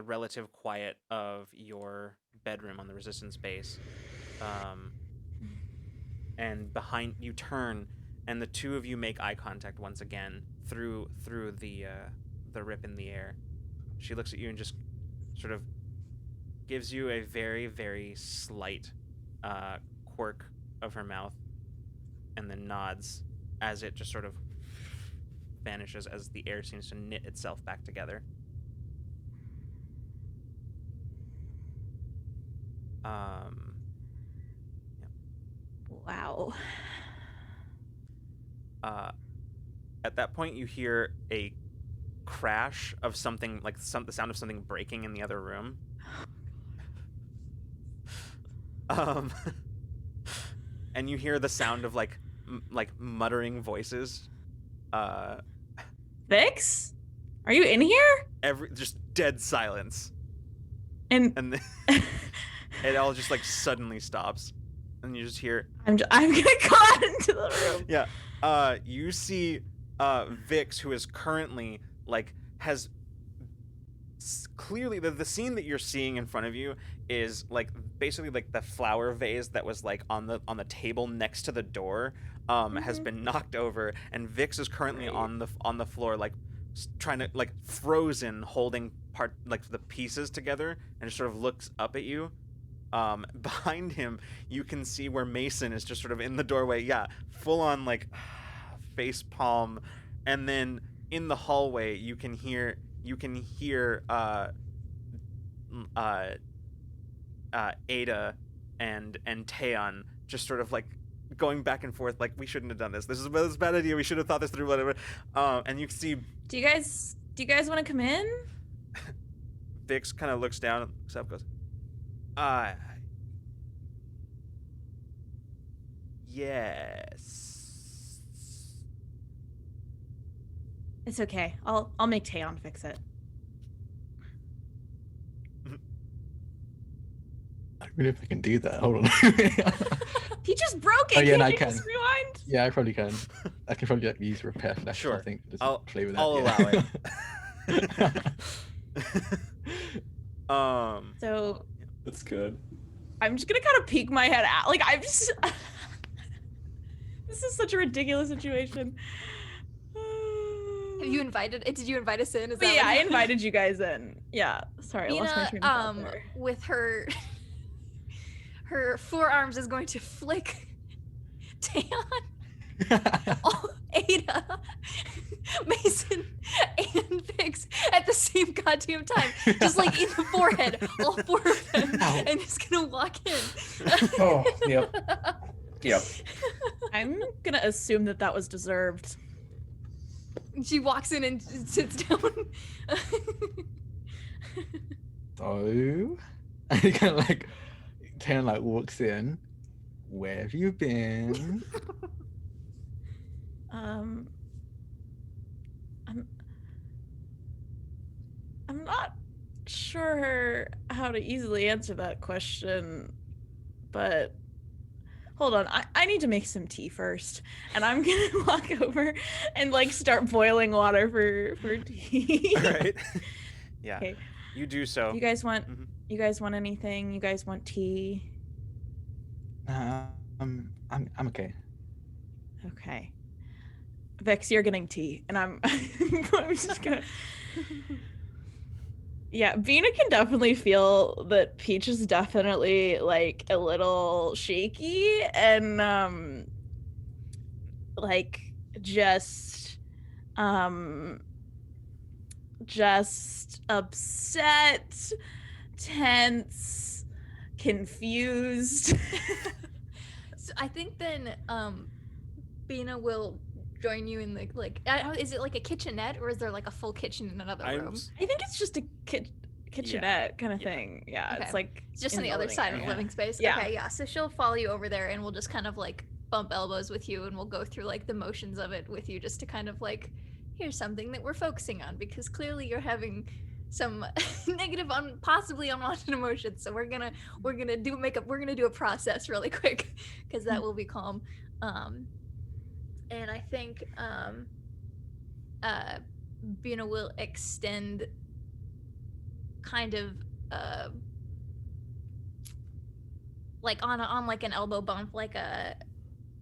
relative quiet of your bedroom on the resistance base, and behind you turn, and the two of you make eye contact once again through the rip in the air. She looks at you and just sort of gives you a very, very slight quirk of her mouth, and then nods as it just sort of vanishes as the air seems to knit itself back together. Yeah. Wow. At that point, you hear a crash of something, like the sound of something breaking in the other room. And you hear the sound of like muttering voices Vix, are you in here? just dead silence, And and then it all just like suddenly stops, and you just hear, I'm gonna go out into the room. yeah. You see Vix, who is currently like has clearly the scene that you're seeing in front of you is like basically like the flower vase that was like on the table next to the door has been knocked over, and Vix is currently on the floor like trying to like frozen, holding part like the pieces together, and just sort of looks up at you. Behind him you can see where Mason is just sort of in the doorway, full on like face palm, and then in the hallway you can hear Ada and Taeon just sort of like going back and forth like, we shouldn't have done this. This is a bad idea. We should have thought this through, whatever. And you can see Do you guys want to come in? Vix kind of looks down and looks up, goes, yes. It's okay. I'll make Taeon fix it. I don't know if I can do that. Hold on. He just broke it. Oh, yeah, Can't I you can. just rewind? Yeah, I probably can. I can probably like, use repair flash. Sure. I think. Just I'll play with that. allow it. So That's good. I'm just gonna kind of peek my head out. Like I'm just. This is such a ridiculous situation. Have you invited? Did you invite us in? Is But that yeah, what I happened? invited you guys in. Yeah, sorry, I lost my train of thought Mina, there. with her forearms is going to flick Taeon, Ada, Mason, and Vix at the same goddamn time, just like in the forehead, all four of them, Ow. and just gonna walk in. Oh, yep. Yep. I'm gonna assume that was deserved. She walks in and sits down. So, and he kind of like, Tan like walks in. Where have you been? I'm not sure how to easily answer that question, but hold on, I need to make some tea first, and I'm gonna walk over and like start boiling water for tea. All right. Yeah. Okay. You do so. You guys want Mhm. you guys want anything? You guys want tea? I'm okay. Okay. Vex, you're getting tea, and I'm I'm just gonna. Yeah, Vina can definitely feel that Peach is definitely like a little shaky and like just upset, tense, confused. So I think then Bina will join you in the like. Is it like a kitchenette or is there like a full kitchen in another room? I think it's just a kitchenette kind of Yeah. thing. Yeah, Okay. it's like It's just in on the other living side of area. the living space. Yeah. Okay, yeah. So she'll follow you over there, and we'll just kind of like bump elbows with you, and we'll go through like the motions of it with you, just to kind of like, here's something that we're focusing on because clearly you're having some negative, possibly unwanted emotions. So we're gonna do a process really quick because that will be calm. And I think Bina will extend kind of like on like an elbow bump, like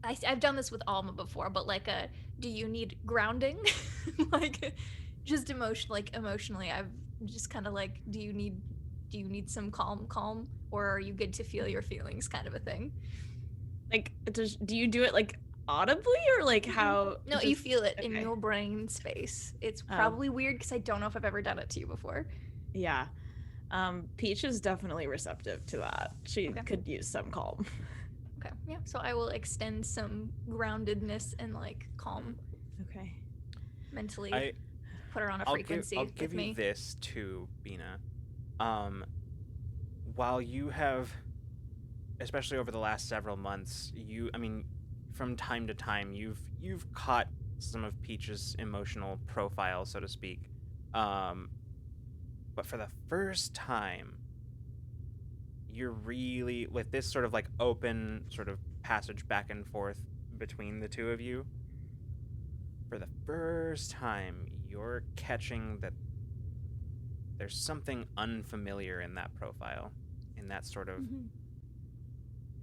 I've done this with Alma before, but like do you need grounding? Like just emotionally I've just kind of like, do you need some calm, or are you good to feel your feelings, kind of a thing? Like, do you do it like audibly or like how? No, just- you feel it in okay. your brain space. It's Oh. probably weird because I don't know if I've ever done it to you before. Yeah. Peach is definitely receptive to that. She Okay. could use some calm. Okay, yeah. So I will extend some groundedness and like calm Okay. mentally. I Put her on a I'll frequency give with you me. this too, Bina. While you have, especially over the last several months, from time to time, you've caught some of Peach's emotional profile, so to speak. But for the first time, you're really, with this sort of like open sort of passage back and forth between the two of you, for the first time, you're catching that there's something unfamiliar in that profile, in that sort of,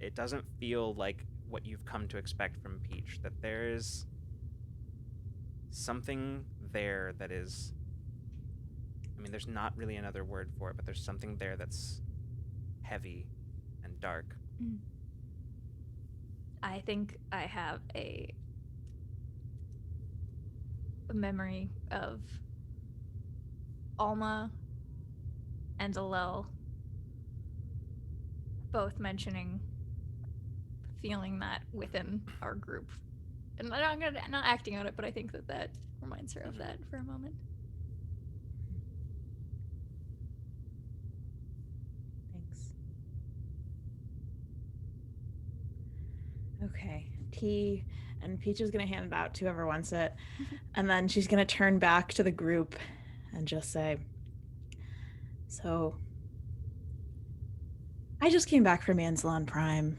it doesn't feel like what you've come to expect from Peach, that there is something there that is, I mean, there's not really another word for it, but there's something there that's heavy and dark. I think I have a memory of Alma and Alel both mentioning feeling that within our group. And I'm not acting on it, but I think that reminds her of that for a moment. Thanks. Okay, tea, and Peach is gonna hand it out to whoever wants it, and then she's gonna turn back to the group and just say, "So, I just came back from Anselon Prime."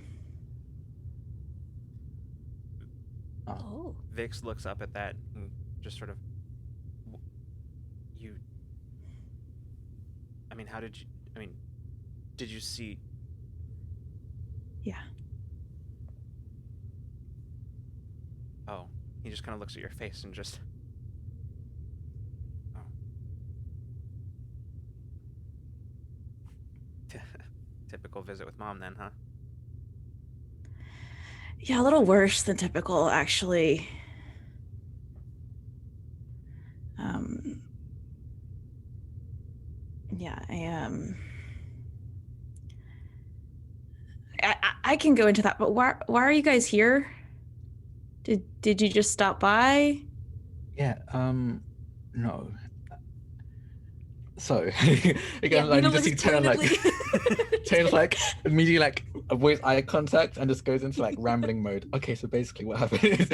Oh. Vix looks up at that and just sort of, you, I mean, how did you, I mean, did you see? Yeah. Oh, he just kind of looks at your face and just, oh. Typical visit with mom then, huh? Yeah, a little worse than typical, actually. Yeah, I can go into that, but why are you guys here? Did you just stop by? Yeah, no. So Yeah, again, like you Nina just see looks Taylor like pointedly- Taylor's like immediately like avoids eye contact and just goes into like rambling mode. Okay, so basically what happened is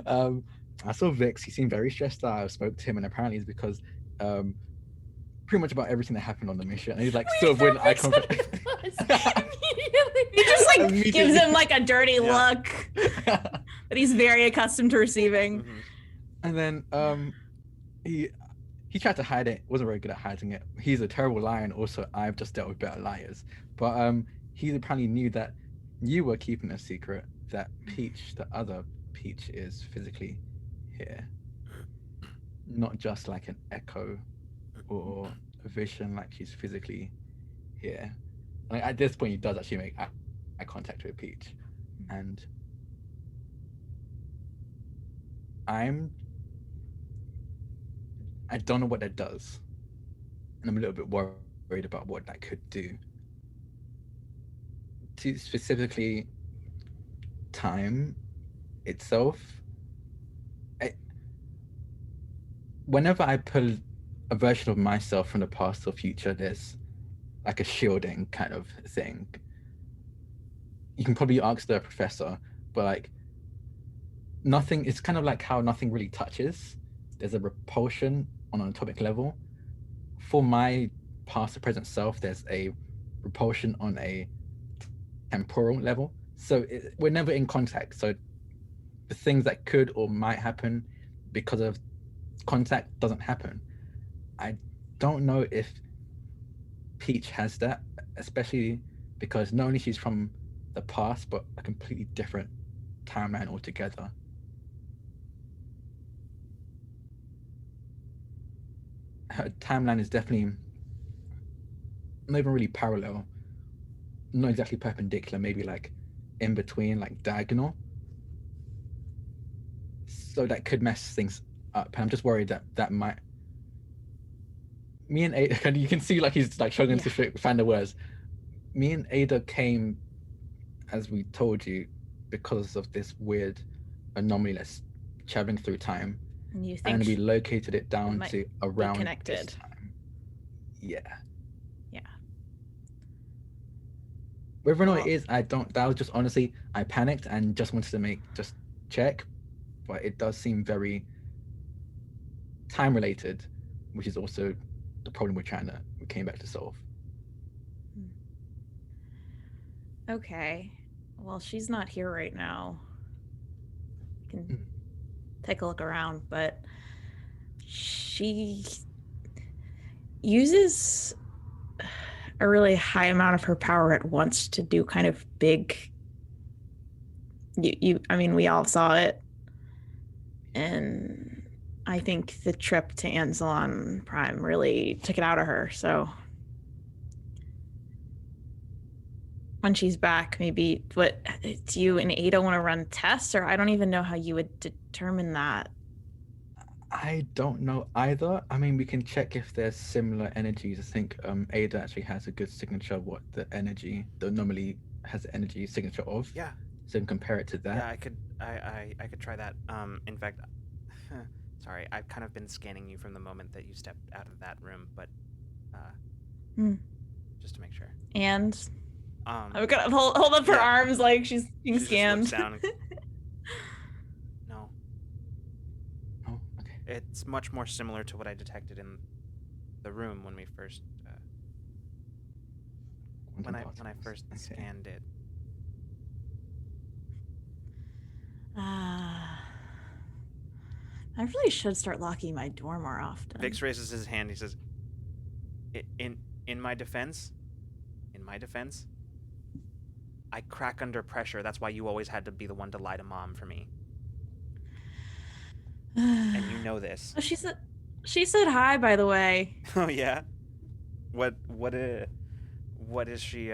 I saw Vix, he seemed very stressed out. I spoke to him, and apparently it's because pretty much about everything that happened on the mission. And he's like still avoiding eye contact. Immediately. He just like gives Immediately. him like a dirty Yeah. look that he's very accustomed to receiving. Mhm. And then he tried to hide it, wasn't very good at hiding it. He's a terrible liar, and also I've just dealt with better liars. But he apparently knew that you were keeping a secret, that Peach, the other Peach, is physically here. Not just like an echo or a vision, like she's physically here. Like at this point he does actually make eye contact with Peach. And I don't know what that does, and I'm a little bit worried about what that could do to specifically time itself. Whenever I pull a version of myself from the past or future, there's like a shielding kind of thing. You can probably ask the professor, but like nothing, it's kind of like how nothing really touches. There's a repulsion on an atomic level. For my past or present self, there's a repulsion on a temporal level. So we're never in contact. So the things that could or might happen because of contact doesn't happen. I don't know if Peach has that, especially because not only she's from the past, but a completely different timeline altogether. Her timeline is definitely not even really parallel, not exactly perpendicular, maybe like in between, like diagonal. So that could mess things up. And I'm just worried that might. Me and Ada, you can see like he's like struggling to find the words. Me and Ada came, as we told you, because of this weird anomaly that's traveling through time. And you think And we located it down might to around connected. this time. Yeah. Yeah. Whether or not Well- it is, I don't. That was just honestly, I panicked and just wanted to just check. but it does seem very time related, which is also the problem we came back to solve. Okay. Well, she's not here right now. You can take a look around, but she uses a really high amount of her power at once to do kind of big. I mean, we all saw it, and I think the trip to Anzalon Prime really took it out of her. So when she's back, maybe. What do you and Ada want to run tests, or I don't even know how you would determine that. I don't know either. I mean, we can check if there's similar energies. I think Ada actually has a good signature of what the anomaly has the energy signature of. Yeah. So we can compare it to that. Yeah, I could try that. In fact, sorry, I've kind of been scanning you from the moment that you stepped out of that room, but just to make sure. And I'm gonna hold up her arms like she's being scanned. Just looks down. No. Oh, okay. It's much more similar to what I detected in the room when we first when I first scanned it. I really should start locking my door more often. Vix raises his hand. He says, "In my defense, I crack under pressure. That's why you always had to be the one to lie to Mom for me. And you know this." Oh, she said hi, by the way. Oh yeah. What is she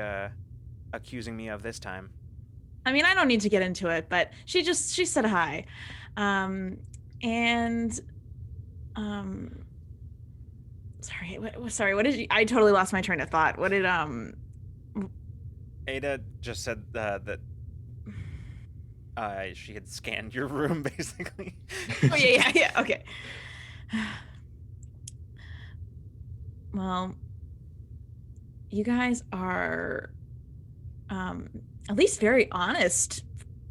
accusing me of this time? I mean, I don't need to get into it, but she said hi. Sorry, what did you, I totally lost my train of thought. What did Ada just said that she had scanned your room, basically. Oh yeah, okay. Well, you guys are at least very honest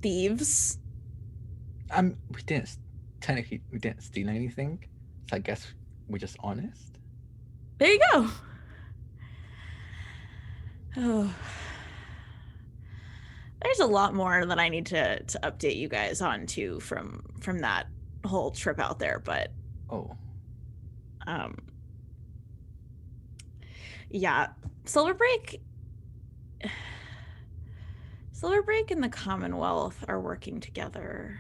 thieves. We didn't steal anything, so I guess we're just honest. There you go. Oh, there's a lot more that I need to update you guys on too from that whole trip out there, but yeah, Silverbreak and the Commonwealth are working together.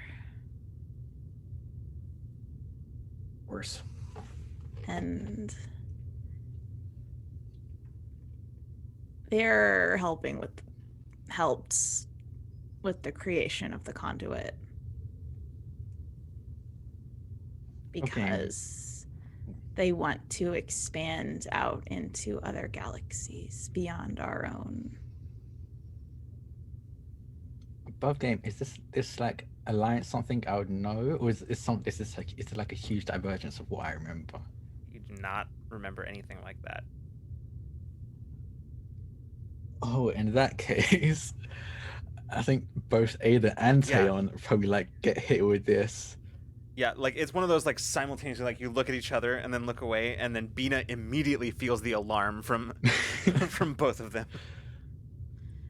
Worse. And they're helped with the creation of the conduit. Because they want to expand out into other galaxies beyond our own. Above game, is this like alliance something I would know, or is it like a huge divergence of what I remember? You do not remember anything like that. Oh, in that case, I think both Ada and Taeyeon probably like get hit with this. Yeah, like it's one of those like simultaneously, like you look at each other and then look away, and then Bina immediately feels the alarm from from both of them.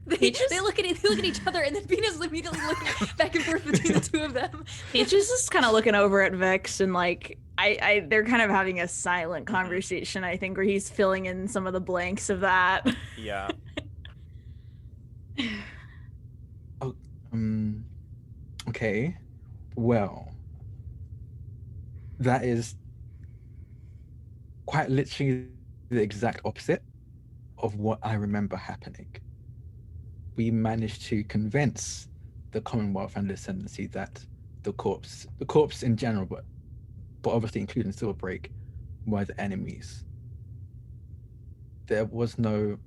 They look at each other, and then Bina's immediately looking back and forth between the two of them. Peach is just kind of looking over at Vix, and like they're kind of having a silent conversation. I think where he's filling in some of the blanks of that. Yeah. Okay. Well, that is quite literally the exact opposite of what I remember happening. We managed to convince the Commonwealth and the Ascendancy that the corpse in general, but obviously including Silverbreak, were the enemies. There was no.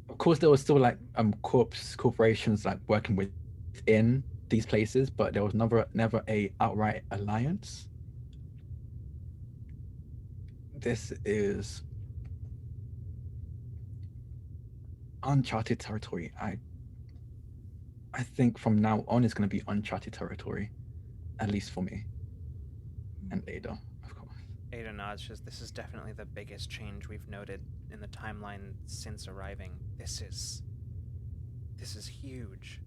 Of course, there was still like corporations like working within these places, but there was never a outright alliance. This is uncharted territory. I think from now on it's going to be uncharted territory. at least for me. And Ada, of course. Ada nods. Says, "This is definitely the biggest change we've noted in the timeline since arriving. This is huge."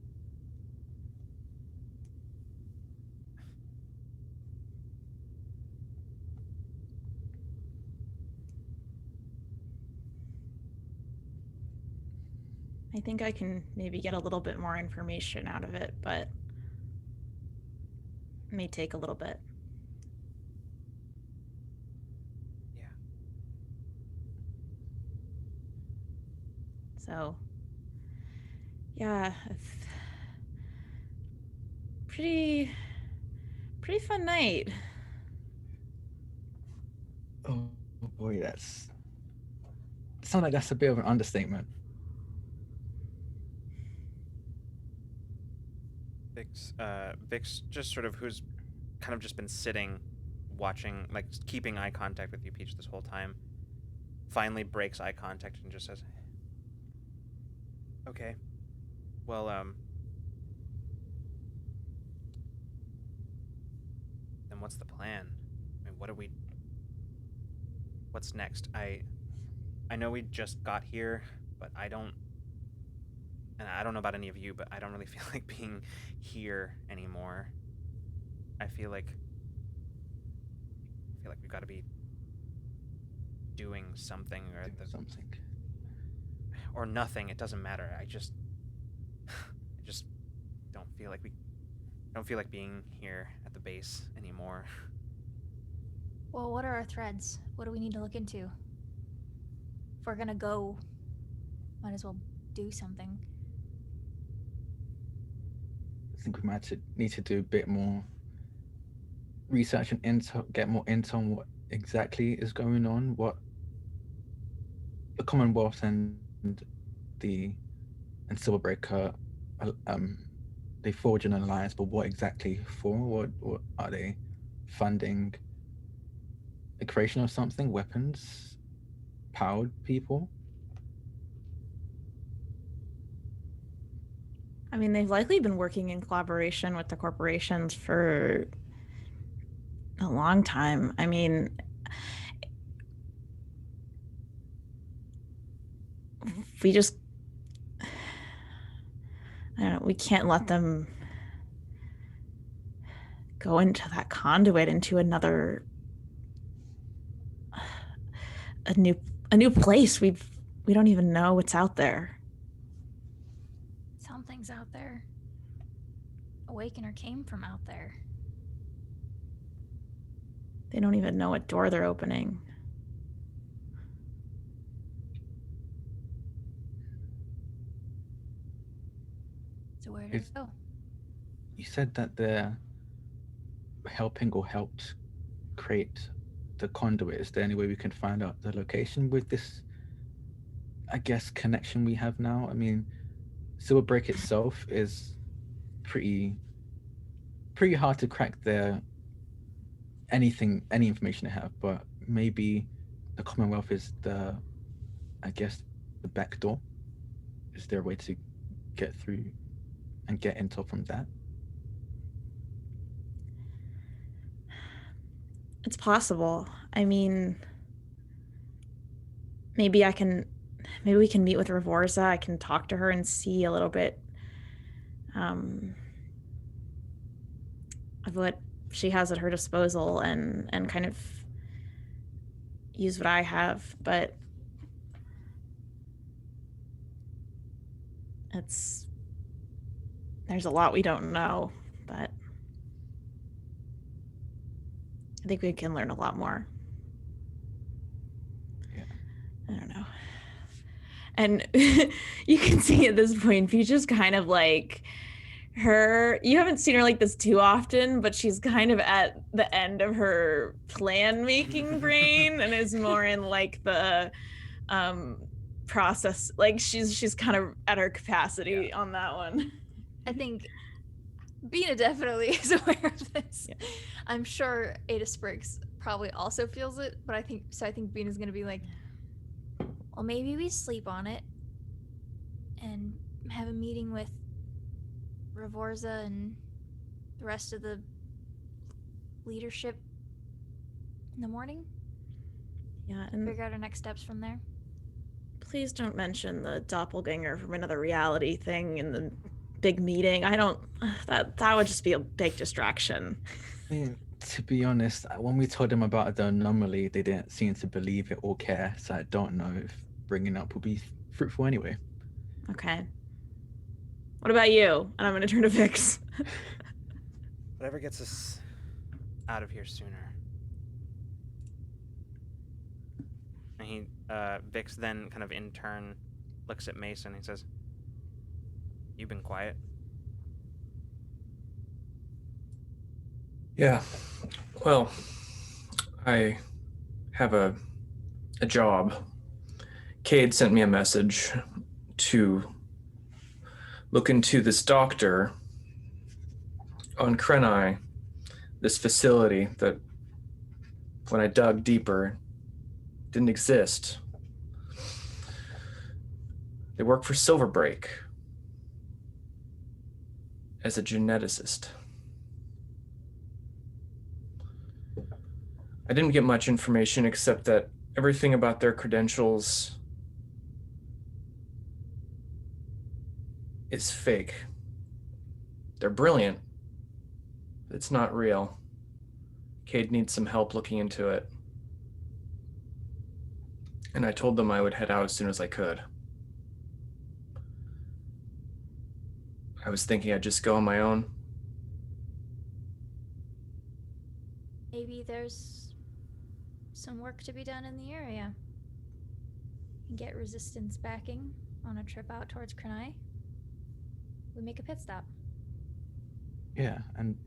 I think I can maybe get a little bit more information out of it, but it may take a little bit. Yeah. So, yeah, pretty fun night. Oh boy, that's sounds like that's a bit of an understatement. Vix just sort of, who's kind of just been sitting, watching, like keeping eye contact with you, Peach, this whole time, finally breaks eye contact and just says, "Okay, well, then what's the plan? I mean, what's next? I know we just got here, but I don't know about any of you, but I don't really feel like being here anymore. I feel like we've got to be doing something, or nothing. It doesn't matter. I just don't feel like being here at the base anymore." Well, what are our threads? What do we need to look into? If we're gonna go, might as well do something. I think we might need to do a bit more research and get more intel on what exactly is going on, what the Commonwealth and Silverbreaker, they forge an alliance, but what exactly for? What are they funding? The creation of something, weapons, powered people? I mean, they've likely been working in collaboration with the corporations for a long time. I mean, we just, I don't know, we can't let them go into that conduit into another, a new place. We don't even know what's out there. Something's out there. Awakener came from out there. They don't even know what door they're opening. So where did it go? You said that they're helping or helped create the conduit. Is there any way we can find out the location with this, I guess, connection we have now? I mean, Silverbreak itself is pretty hard to crack any information they have, but maybe the Commonwealth is the back door. Is there a way to get through and get intel from that? It's possible. I mean, maybe we can meet with Revorza. I can talk to her and see a little bit of what she has at her disposal and kind of use what I have, but there's a lot we don't know, but I think we can learn a lot more. Yeah. I don't know. And you can see at this point, Peach is kind of like you haven't seen her like this too often, but she's kind of at the end of her plan making brain and is more in like the process. Like she's kind of at her capacity on that one. I think Bina definitely is aware of this. Yeah. I'm sure Ada Spriggs probably also feels it, but I think Bina's gonna be like, well, maybe we sleep on it and have a meeting with Revorza and the rest of the leadership in the morning. Yeah, and Figure out our next steps from there. please don't mention the doppelganger from another reality thing in the big meeting. I don't. That would just be a big distraction. I mean, to be honest, when we told them about the anomaly, they didn't seem to believe it or care. So I don't know if bringing up will be fruitful anyway. Okay. What about you? And I'm gonna turn to Vix. Whatever gets us out of here sooner. And he, Vix then kind of in turn looks at Mason and he says, "You've been quiet." Yeah. Well, I have a job. Cade sent me a message to look into this doctor on Krenai, this facility that when I dug deeper didn't exist. They work for Silverbreak as a geneticist. I didn't get much information except that everything about their credentials is fake. They're brilliant. It's not real. Cade needs some help looking into it. And I told them I would head out as soon as I could. I was thinking I'd just go on my own. Maybe there's some work to be done in the area. Get resistance backing on a trip out towards Krenai. We make a pit stop. Yeah, and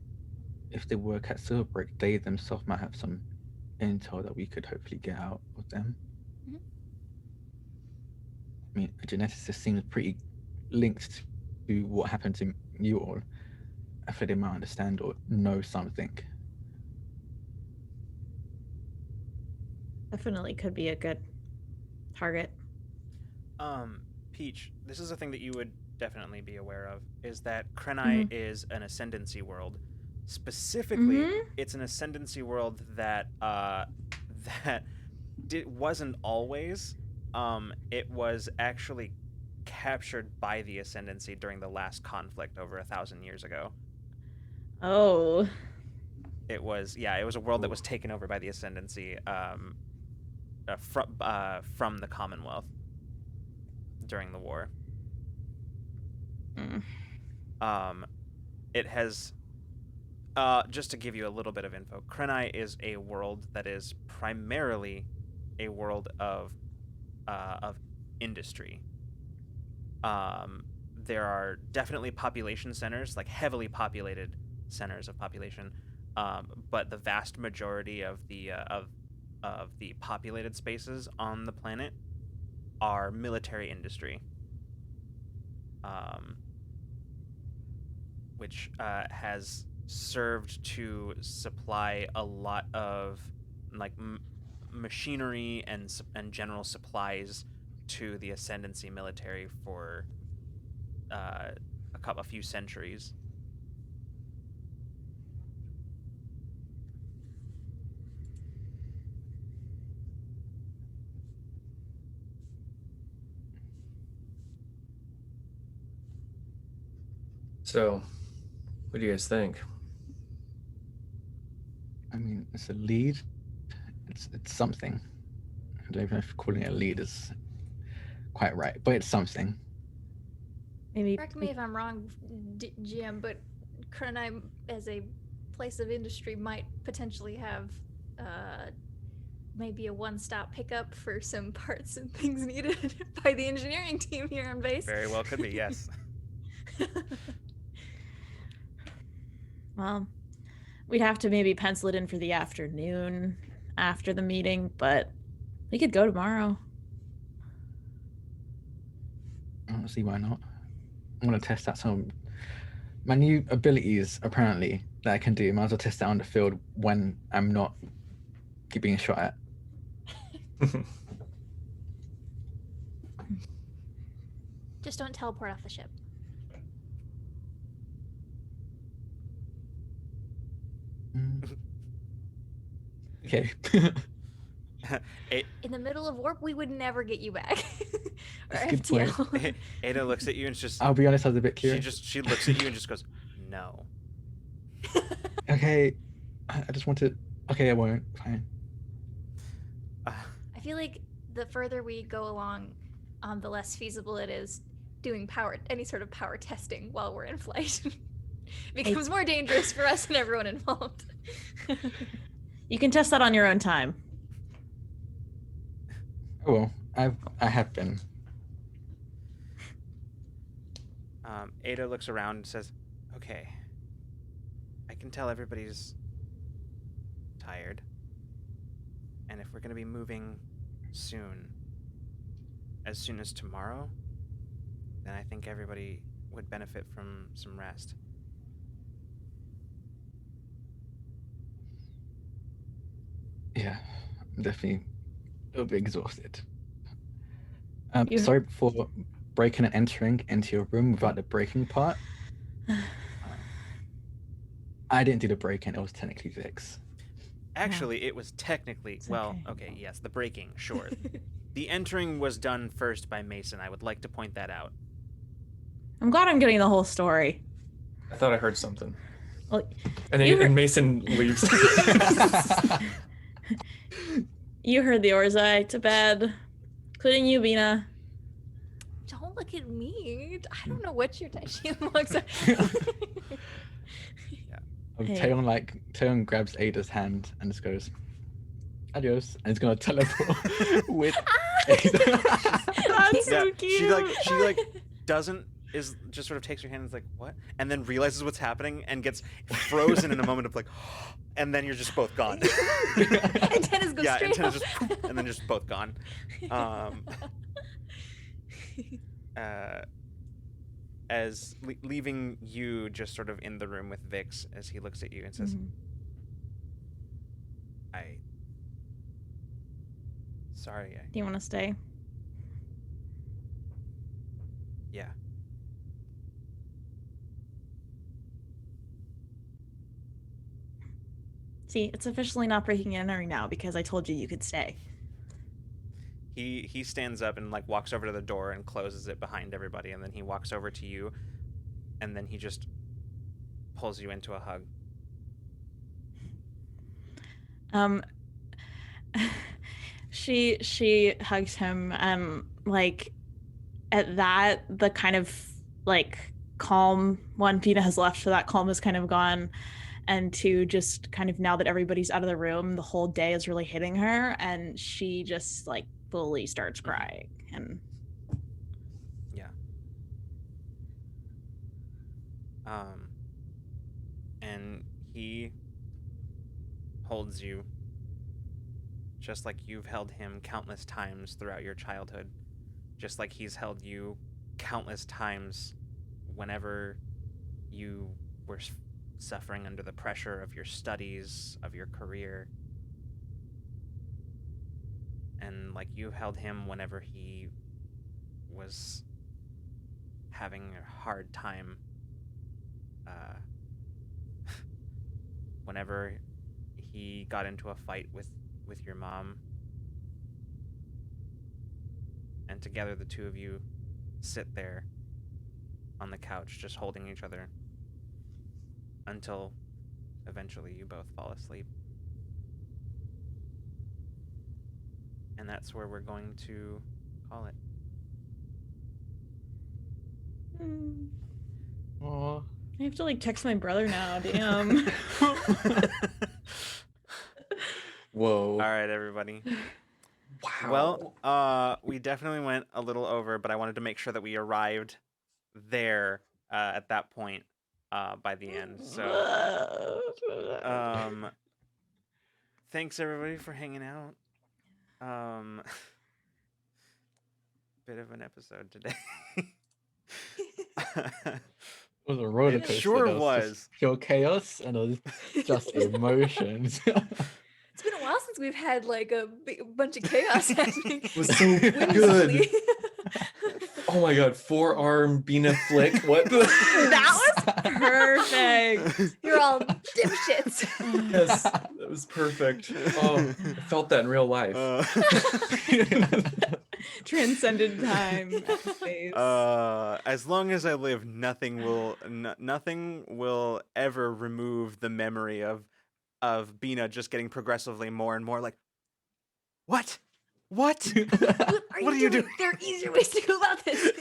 if they work at Silverbreak, they themselves might have some intel that we could hopefully get out of them. Mhm. I mean, a geneticist seems pretty linked to what happened to you all. I feel they might understand or know something. Definitely could be a good target. Peach, this is a thing that you would definitely be aware of, is that Krenai is an ascendancy world. Specifically, it's an ascendancy world that wasn't always. It was actually captured by the ascendancy during the last conflict over 1,000 years ago. Oh. It was a world that was taken over by the ascendancy from the Commonwealth during the war. It has, just to give you a little bit of info, Krenai is a world that is primarily a world of industry. There are definitely population centers, like heavily populated centers of population, but the vast majority of the populated spaces on the planet are military industry, which has served to supply a lot of like machinery and general supplies to the ascendancy military for a few centuries. So, what do you guys think? I mean, it's a lead. It's something. I don't even know if calling it a lead is quite right, but it's something. Maybe. Correct me if I'm wrong, GM, but Krenai as a place of industry might potentially have maybe a one-stop pickup for some parts and things needed by the engineering team here on base. Very well could be, yes. Well, we'd have to maybe pencil it in for the afternoon after the meeting, but we could go tomorrow. I don't see why not. I'm gonna test out some my new abilities apparently that I can do. Might as well test that on the field when I'm not being shot at. Just don't teleport off the ship. Okay. In the middle of warp, we would never get you back. Or That's a good point. FTL. Ada looks at you and just I'll be honest, I was a bit curious. she looks at you and just goes, "No." Okay, I just want to. Okay, I won't. Fine. I feel like the further we go along, the less feasible it is doing any sort of power testing while we're in flight. It becomes more dangerous for us and everyone involved. You can test that on your own time. Oh well, I have been. Ada looks around and says, "Okay, I can tell everybody's tired, and if we're going to be moving soon, as soon as tomorrow, then I think everybody would benefit from some rest." Yeah, I'm definitely a little bit exhausted. You- Sorry for breaking and entering into your room without the breaking part. I didn't do the break-in, it was technically Vix. Actually, it was technically, It's well, okay. okay, yes, the breaking, sure. The entering was done first by Mason. I would like to point that out. I'm glad I'm getting the whole story. I thought I heard something. Well, And then you heard- and Mason leaves. You heard the Orzai to bed, including you, Bina. Don't look at me. I don't know what you're touching. Looks at. Hey. Taeyeon grabs Ada's hand and just goes, "Adios," and he's gonna teleport with Ada. That's so cute. She like doesn't is just sort of takes her hand and is like, "What?" and then realizes what's happening and gets frozen in a moment of like, and then you're just both gone. Antennas go Yeah, straight antennas up. just poof, and then just both gone. As leaving you just sort of in the room with Vix as he looks at you and says, Mhm. Sorry, Do you want to stay? yeah. See, it's officially not breaking and entering now because I told you could stay. He stands up and like walks over to the door and closes it behind everybody, and then he walks over to you, and then he just pulls you into a hug. She hugs him, and like at that, the kind of like calm, one, Pina has left, so that calm is kind of gone, and two, just kind of now that everybody's out of the room, the whole day is really hitting her, and she just like fully starts crying. And Yeah. And he holds you just like you've held him countless times throughout your childhood, just like he's held you countless times whenever you were suffering under the pressure of your studies, of your career. And like you held him whenever he was having a hard time, whenever he got into a fight with your mom, and together the two of you sit there on the couch just holding each other until eventually you both fall asleep. And that's where we're going to call it. Aw. I have to like text my brother now. Damn. Whoa. All right, everybody. Wow. Well, we definitely went a little over, but I wanted to make sure that we arrived there at that point by the end. So, thanks everybody for hanging out. Bit of an episode today. It was a roller It coaster. sure There was. just pure chaos and it was just emotions. It's been a while since we've had like a bunch of chaos happening. It was so good. whimsically. Oh my god, forearm Bina flick. What? That was Perfect. You're all dipshits. Yes, that was perfect. Oh, I felt that in real life. Transcended time and space. As long as I live, nothing will ever remove the memory of Bina just getting progressively more and more like, what? What What are you doing? There are easier ways to go about this.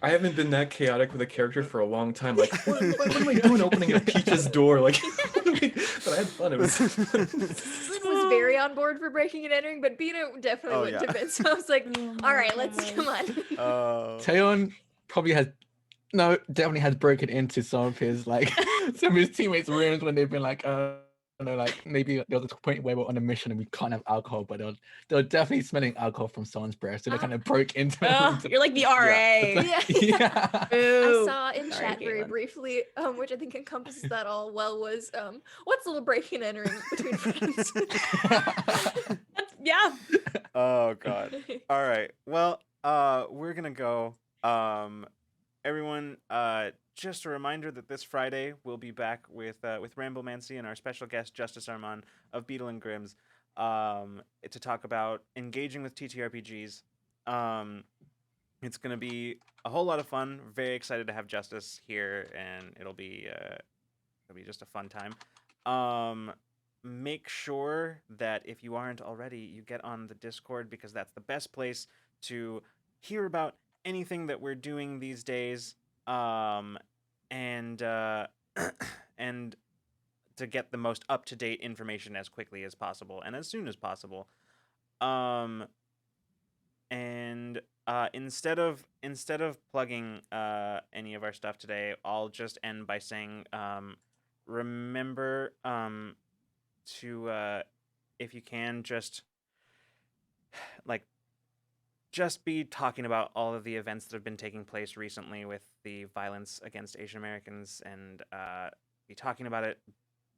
I haven't been that chaotic with a character for a long time. Like, what am I doing opening a Peach's door? Like, but I had fun. It was. Slyn was very on board for breaking and entering, but Bina definitely Oh, wouldn't yeah. have been. So I was like, Oh all my right, let's gosh. come on. Taeyeon probably has definitely has broken into some of his teammates' rooms when they've been like, like maybe there was a point where we're on a mission and we can't have alcohol, but they're definitely smelling alcohol from someone's breath, so they kind of broke into the room Oh, to- you're like the RA. Yeah. yeah. Boo. I saw in Sorry, chat very Caitlin. briefly, which I think encompasses that all well, was what's a little breaking and entering between friends? Yeah. Oh god. All right. Well, we're gonna go. Everyone, just a reminder that this Friday we'll be back with Ramblemancy and our special guest Justice Armand of Beetle and Grimm's, to talk about engaging with TTRPGs. It's gonna be a whole lot of fun. Very excited to have Justice here, and it'll be just a fun time. Make sure that if you aren't already, you get on the Discord, because that's the best place to hear about anything that we're doing these days, and and to get the most up-to-date information as quickly as possible and as soon as possible. And instead of plugging any of our stuff today, I'll just end by saying, remember to, if you can, just be talking about all of the events that have been taking place recently with the violence against Asian Americans, and be talking about it.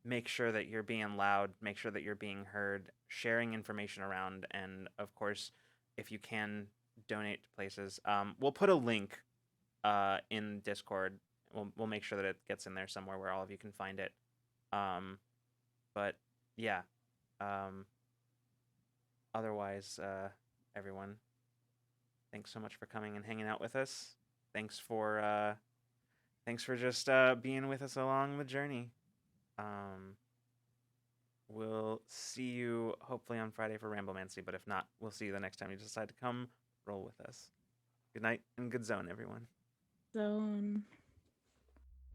Make sure that you're being loud, make sure that you're being heard, sharing information around, and of course, if you can, donate to places. We'll put a link in Discord. We'll make sure that it gets in there somewhere where all of you can find it. But yeah. Otherwise, everyone, thanks so much for coming and hanging out with us. Thanks for just being with us along the journey. We'll see you hopefully on Friday for Ramblemancy, but if not, we'll see you the next time you decide to come roll with us. Good night and good zone, everyone. Zone.